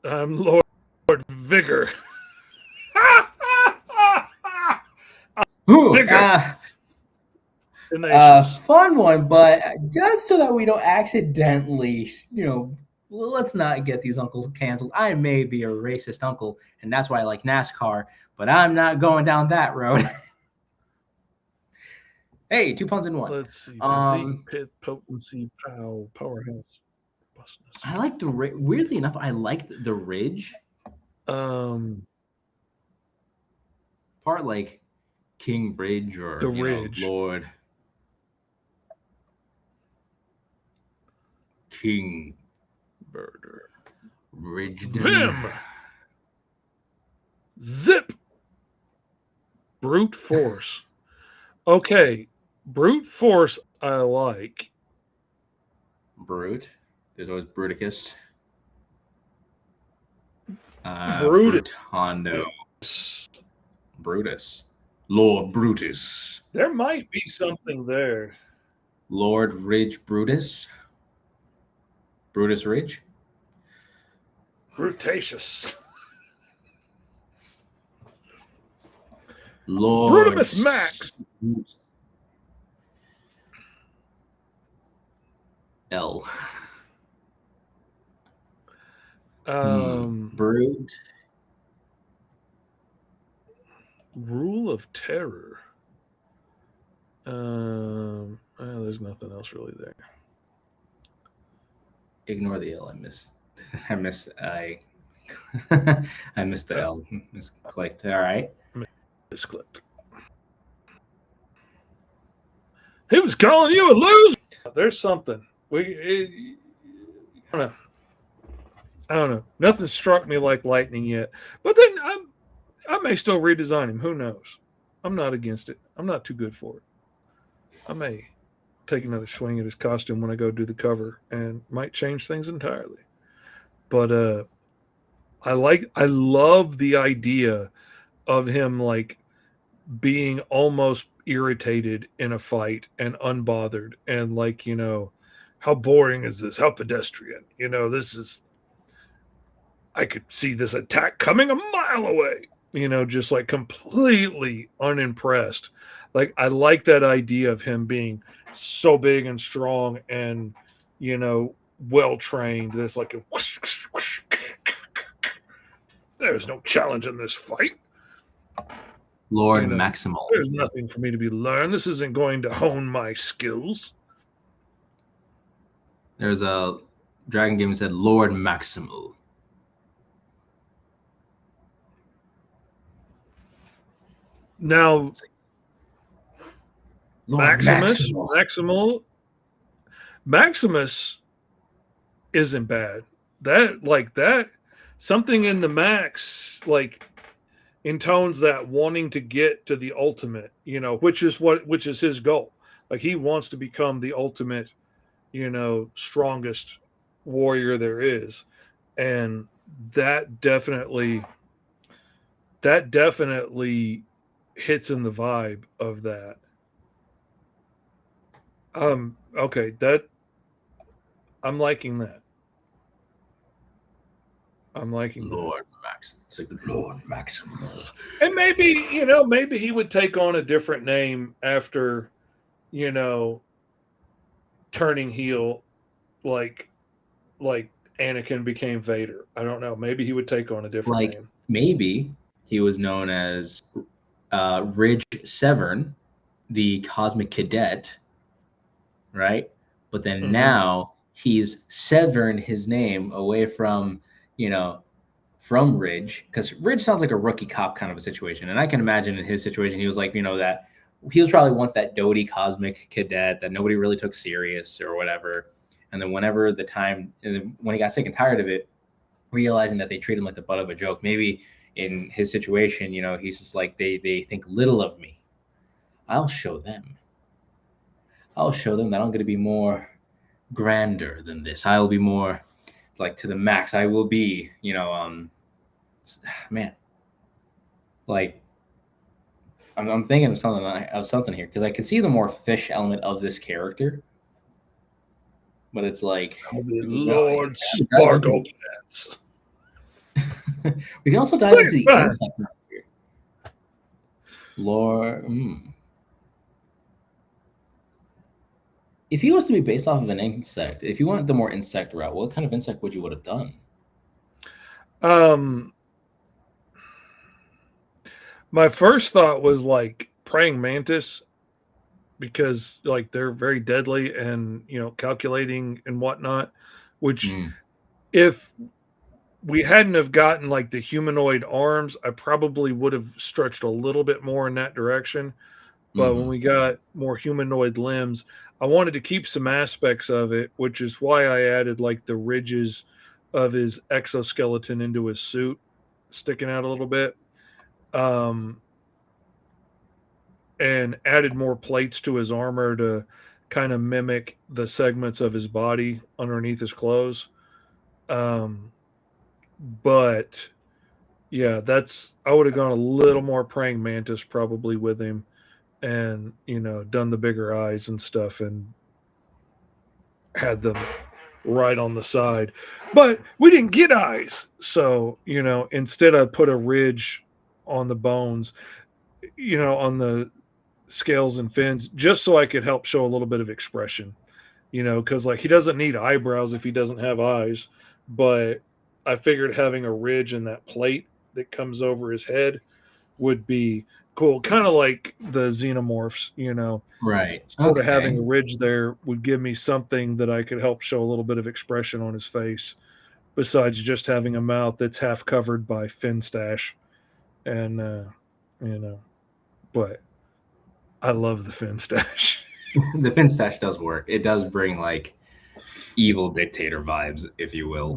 I'm Lord Vigor. Ooh, Vigor. fun one, but just so that we don't accidentally, let's not get these uncles canceled. I may be a racist uncle, and that's why I like NASCAR, but I'm not going down that road. Hey, 2 puns in one. Let's see. Physique, pith, potency, powerhouse. Robustness. I like the weirdly enough, I like the ridge Part like King Ridge or The ridge. Lord King Birder. Ridge. Vim. Zip. Brute force. Okay. Brute force I like. Brute. There's always Bruticus. Brutus. Brutondo. Brutus. Lord Brutus. There might be something there. Lord Ridge Brutus. Brutus Ridge. Brutaceous. Lord Brutimus Max. L. Brute. Rule of Terror. There's nothing else really there. Ignore the L. I missed I missed the L. Misclicked. All right. Misclicked. He was calling you a loser. There's something. I don't know. Nothing struck me like lightning yet. But then I may still redesign him. Who knows? I'm not against it. I'm not too good for it. I may take another swing at his costume when I go do the cover and might change things entirely. But I love the idea of him like being almost irritated in a fight and unbothered and like, how boring is this? How pedestrian? This is, I could see this attack coming a mile away, just like completely unimpressed. Like, I like that idea of him being so big and strong and, well-trained. There's like a whoosh, whoosh, whoosh. There's no challenge in this fight. Lord Maximal. There's nothing for me to be learned. This isn't going to hone my skills. There's a Dragon game that said Lord Maximal. Now, Lord Maximus isn't bad. That something in the Max like intones that wanting to get to the ultimate, which is his goal. Like he wants to become the ultimate, strongest warrior there is. And that definitely hits in the vibe of that. Okay, that I'm liking that. I'm liking Lord Maximal. It's like Lord Maximal. And maybe, maybe he would take on a different name after, turning heel like Anakin became Vader. I don't know. Maybe he would take on a different name. Maybe he was known as Ridge Severn, the Cosmic Cadet, right? But then now he's severing his name away from, from Ridge, because Ridge sounds like a rookie cop kind of a situation. And I can imagine in his situation, he was like, that he was probably once that doty cosmic cadet that nobody really took serious or whatever. And then when he got sick and tired of it, realizing that they treat him like the butt of a joke, maybe in his situation, he's just like, they think little of me. I'll show them that I'm going to be more grander than this. I will be more like to the max. I will be, man, like I'm thinking of something here, because I can see the more fish element of this character, but it's like Lord Sparkle. We can also dive into the insect here. Lord. If he was to be based off of an insect, if you wanted the more insect route, what kind of insect would you have done? My first thought was like praying mantis, because like they're very deadly and calculating and whatnot. Which, if we hadn't have gotten like the humanoid arms, I probably would have stretched a little bit more in that direction. But when we got more humanoid limbs, I wanted to keep some aspects of it, which is why I added like the ridges of his exoskeleton into his suit sticking out a little bit. And added more plates to his armor to kind of mimic the segments of his body underneath his clothes. But yeah, I would have gone a little more praying mantis probably with him, and done the bigger eyes and stuff and had them right on the side. But we didn't get eyes, so instead I put a ridge on the bones, on the scales and fins, just so I could help show a little bit of expression, because like he doesn't need eyebrows if he doesn't have eyes. But I figured having a ridge in that plate that comes over his head would be cool, kind of like the xenomorphs, Right. Sort of having a ridge there would give me something that I could help show a little bit of expression on his face, besides just having a mouth that's half covered by fin stash. And but I love the fin stash. The fin stash does work. It does bring like evil dictator vibes, if you will.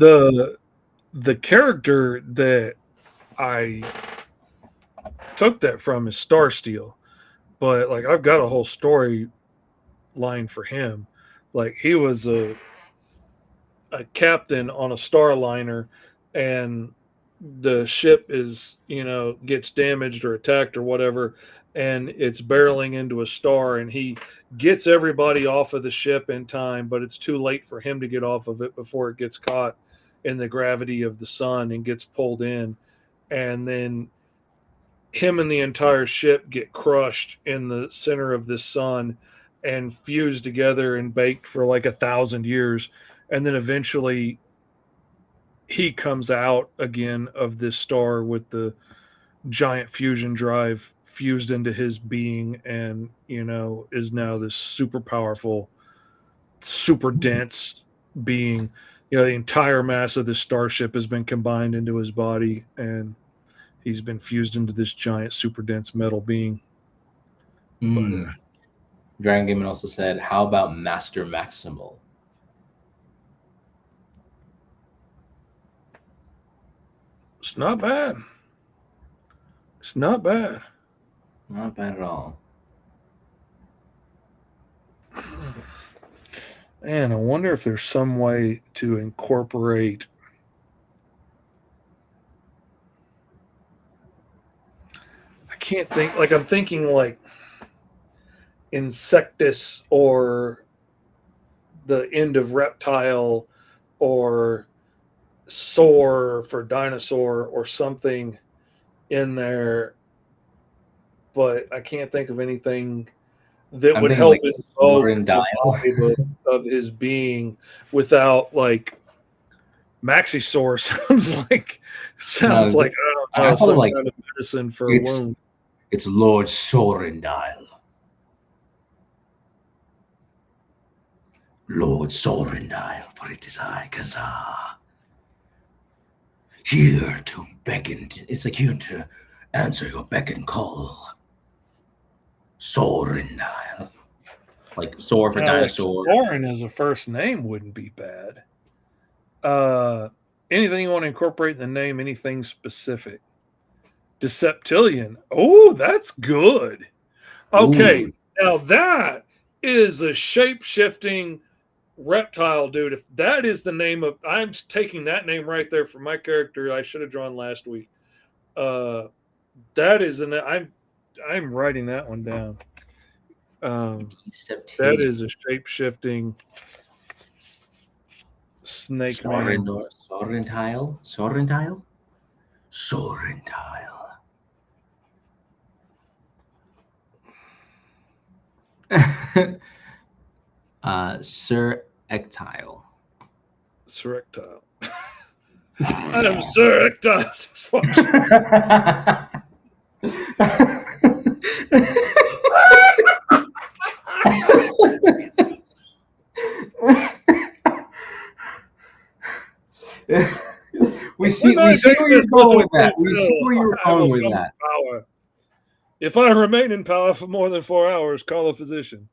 The character that I took that from is Starsteel, but like I've got a whole story line for him. Like he was a captain on a Starliner, and the ship is gets damaged or attacked or whatever, and it's barreling into a star, and he gets everybody off of the ship in time, but it's too late for him to get off of it before it gets caught in the gravity of the sun and gets pulled in. And then him and the entire ship get crushed in the center of this sun and fused together and baked for like 1,000 years. And then eventually he comes out again of this star with the giant fusion drive fused into his being, and is now this super powerful, super dense being. The entire mass of this starship has been combined into his body, and he's been fused into this giant super dense metal being. Dragon Gamer also said, how about Master Maximal? It's not bad. It's not bad. Not bad at all. And I wonder if there's some way to incorporate I can't think, like I'm thinking like Insectus or the end of reptile or soar for dinosaur or something in there, but I can't think of anything that would help like invoke the vibe of his being without like Maxisaur sounds like I don't know, some like, kind of medicine for a wound. It's Lord Sorendile. Lord Sorendile, for it is I, Kazaa. here to beckon. It's like here to answer your beck and call. Sorendile. Like Sor for Now, dinosaur. Soren as a first name wouldn't be bad. Anything you want to incorporate in the name? Anything specific? Deceptilian. Oh, that's good. Okay, Ooh. now that is a shape-shifting reptile, dude. If that is the name of, I'm taking that name right there for my character I should have drawn last week. That is I'm writing that one down. That is a shape-shifting snake man. Sorrentile. Sir Ectile. Surrectile. I am Sir Ectile. we see where you're going with that. We see where you're going with that. Power. If I remain in power for more than 4 hours, call a physician.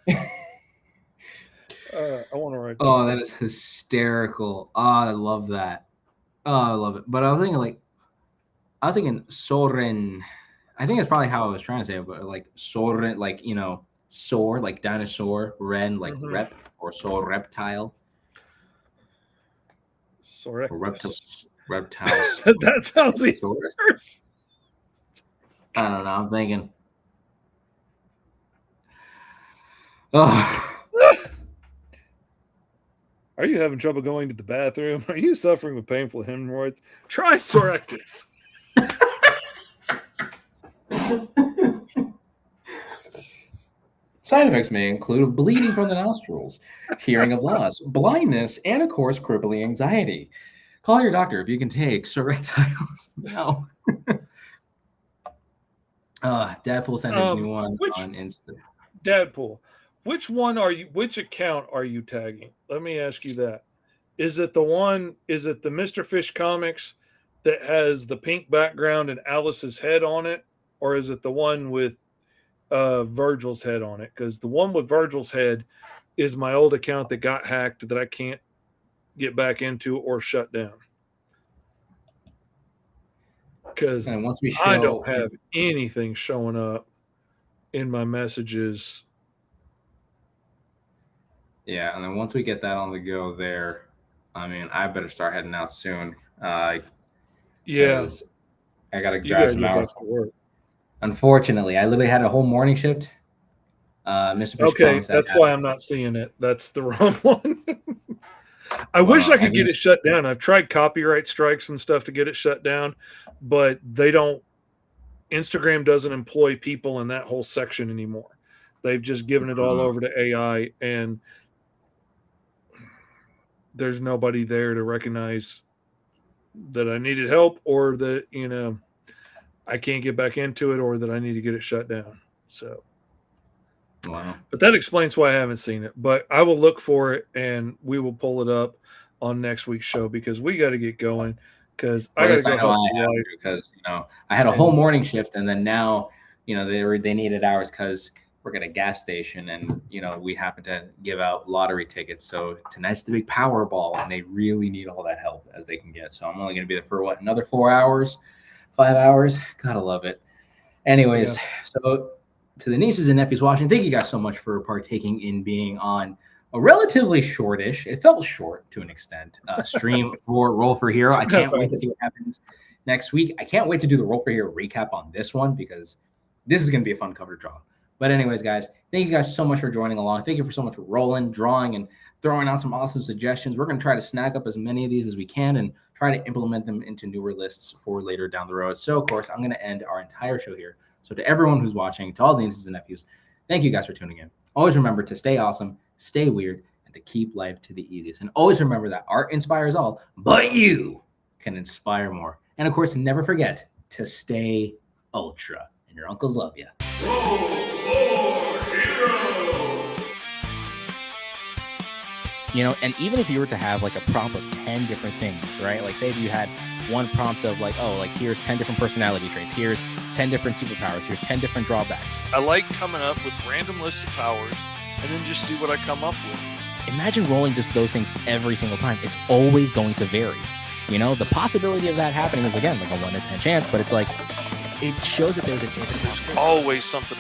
I want to write that. Oh, that is hysterical. Oh, I love that. Oh, I love it. But I was thinking Soren. I think that's probably how I was trying to say it, but like Soren, like, you know, Sor, like dinosaur, Ren, like rep, or Sor reptile. Sorry. Or reptiles. That sounds even worse. I don't know. I'm thinking. Oh. Are you having trouble going to the bathroom? Are you suffering with painful hemorrhoids? Try Sorectus. Side effects may include bleeding from the nostrils, hearing of loss, blindness, and of course, crippling anxiety. Call your doctor if you can take Surrectiles now. Dadpool sent his new one on Insta. Dadpool, which account are you tagging? Let me ask you that. Is it the Mr. Fish Comics that has the pink background and Alice's head on it? Or is it the one with Virgil's head on it? Because the one with Virgil's head is my old account that got hacked that I can't get back into or shut down. Because I don't have anything showing up in my messages. Yeah, and then once we get that on the go there, I mean, I better start heading out soon. I got to grab some hours for work. Unfortunately, I literally had a whole morning shift. Mr. Fish Comics, that's why I'm not seeing it. That's the wrong one. I wish I could get it shut down. I've tried copyright strikes and stuff to get it shut down, but Instagram doesn't employ people in that whole section anymore. They've just given it all over to AI, and there's nobody there to recognize that I needed help, or that, you know, I can't get back into it, or that I need to get it shut down. So, wow. But that explains why I haven't seen it. But I will look for it, and we will pull it up on next week's show, because we got to get going. Because I got to go help my wife. Because, you know, I had a whole morning shift, and then now, you know, they needed hours because work at a gas station, and, you know, we happen to give out lottery tickets. So tonight's the big Powerball, and they really need all that help as they can get. So I'm only going to be there for another 4 hours, 5 hours. Gotta love it. Anyways, So to the nieces and nephews watching, thank you guys so much for partaking in being on a relatively shortish, it felt short to an extent, stream for Roll for Hero. I can't wait to see what happens next week. I can't wait to do the Roll for Hero recap on this one, because this is going to be a fun cover to draw. But anyways, guys, thank you guys so much for joining along. Thank you for so much for rolling, drawing, and throwing out some awesome suggestions. We're going to try to snag up as many of these as we can and try to implement them into newer lists for later down the road. So, of course, I'm going to end our entire show here. So to everyone who's watching, to all the nieces and nephews, thank you guys for tuning in. Always remember to stay awesome, stay weird, and to keep life to the easiest. And always remember that art inspires all, but you can inspire more. And, of course, never forget to stay ultra. And your uncles love you. Roll for Hero! You know, and even if you were to have like a prompt of 10 different things, right? Like say if you had one prompt of like, oh, like here's 10 different personality traits, here's 10 different superpowers, here's 10 different drawbacks. I like coming up with random list of powers and then just see what I come up with. Imagine rolling just those things every single time. It's always going to vary. You know, the possibility of that happening is again like a 1 in 10 chance, but it's like it shows that there's an infinite Always something